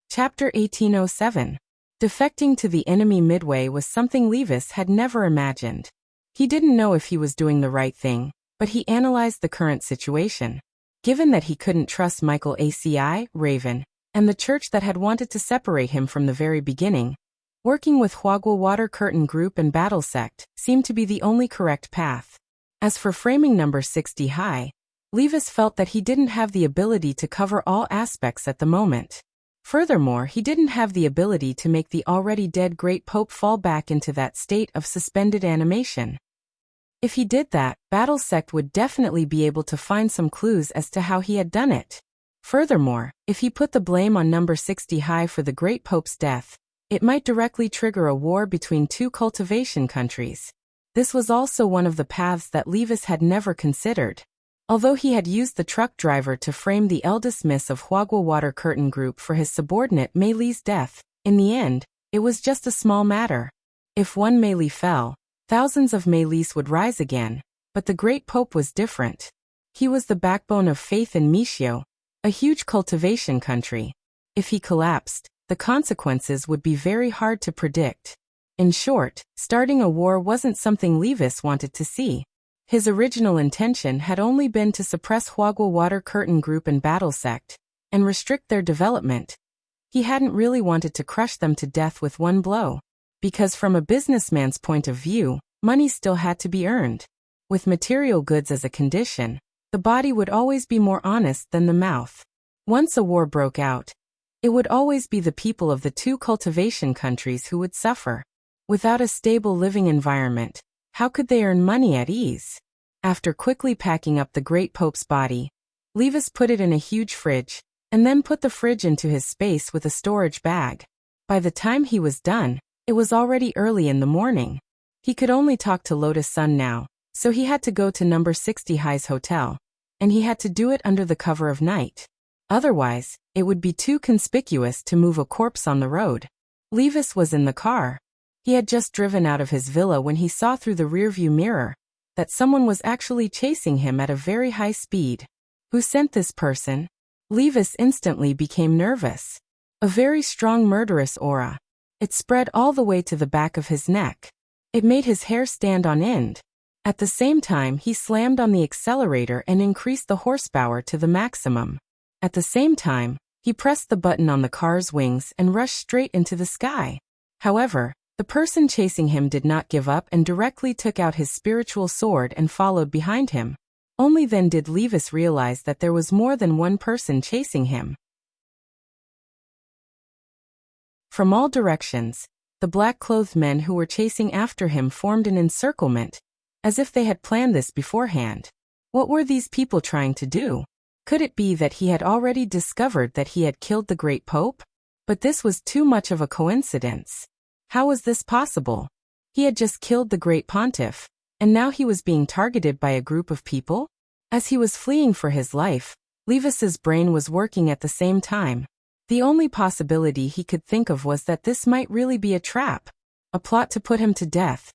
Chapter 1807. Defecting to the enemy midway was something Levis had never imagined. He didn't know if he was doing the right thing, but he analyzed the current situation. Given that he couldn't trust Michael ACI, Raven, and the church that had wanted to separate him from the very beginning, working with Huagua Water Curtain Group and Battle Sect seemed to be the only correct path. As for framing number 60 high, Levis felt that he didn't have the ability to cover all aspects at the moment. Furthermore, he didn't have the ability to make the already dead great pope fall back into that state of suspended animation. If he did that, Battle Sect would definitely be able to find some clues as to how he had done it. Furthermore, if he put the blame on number 60 high for the great pope's death, it might directly trigger a war between 2 cultivation countries. This was also one of the paths that Levis had never considered. Although he had used the truck driver to frame the eldest miss of Huagua Water Curtain Group for his subordinate Mei Li's death, in the end, it was just a small matter. If one Mei Li fell, thousands of Mei Lis would rise again, but the great pope was different. He was the backbone of faith in Mishio, a huge cultivation country. If he collapsed, the consequences would be very hard to predict. In short, starting a war wasn't something Levis wanted to see. His original intention had only been to suppress Huagua Water Curtain Group and Battle Sect, and restrict their development. He hadn't really wanted to crush them to death with one blow, because from a businessman's point of view, money still had to be earned. With material goods as a condition, the body would always be more honest than the mouth. Once a war broke out, it would always be the people of the 2 cultivation countries who would suffer. Without a stable living environment, how could they earn money at ease? After quickly packing up the great pope's body, Levis put it in a huge fridge, and then put the fridge into his space with a storage bag. By the time he was done, it was already early in the morning. He could only talk to Lotus Sun now, so he had to go to number 60 High's hotel, and he had to do it under the cover of night. Otherwise, it would be too conspicuous to move a corpse on the road. Levis was in the car. He had just driven out of his villa when he saw through the rearview mirror that someone was actually chasing him at a very high speed. Who sent this person? Levis instantly became nervous. A very strong murderous aura. It spread all the way to the back of his neck. It made his hair stand on end. At the same time, he slammed on the accelerator and increased the horsepower to the maximum. At the same time, he pressed the button on the car's wings and rushed straight into the sky. However, the person chasing him did not give up and directly took out his spiritual sword and followed behind him. Only then did Levis realize that there was more than one person chasing him. From all directions, the black-clothed men who were chasing after him formed an encirclement, as if they had planned this beforehand. What were these people trying to do? Could it be that he had already discovered that he had killed the great Pope? But this was too much of a coincidence. How was this possible? He had just killed the great pontiff, and now he was being targeted by a group of people? As he was fleeing for his life, Levis's brain was working at the same time. The only possibility he could think of was that this might really be a trap, a plot to put him to death.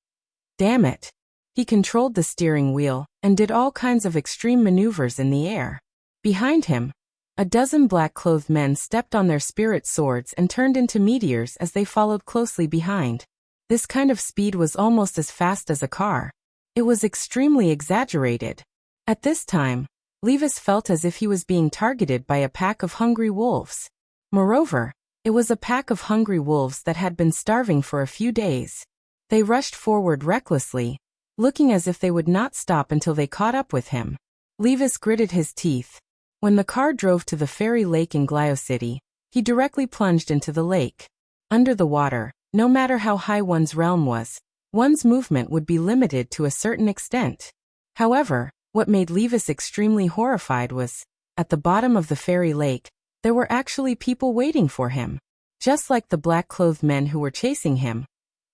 Damn it. He controlled the steering wheel and did all kinds of extreme maneuvers in the air. Behind him, a dozen black-clothed men stepped on their spirit swords and turned into meteors as they followed closely behind. This kind of speed was almost as fast as a car. It was extremely exaggerated. At this time, Levis felt as if he was being targeted by a pack of hungry wolves. Moreover, it was a pack of hungry wolves that had been starving for a few days. They rushed forward recklessly, looking as if they would not stop until they caught up with him. Levis gritted his teeth. When the car drove to the fairy lake in City, he directly plunged into the lake. Under the water, no matter how high one's realm was, one's movement would be limited to a certain extent. However, what made Levis extremely horrified was, at the bottom of the fairy lake, there were actually people waiting for him. Just like the black-clothed men who were chasing him.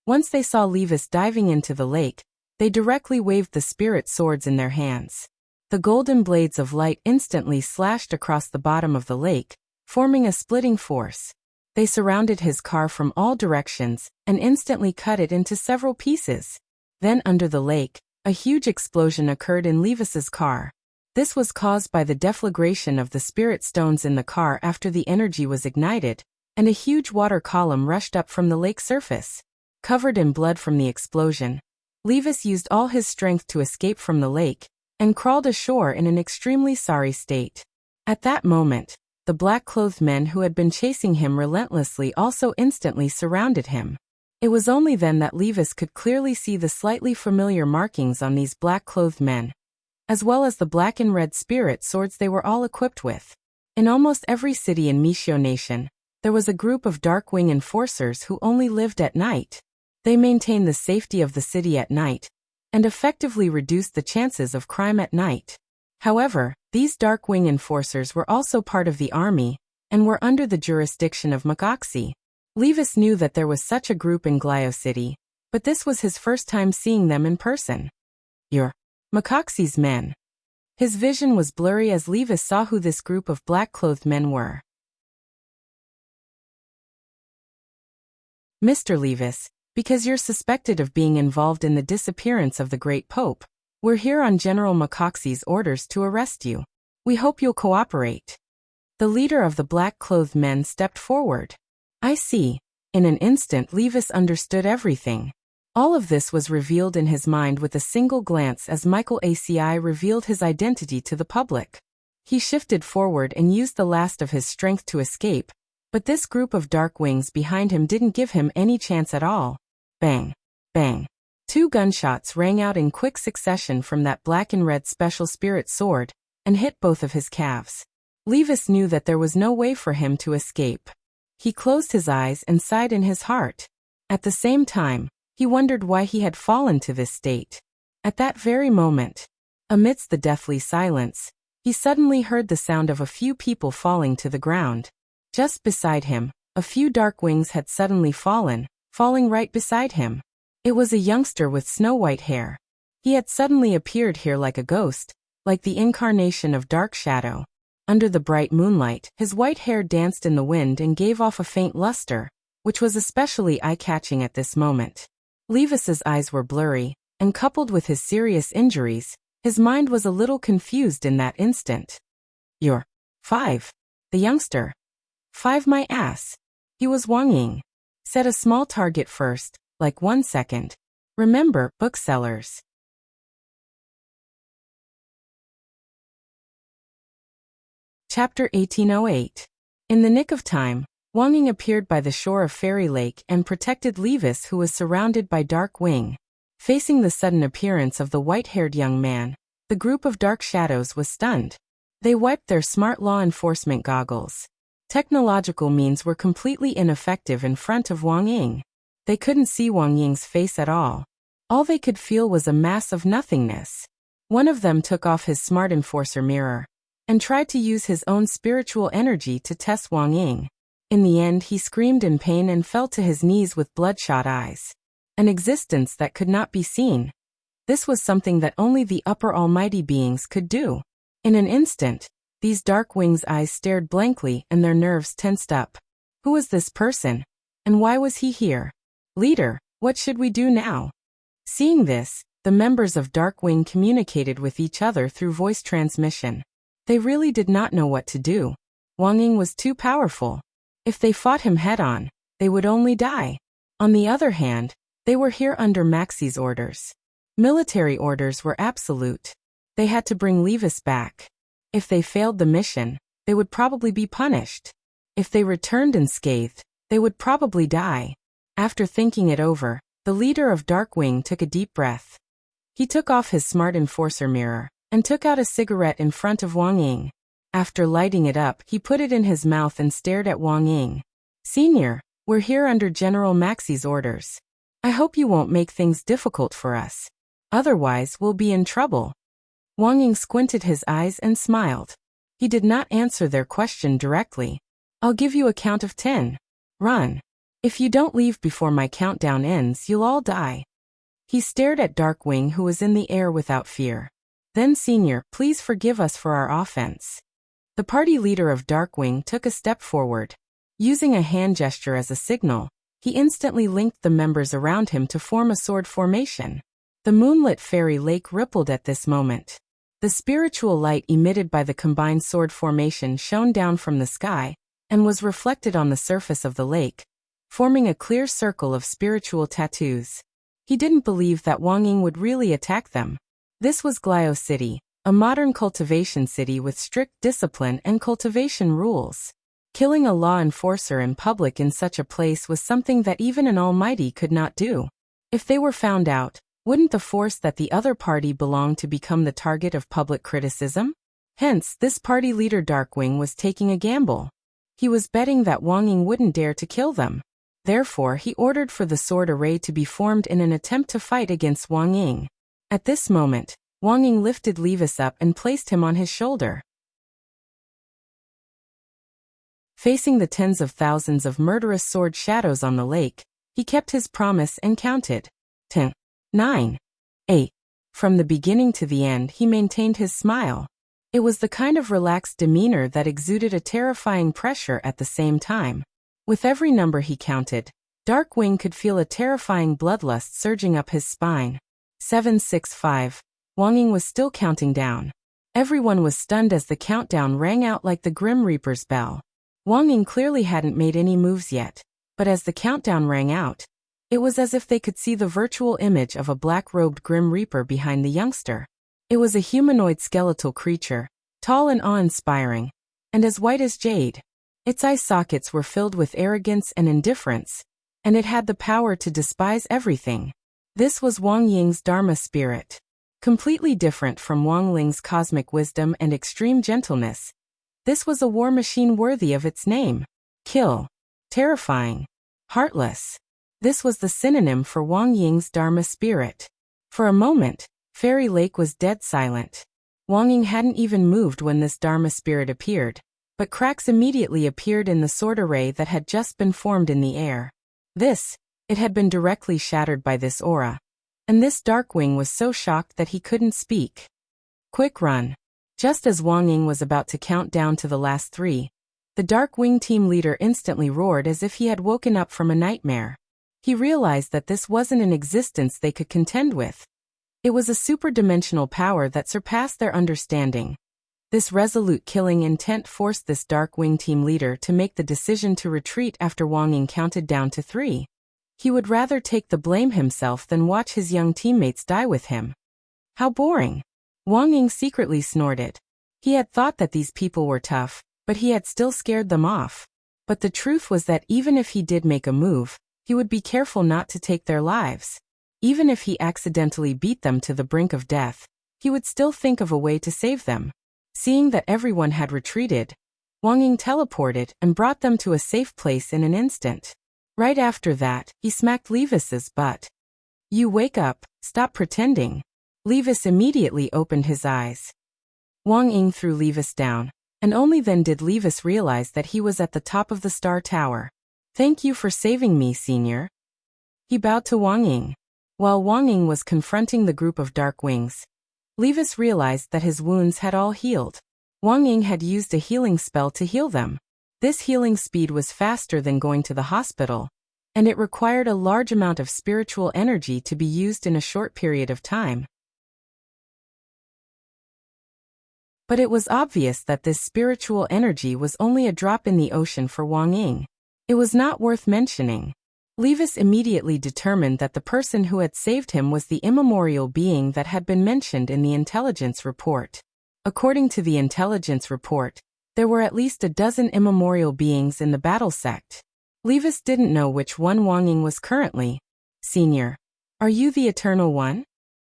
Once they saw Levis diving into the lake, they directly waved the spirit swords in their hands. The golden blades of light instantly slashed across the bottom of the lake, forming a splitting force. They surrounded his car from all directions and instantly cut it into several pieces. Then under the lake, a huge explosion occurred in Levis's car. This was caused by the deflagration of the spirit stones in the car after the energy was ignited, and a huge water column rushed up from the lake surface. Covered in blood from the explosion, Levis used all his strength to escape from the lake, and crawled ashore in an extremely sorry state. At that moment, the black-clothed men who had been chasing him relentlessly also instantly surrounded him. It was only then that Levis could clearly see the slightly familiar markings on these black-clothed men, as well as the black and red spirit swords they were all equipped with. In almost every city in Mishio Nation, there was a group of Darkwing enforcers who only lived at night. They maintained the safety of the city at night, and effectively reduced the chances of crime at night. However, these Darkwing enforcers were also part of the army, and were under the jurisdiction of Makoxi. Levis knew that there was such a group in City, but this was his first time seeing them in person. You're Makoxi's men. His vision was blurry as Levis saw who this group of black-clothed men were. Mr. Levis, because you're suspected of being involved in the disappearance of the great Pope, we're here on General Makoxi's orders to arrest you. We hope you'll cooperate. The leader of the black-clothed men stepped forward. I see. In an instant Levis understood everything. All of this was revealed in his mind with a single glance as Michael ACI revealed his identity to the public. He shifted forward and used the last of his strength to escape, but this group of dark wings behind him didn't give him any chance at all. Bang! Bang! 2 gunshots rang out in quick succession from that black and red special spirit sword, and hit both of his calves. Levis knew that there was no way for him to escape. He closed his eyes and sighed in his heart. At the same time, he wondered why he had fallen to this state. At that very moment, amidst the deathly silence, he suddenly heard the sound of a few people falling to the ground. Just beside him, a few dark wings had suddenly fallen right beside him. It was a youngster with snow-white hair. He had suddenly appeared here like a ghost, like the incarnation of Dark Shadow. Under the bright moonlight, his white hair danced in the wind and gave off a faint luster, which was especially eye-catching at this moment. Levis's eyes were blurry, and coupled with his serious injuries, his mind was a little confused in that instant. You're 5. The youngster. 5 my ass. He was Wang. Set a small target first, like 1 second. Remember, booksellers. Chapter 1808. In the nick of time, Wang Ying appeared by the shore of Fairy Lake and protected Levis, who was surrounded by Dark Wing. Facing the sudden appearance of the white-haired young man, The group of dark shadows was stunned. They wiped their smart law enforcement goggles. Technological means were completely ineffective in front of Wang Ying. They couldn't see Wang Ying's face at all. All they could feel was a mass of nothingness. One of them took off his smart enforcer mirror and tried to use his own spiritual energy to test Wang Ying. In the end, he screamed in pain and fell to his knees with bloodshot eyes. An existence that could not be seen. This was something that only the upper almighty beings could do. In an instant, these dark wings' eyes stared blankly and their nerves tensed up. Who was this person? And why was he here? Leader, what should we do now? Seeing this, the members of Dark Wing communicated with each other through voice transmission. They really did not know what to do. Wang Ying was too powerful. If they fought him head-on, they would only die. On the other hand, they were here under Maxie's orders. Military orders were absolute. They had to bring Levis back. If they failed the mission, they would probably be punished. If they returned unscathed, they would probably die. After thinking it over, the leader of Dark Wing took a deep breath. He took off his smart enforcer mirror and took out a cigarette in front of Wang Ying. After lighting it up, he put it in his mouth and stared at Wang Ying. Senior, we're here under General Maxie's orders. I hope you won't make things difficult for us. Otherwise, we'll be in trouble. Wang Ying squinted his eyes and smiled. He did not answer their question directly. I'll give you a count of 10. Run. If you don't leave before my countdown ends, you'll all die. He stared at Dark Wing, who was in the air without fear. Then, Senior, please forgive us for our offense. The party leader of Dark Wing took a step forward. Using a hand gesture as a signal, he instantly linked the members around him to form a sword formation. The moonlit fairy lake rippled at this moment. The spiritual light emitted by the combined sword formation shone down from the sky and was reflected on the surface of the lake, forming a clear circle of spiritual tattoos. He didn't believe that Wang Ying would really attack them. This was Glio City, a modern cultivation city with strict discipline and cultivation rules. Killing a law enforcer in public in such a place was something that even an almighty could not do. If they were found out, wouldn't the force that the other party belonged to become the target of public criticism? Hence, this party leader Darkwing was taking a gamble. He was betting that Wang Ying wouldn't dare to kill them. Therefore, he ordered for the sword array to be formed in an attempt to fight against Wang Ying. At this moment, Wang Ying lifted Levis up and placed him on his shoulder. Facing the tens of thousands of murderous sword shadows on the lake, he kept his promise and counted. 10, 9, 8. From the beginning to the end, he maintained his smile. It was the kind of relaxed demeanor that exuded a terrifying pressure at the same time. With every number he counted, Darkwing could feel a terrifying bloodlust surging up his spine. 7, 6, 5. Wang Ying was still counting down. Everyone was stunned as the countdown rang out like the Grim Reaper's bell. Wang Ying clearly hadn't made any moves yet, but as the countdown rang out, it was as if they could see the virtual image of a black-robed Grim Reaper behind the youngster. It was a humanoid skeletal creature, tall and awe-inspiring, and as white as jade. Its eye sockets were filled with arrogance and indifference, and it had the power to despise everything. This was Wang Ying's Dharma spirit. Completely different from Wang Ling's cosmic wisdom and extreme gentleness, this was a war machine worthy of its name. Kill. Terrifying. Heartless. This was the synonym for Wang Ying's Dharma spirit. For a moment, Fairy Lake was dead silent. Wang Ying hadn't even moved when this Dharma spirit appeared, but cracks immediately appeared in the sword array that had just been formed in the air. It had been directly shattered by this aura. And this Darkwing was so shocked that he couldn't speak. Quick run. Just as Wang Ying was about to count down to the last 3, the Darkwing team leader instantly roared as if he had woken up from a nightmare. He realized that this wasn't an existence they could contend with. It was a superdimensional power that surpassed their understanding. This resolute killing intent forced this Darkwing team leader to make the decision to retreat after Wang Ying counted down to 3. He would rather take the blame himself than watch his young teammates die with him. How boring. Wang Ying secretly snorted. He had thought that these people were tough, but he had still scared them off. But the truth was that even if he did make a move, he would be careful not to take their lives. Even if he accidentally beat them to the brink of death, he would still think of a way to save them. Seeing that everyone had retreated, Wang Ying teleported and brought them to a safe place in an instant. Right after that, he smacked Levis's butt. "You wake up, stop pretending." Levis immediately opened his eyes. Wang Ying threw Levis down, and only then did Levis realize that he was at the top of the Star Tower. "Thank you for saving me, Senior." He bowed to Wang Ying. While Wang Ying was confronting the group of dark wings, Levis realized that his wounds had all healed. Wang Ying had used a healing spell to heal them. This healing speed was faster than going to the hospital, and it required a large amount of spiritual energy to be used in a short period of time. But it was obvious that this spiritual energy was only a drop in the ocean for Wang Ying. It was not worth mentioning. Levis immediately determined that the person who had saved him was the immemorial being that had been mentioned in the intelligence report. According to the intelligence report, there were at least a dozen immemorial beings in the battle sect. Levis didn't know which one Wang Ying was currently. "Senior, are you the Eternal One?"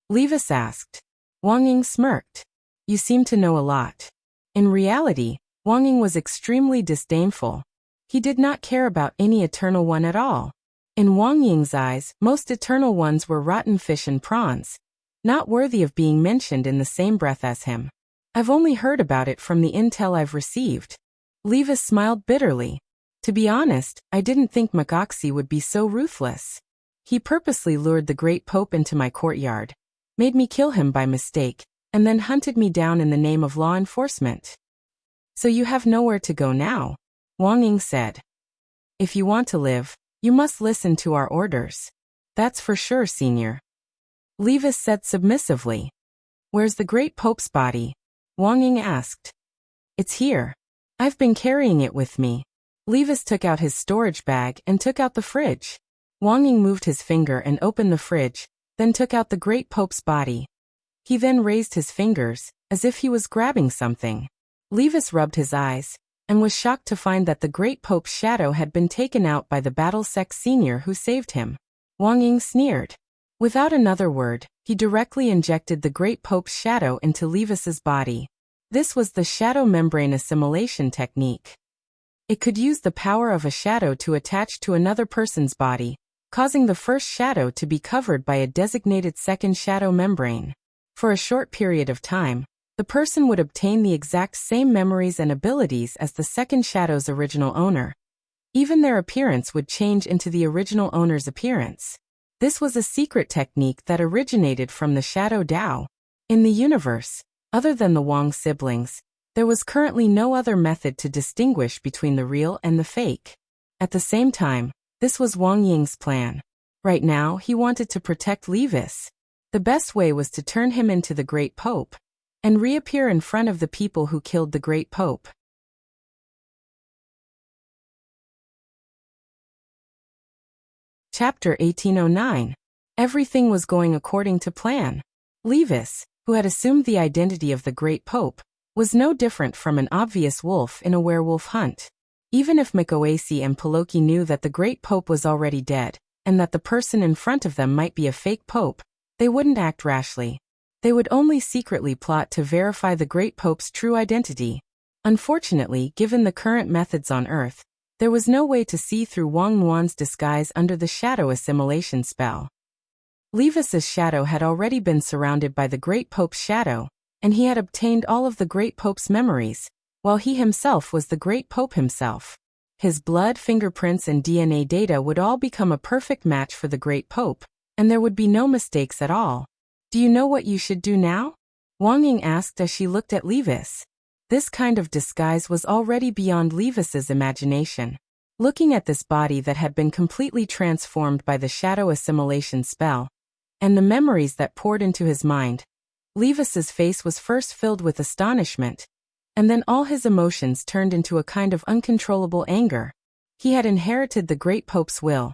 Levis asked. Wang Ying smirked. "You seem to know a lot." In reality, Wang Ying was extremely disdainful. He did not care about any Eternal One at all. In Wang Ying's eyes, most Eternal Ones were rotten fish and prawns, not worthy of being mentioned in the same breath as him. "I've only heard about it from the intel I've received." Levis smiled bitterly. "To be honest, I didn't think Magoxi would be so ruthless. He purposely lured the Great Pope into my courtyard, made me kill him by mistake, and then hunted me down in the name of law enforcement." "So you have nowhere to go now," Wang Ying said. "If you want to live, you must listen to our orders." "That's for sure, Senior," Levis said submissively. "Where's the Great Pope's body?" Wang Ying asked. "It's here. I've been carrying it with me." Levis took out his storage bag and took out the fridge. Wang Ying moved his finger and opened the fridge, then took out the Great Pope's body. He then raised his fingers, as if he was grabbing something. Levis rubbed his eyes, and was shocked to find that the Great Pope's shadow had been taken out by the battle sect senior who saved him. Wang Ying sneered. Without another word, he directly injected the Great Pope's shadow into Levis's body. This was the shadow membrane assimilation technique. It could use the power of a shadow to attach to another person's body, causing the first shadow to be covered by a designated second shadow membrane. For a short period of time, the person would obtain the exact same memories and abilities as the second shadow's original owner. Even their appearance would change into the original owner's appearance. This was a secret technique that originated from the Shadow Dao. In the universe, other than the Wang siblings, there was currently no other method to distinguish between the real and the fake. At the same time, this was Wang Ying's plan. Right now, he wanted to protect Levis. The best way was to turn him into the Great Pope, and reappear in front of the people who killed the Great Pope. Chapter 1809. Everything was going according to plan. Levis, who had assumed the identity of the Great Pope, was no different from an obvious wolf in a werewolf hunt. Even if Mikoasi and Paloki knew that the Great Pope was already dead, and that the person in front of them might be a fake pope, they wouldn't act rashly. They would only secretly plot to verify the Great Pope's true identity. Unfortunately, given the current methods on Earth, there was no way to see through Wang Yuan's disguise under the shadow assimilation spell. Levis's shadow had already been surrounded by the Great Pope's shadow, and he had obtained all of the Great Pope's memories, while he himself was the Great Pope himself. His blood, fingerprints, and DNA data would all become a perfect match for the Great Pope, and there would be no mistakes at all. "Do you know what you should do now?" Wang Ying asked as she looked at Levis. This kind of disguise was already beyond Levis's imagination. Looking at this body that had been completely transformed by the shadow assimilation spell, and the memories that poured into his mind, Levis's face was first filled with astonishment, and then all his emotions turned into a kind of uncontrollable anger. He had inherited the Great Pope's will,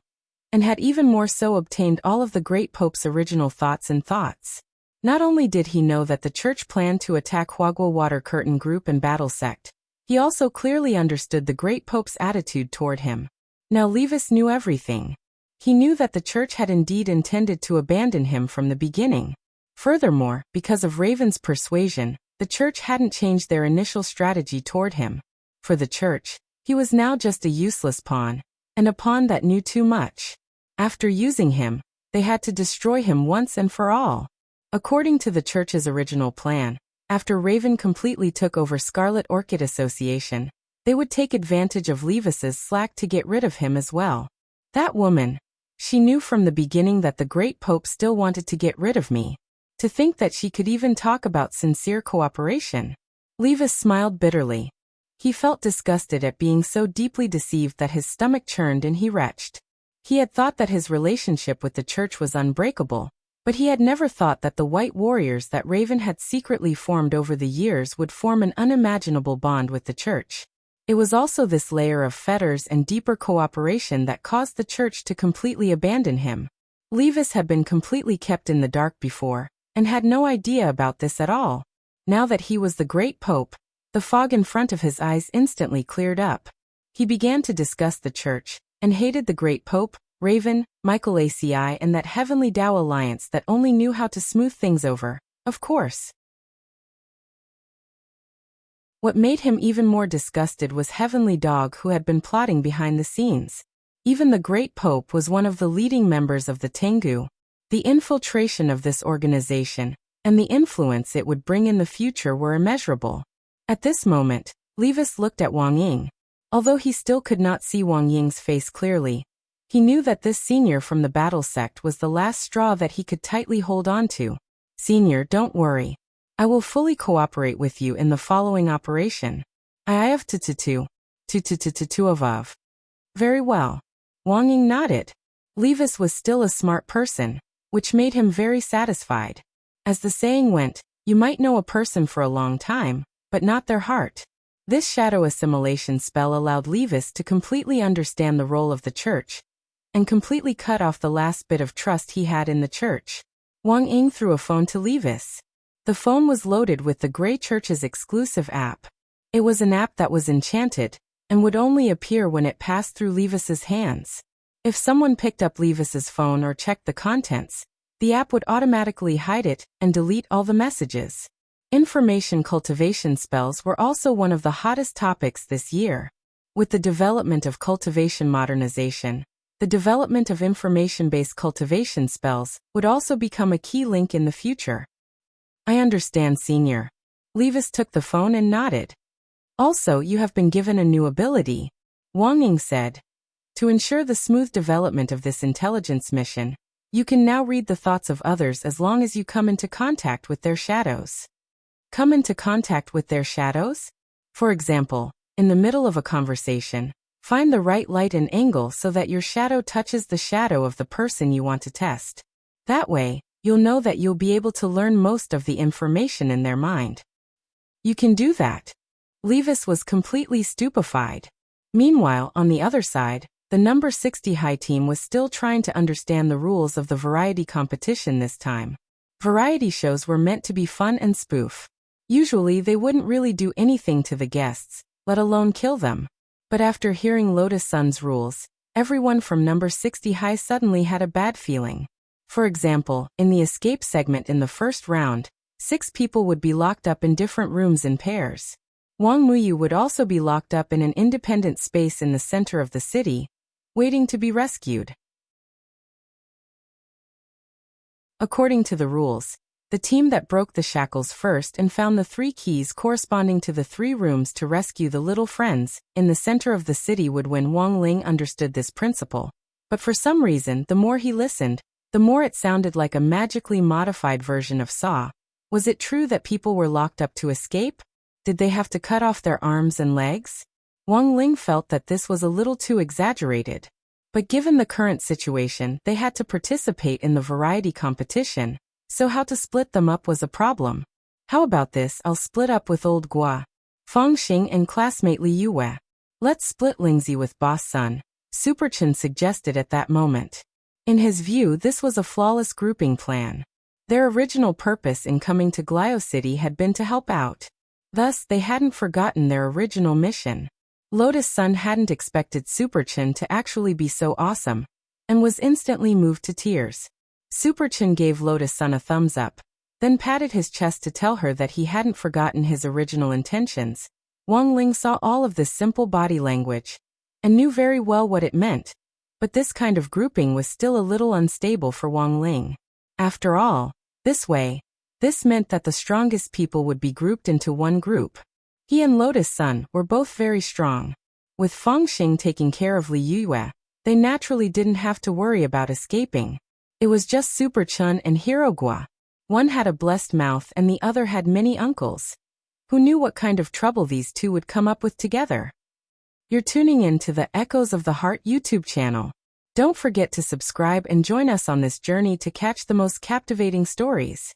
and had even more so obtained all of the Great Pope's original thoughts and thoughts. Not only did he know that the church planned to attack Huagua Water Curtain Group and Battle Sect, he also clearly understood the Great Pope's attitude toward him. Now Levis knew everything. He knew that the church had indeed intended to abandon him from the beginning. Furthermore, because of Raven's persuasion, the church hadn't changed their initial strategy toward him. For the church, he was now just a useless pawn, and a pawn that knew too much. After using him, they had to destroy him once and for all. According to the church's original plan, after Raven completely took over Scarlet Orchid Association, they would take advantage of Levis's slack to get rid of him as well. That woman. She knew from the beginning that the great Pope still wanted to get rid of me. To think that she could even talk about sincere cooperation. Levis smiled bitterly. He felt disgusted at being so deeply deceived that his stomach churned and he retched. He had thought that his relationship with the church was unbreakable, but he had never thought that the White Warriors that Raven had secretly formed over the years would form an unimaginable bond with the church. It was also this layer of fetters and deeper cooperation that caused the church to completely abandon him. Levis had been completely kept in the dark before, and had no idea about this at all. Now that he was the great Pope, the fog in front of his eyes instantly cleared up. He began to discuss the church, and hated the great Pope, Raven, Michael ACI and that Heavenly Tao alliance that only knew how to smooth things over, of course. What made him even more disgusted was Heavenly Dog, who had been plotting behind the scenes. Even the great Pope was one of the leading members of the Tengu. The infiltration of this organization, and the influence it would bring in the future were immeasurable. At this moment, Levis looked at Wang Ying. Although he still could not see Wang Ying's face clearly, he knew that this senior from the battle sect was the last straw that he could tightly hold on to. Senior, don't worry. I will fully cooperate with you in the following operation. I have to of. Very well. Wang Ying nodded. Levis was still a smart person, which made him very satisfied. As the saying went, you might know a person for a long time, but not their heart. This shadow assimilation spell allowed Levis to completely understand the role of the church, and completely cut off the last bit of trust he had in the church. Wang Ying threw a phone to Levis. The phone was loaded with the Grey Church's exclusive app. It was an app that was enchanted, and would only appear when it passed through Levis's hands. If someone picked up Levis's phone or checked the contents, the app would automatically hide it and delete all the messages. Information cultivation spells were also one of the hottest topics this year. With the development of cultivation modernization, the development of information-based cultivation spells would also become a key link in the future. I understand, Senior. Levis took the phone and nodded. Also, you have been given a new ability, Wang Ying said. To ensure the smooth development of this intelligence mission, you can now read the thoughts of others as long as you come into contact with their shadows. Come into contact with their shadows? For example, in the middle of a conversation, find the right light and angle so that your shadow touches the shadow of the person you want to test. That way, you'll know that you'll be able to learn most of the information in their mind. You can do that. Levis was completely stupefied. Meanwhile, on the other side, the number 60 high team was still trying to understand the rules of the variety competition this time. Variety shows were meant to be fun and spoof. Usually they wouldn't really do anything to the guests, let alone kill them. But after hearing Lotus Sun's rules, everyone from number 60 high suddenly had a bad feeling. For example, in the escape segment in the first round, 6 people would be locked up in different rooms in pairs. Wang Muyu would also be locked up in an independent space in the center of the city, waiting to be rescued. According to the rules, the team that broke the shackles first and found the 3 keys corresponding to the 3 rooms to rescue the little friends in the center of the city would win. Wang Ling understood this principle, but for some reason the more he listened, the more it sounded like a magically modified version of Saw. Was it true that people were locked up to escape? Did they have to cut off their arms and legs? Wang Ling felt that this was a little too exaggerated. But given the current situation, they had to participate in the variety competition, so how to split them up was a problem. How about this? I'll split up with old Gua, Feng Xing and classmate Li Yue. Let's split Lingzi with Boss Sun, Superchen suggested at that moment. In his view, this was a flawless grouping plan. Their original purpose in coming to Glio City had been to help out. Thus, they hadn't forgotten their original mission. Lotus Sun hadn't expected Superchen to actually be so awesome, and was instantly moved to tears. Superchen gave Lotus Sun a thumbs up. then patted his chest to tell her that he hadn't forgotten his original intentions. Wang Ling saw all of this simple body language and knew very well what it meant, but this kind of grouping was still a little unstable for Wang Ling. After all, this meant that the strongest people would be grouped into one group. He and Lotus Sun were both very strong. With Feng Xing taking care of Li Yue, they naturally didn't have to worry about escaping. It was just Super Chun and Hero Gua. One had a blessed mouth and the other had many uncles. Who knew what kind of trouble these two would come up with together? You're tuning in to the Echoes of the Heart YouTube channel. Don't forget to subscribe and join us on this journey to catch the most captivating stories.